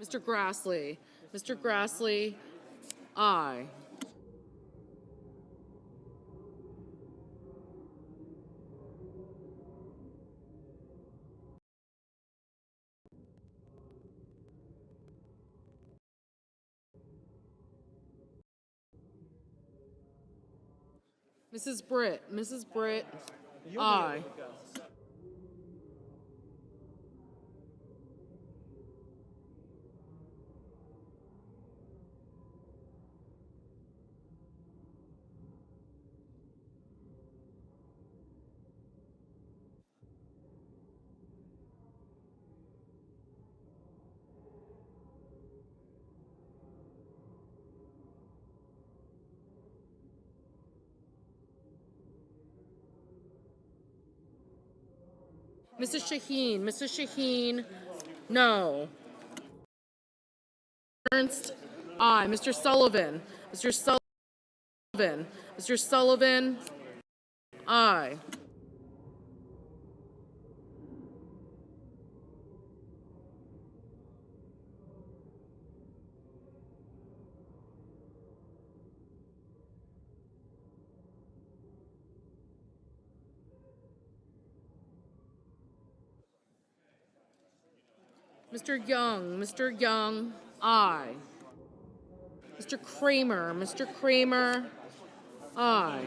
Mr. Grassley, aye. Mrs. Britt, aye. Mrs. Shaheen, no. Ernst, aye. Mr. Sullivan, aye. Mr. Young, aye. Mr. Kramer, aye.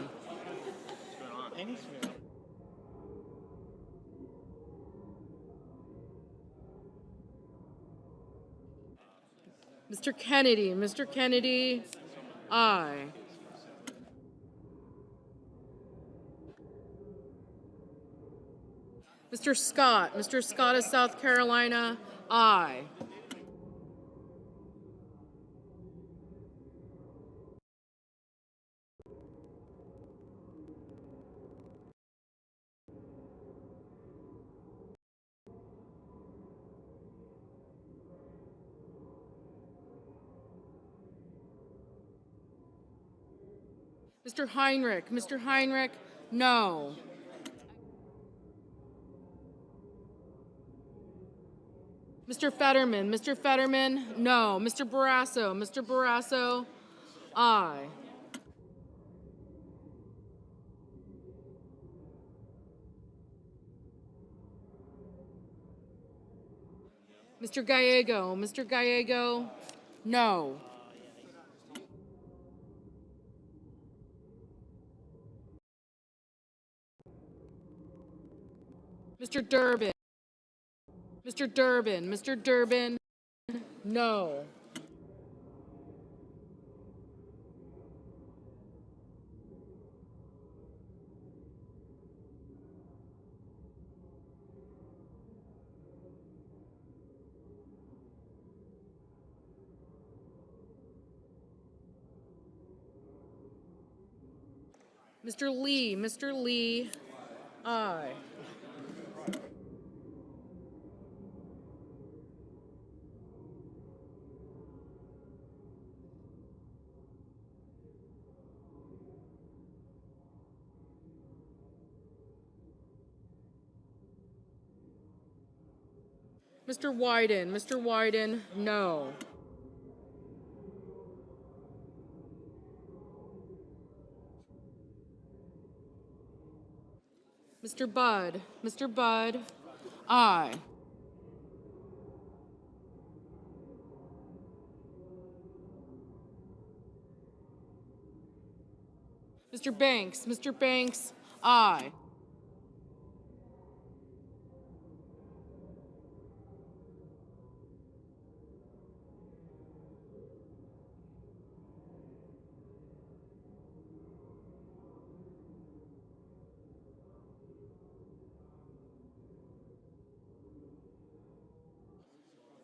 Mr. Kennedy, aye. Mr. Scott of South Carolina, aye. Mr. Heinrich, no. Mr. Fetterman, no. Mr. Barrasso, aye. Mr. Gallego, no. Mr. Durbin, no. Mr. Lee, aye. Mr. Wyden, no. Mr. Budd, aye. Mr. Banks, aye.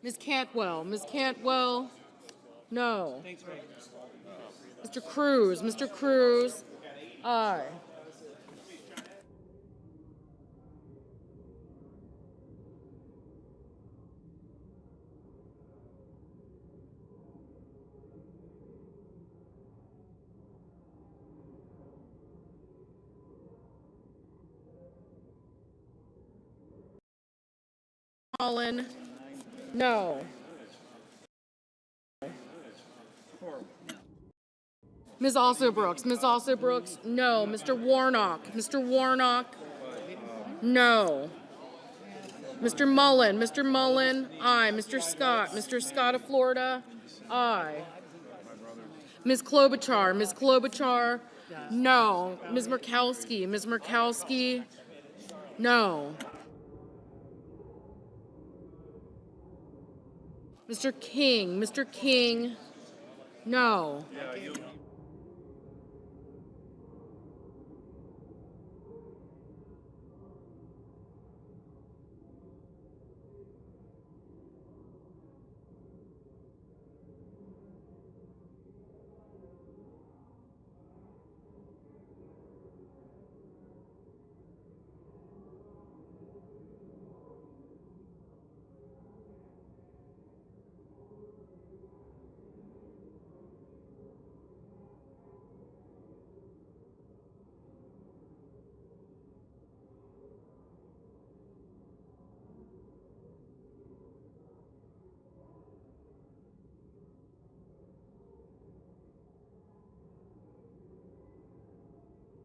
Ms. Cantwell, no. Mr. Cruz, aye. Mullen, no. Ms. Also Brooks, no. Mr. Warnock, no. Mr. Mullen, aye. Mr. Scott of Florida, aye. Ms. Klobuchar, no. Ms. Murkowski, no. Mr. King, no.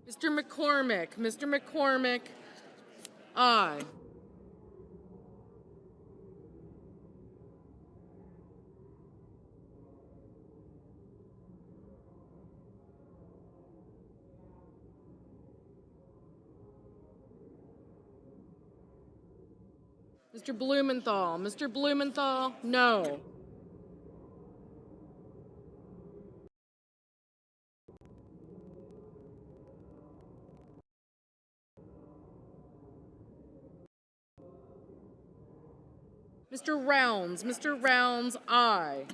Mr. McCormick, aye. Mr. Blumenthal, no. Mr. Rounds, aye.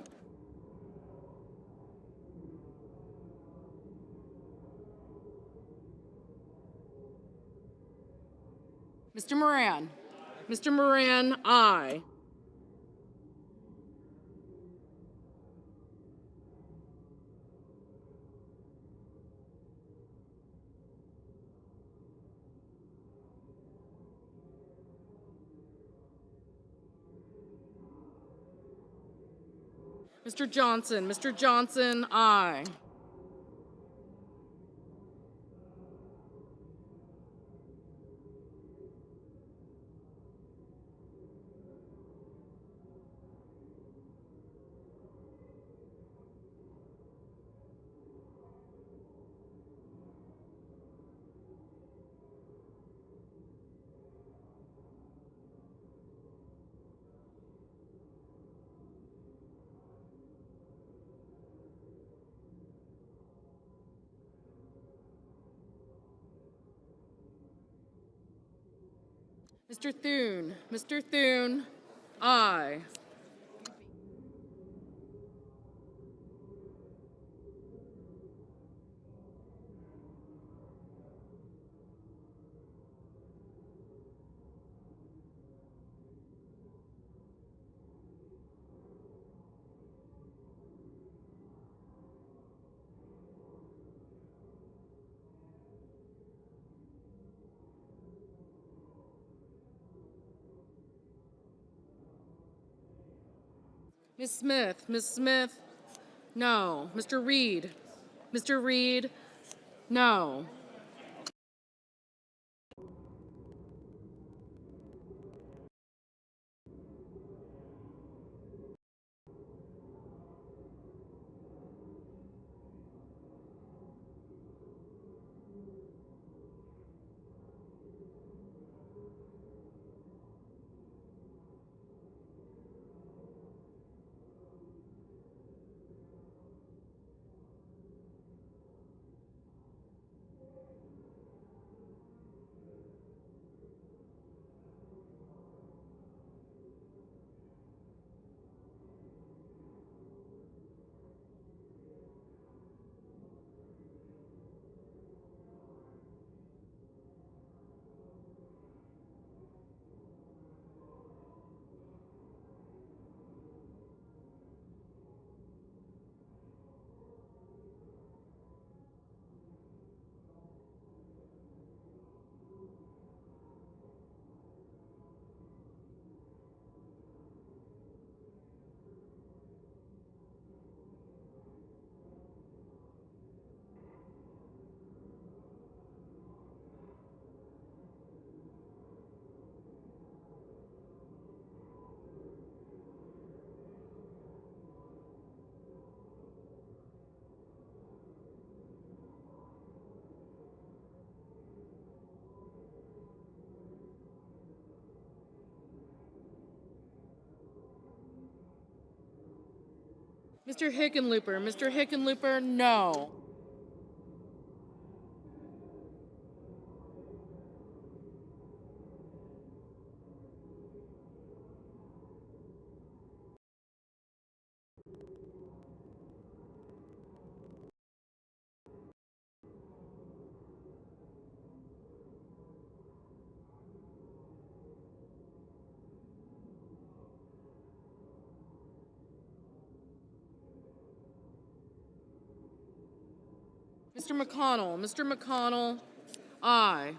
Mr. Moran, aye. Mr. Johnson. Mr. Johnson, aye. Mr. Thune. Mr. Thune, aye. Ms. Smith. Ms. Smith, no. Mr. Reed. Mr. Reed, no. Mr. Hickenlooper. Mr. Hickenlooper, no. Mr. McConnell. Mr. McConnell, aye.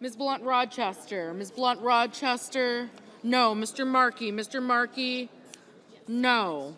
Ms. Blunt Rochester. Ms. Blunt Rochester, no. Mr. Markey. Mr. Markey, no.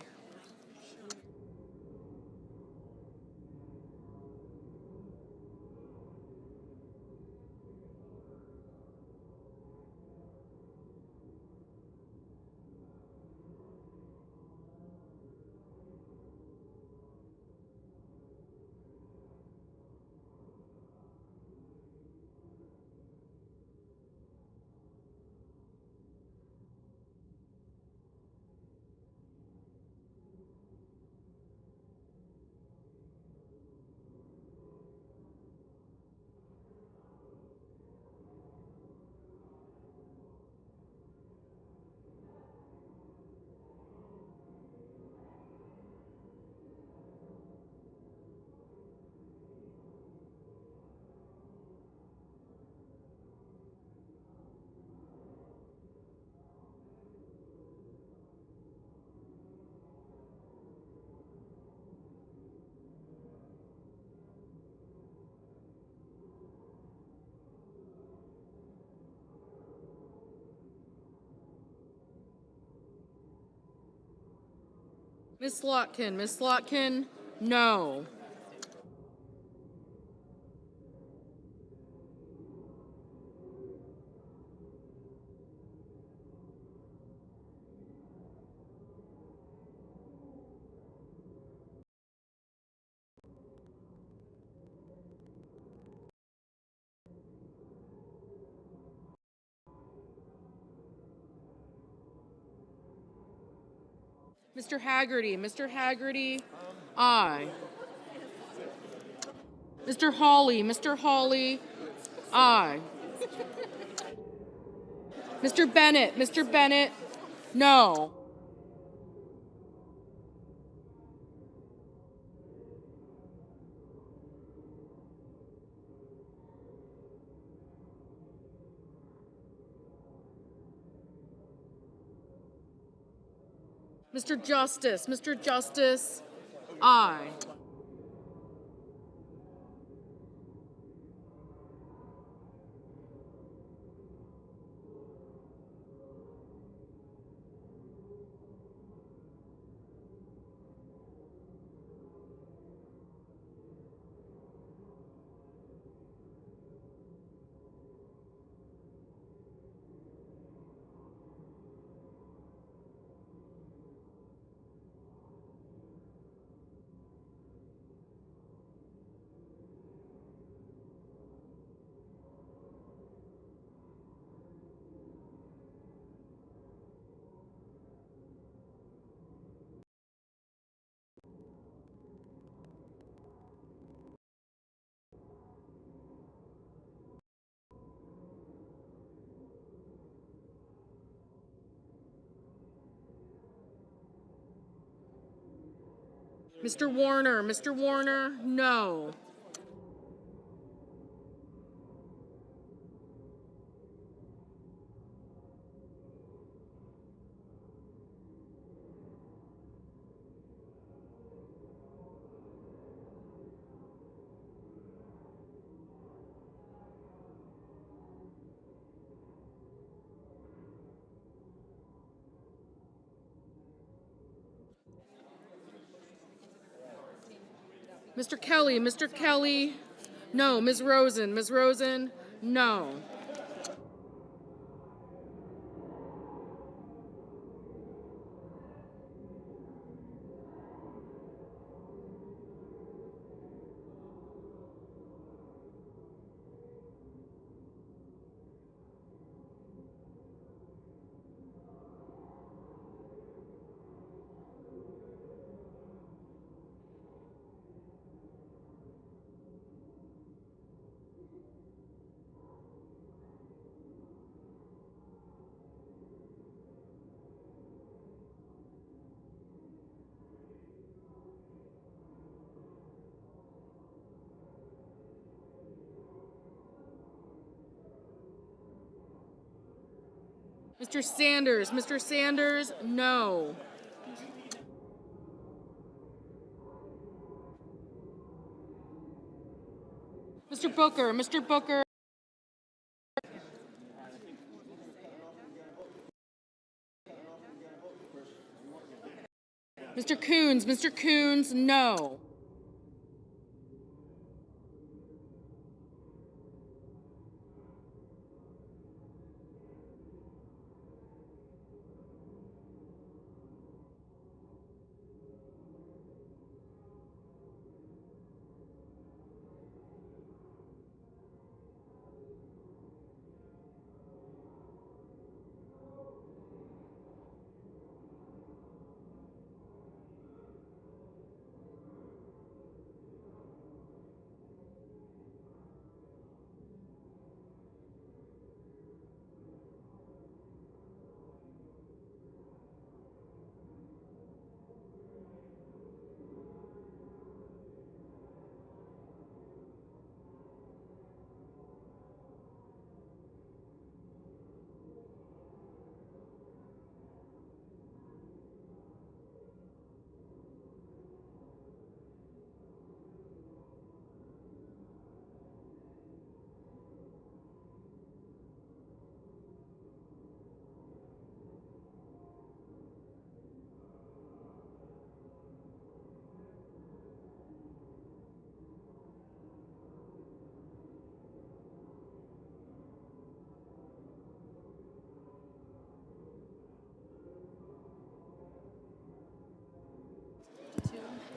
Ms. Slotkin, no. Mr. Haggerty, aye. Mr. Hawley, aye. Mr. Bennett, no. Mr. Justice, aye. Mr. Warner, no. Mr. Kelly, no. Ms. Rosen, no. Mr. Sanders, no. Mr. Booker, Mr. Coons, no.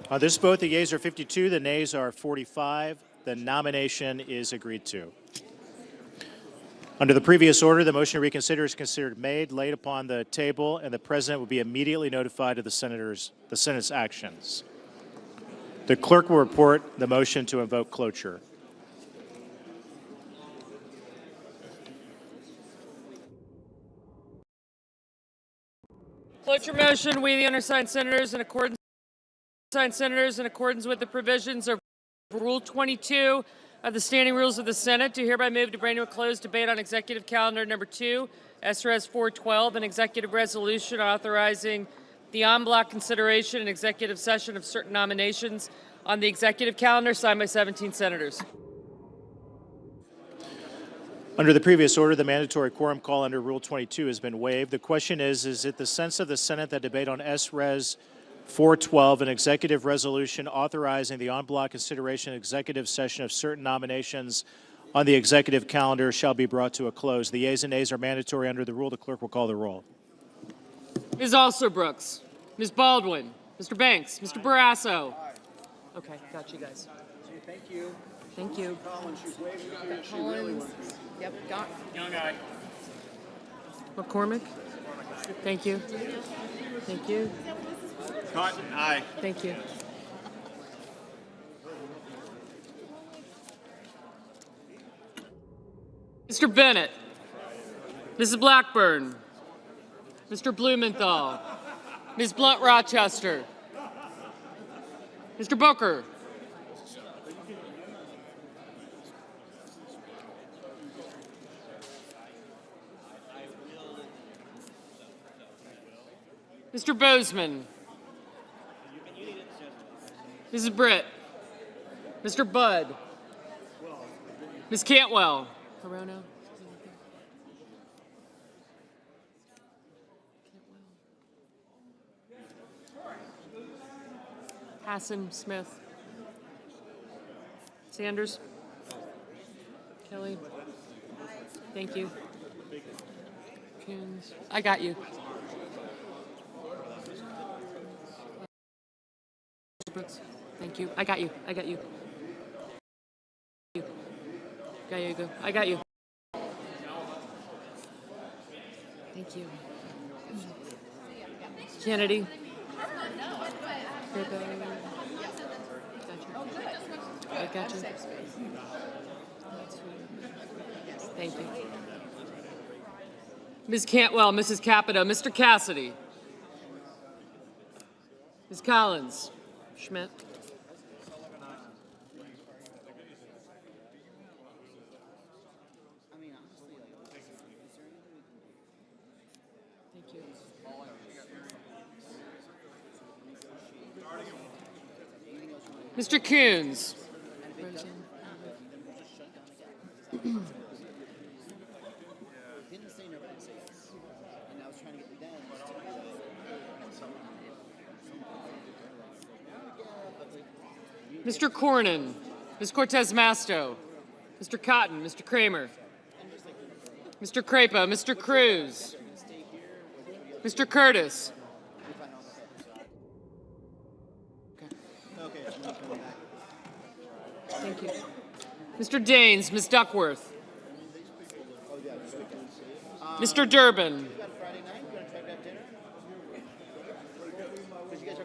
On this vote, the yeas are 52, the nays are 45. The nomination is agreed to. Under the previous order, the motion to reconsider is considered made, laid upon the table, and the President will be immediately notified of the Senate's actions. The clerk will report the motion to invoke cloture. Cloture motion, we the undersigned senators in accordance with the provisions of Rule 22 of the Standing Rules of the Senate, do hereby move to bring to a close debate on Executive Calendar Number 2, SRES 412, an executive resolution authorizing the en bloc consideration and executive session of certain nominations on the executive calendar, signed by 17 senators. Under the previous order, the mandatory quorum call under Rule 22 has been waived. The question is it the sense of the Senate that debate on SRES 412, an executive resolution authorizing the en bloc consideration and executive session of certain nominations on the executive calendar shall be brought to a close? The yeas and nays are mandatory under the rule. The clerk will call the roll. Ms. Alsobrooks, Ms. Baldwin, Mr. Banks, Mr. Barrasso. Okay, got you guys. Thank you. Thank you. Collins, she's waving at you. She Collins. really wants. Yep, got. Young guy. McCormick. Thank you. Thank you. Cotton, aye. Thank you. Mr. Bennett. Mrs. Blackburn. Mr. Blumenthal. Ms. Blunt Rochester. Mr. Booker. Mr. Bozeman. Mrs. Britt. Mr. Budd. Ms. Cantwell. Hirono. Hassan, Smith. Sanders. Kelly. Thank you. Coons. I got you. Thank you. I got you. I got you. There you go. I got you. Thank you. Kennedy. I got you. Thank you. Ms. Cantwell, Mrs. Capito, Mr. Cassidy. Ms. Collins. Schmidt. Thank you. Mr. Coons. Mr. Cornyn, Ms. Cortez Masto, Mr. Cotton, Mr. Kramer, Mr. Crapo, Mr. Cruz, Mr. Curtis. Thank you. Mr. Daines, Ms. Duckworth, Mr. Durbin,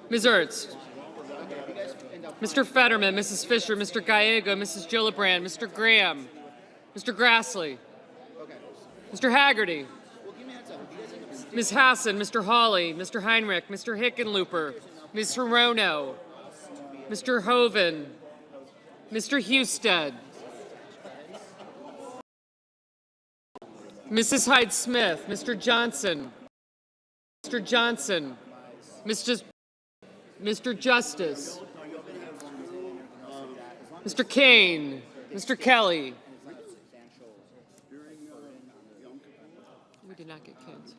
Ms. Ertz, Mr. Fetterman, Mrs. Fisher, Mr. Gallego, Mrs. Gillibrand, Mr. Graham, Mr. Grassley, Mr. Haggerty, Ms. Hassan, Mr. Hawley, Mr. Heinrich, Mr. Hickenlooper, Ms. Hirono, Mr. Hoven, Mr. Husted, Mrs. Hyde-Smith, Mr. Johnson, Mr. Johnson, Mr. Justice, Mr. Kane, Mr. Kelly. We did not get kids.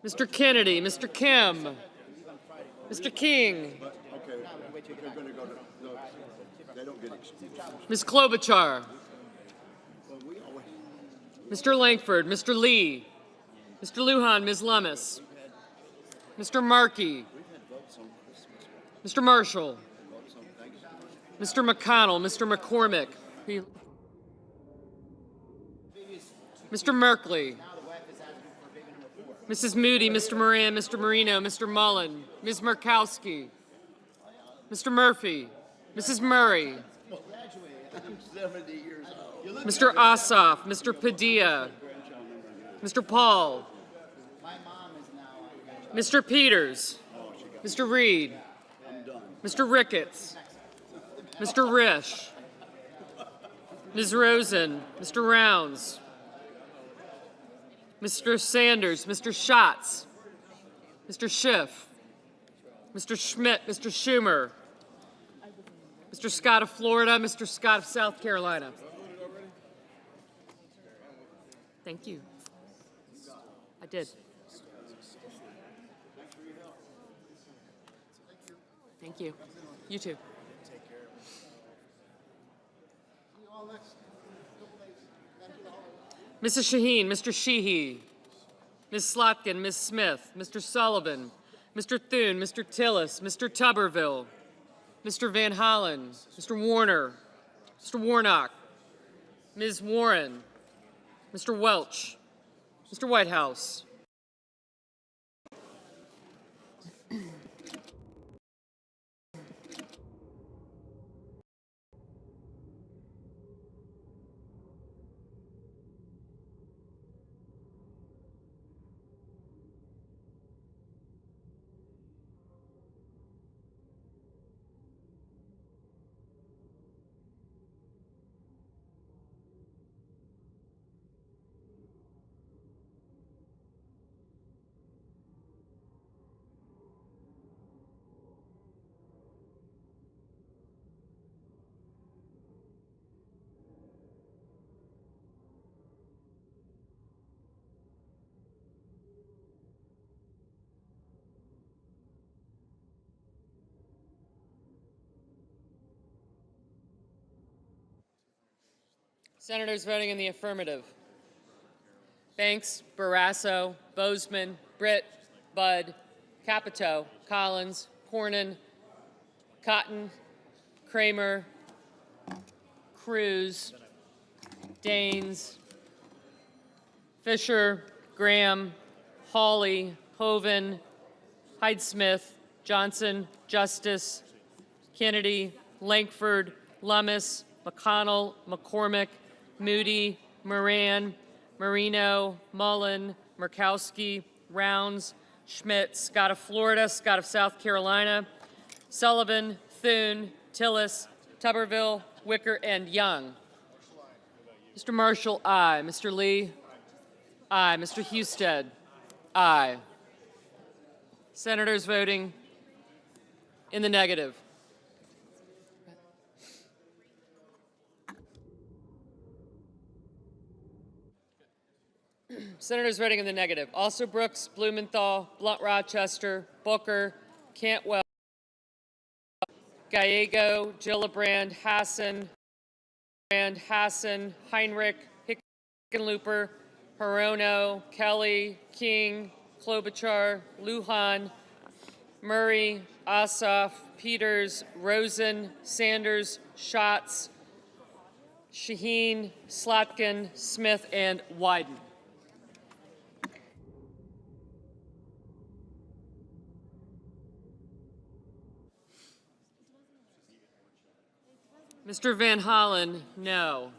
Mr. Kennedy, Mr. Kim, Mr. King, Ms. Klobuchar, Mr. Langford, Mr. Lee, Mr. Lujan, Ms. Lummis, Mr. Markey, Mr. Marshall. Mr. McConnell, Mr. McCormick. Mr. Merkley. Mrs. Moody, Mr. Moran, Mr. Marino, Mr. Mullen, Ms. Murkowski, Mr. Murphy, Mrs. Murray, Mr. Ossoff, Mr. Padilla, Mr. Paul, Mr. Peters, Mr. Reed, Mr. Ricketts, Mr. Risch, Ms. Rosen, Mr. Rounds, Mr. Sanders, Mr. Schatz, Mr. Schiff, Mr. Schmidt, Mr. Schumer, Mr. Scott of Florida, Mr. Scott of South Carolina. Thank you. I did. Thank you. You too. Mrs. Shaheen, Mr. Sheehy, Ms. Slotkin, Ms. Smith, Mr. Sullivan, Mr. Thune, Mr. Tillis, Mr. Tuberville, Mr. Van Hollen, Mr. Warner, Mr. Warnock, Ms. Warren, Mr. Welch, Mr. Whitehouse. Senators voting in the affirmative: Banks, Barrasso, Bozeman, Britt, Budd, Capito, Collins, Cornyn, Cotton, Kramer, Cruz, Daines, Fisher, Graham, Hawley, Hoven, Hyde-Smith, Johnson, Justice, Kennedy, Lankford, Lummis, McConnell, McCormick, Moody, Moran, Marino, Mullen, Murkowski, Rounds, Schmidt, Scott of Florida, Scott of South Carolina, Sullivan, Thune, Tillis, Tuberville, Wicker, and Young. Mr. Marshall, aye. Mr. Lee, aye. Mr. Husted, aye. Senators voting in the negative: Senators voting in the negative: also Brooks, Blumenthal, Blunt Rochester, Booker, Cantwell, Gallego, Gillibrand, Hassan, Heinrich, Hickenlooper, Hirono, Kelly, King, Klobuchar, Lujan, Murray, Ossoff, Peters, Rosen, Sanders, Schatz, Shaheen, Slotkin, Smith, and Wyden. Mr. Van Hollen, no.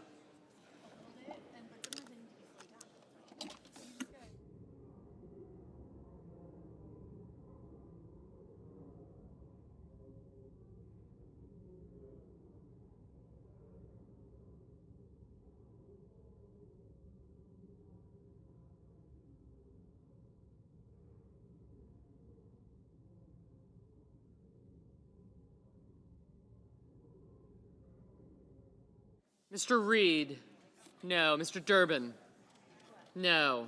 Mr. Reed, no. Mr. Durbin, no.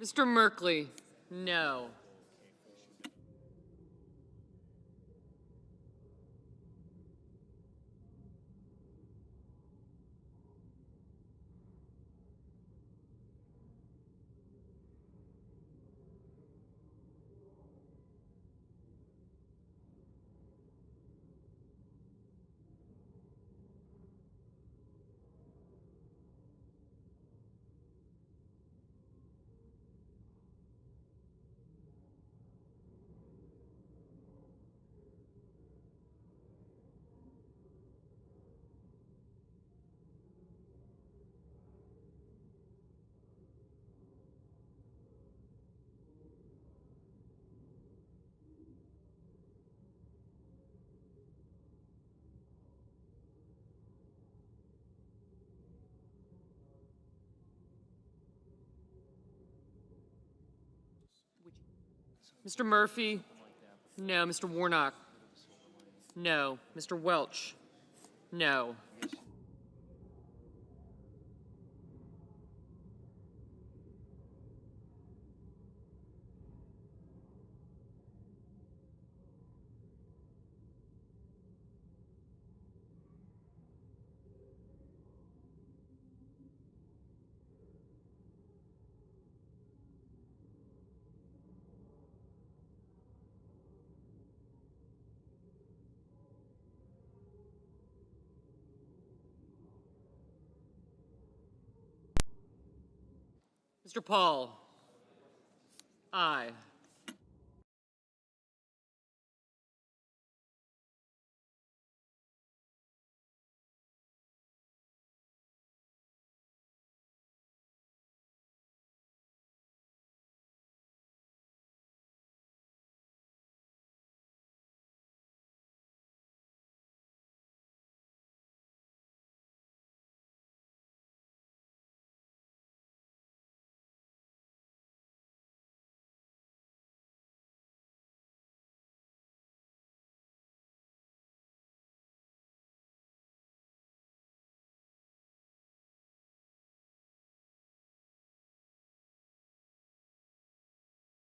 Mr. Merkley, no. Mr. Murphy, no. Mr. Warnock, no. Mr. Welch, no. Mr. Paul, aye.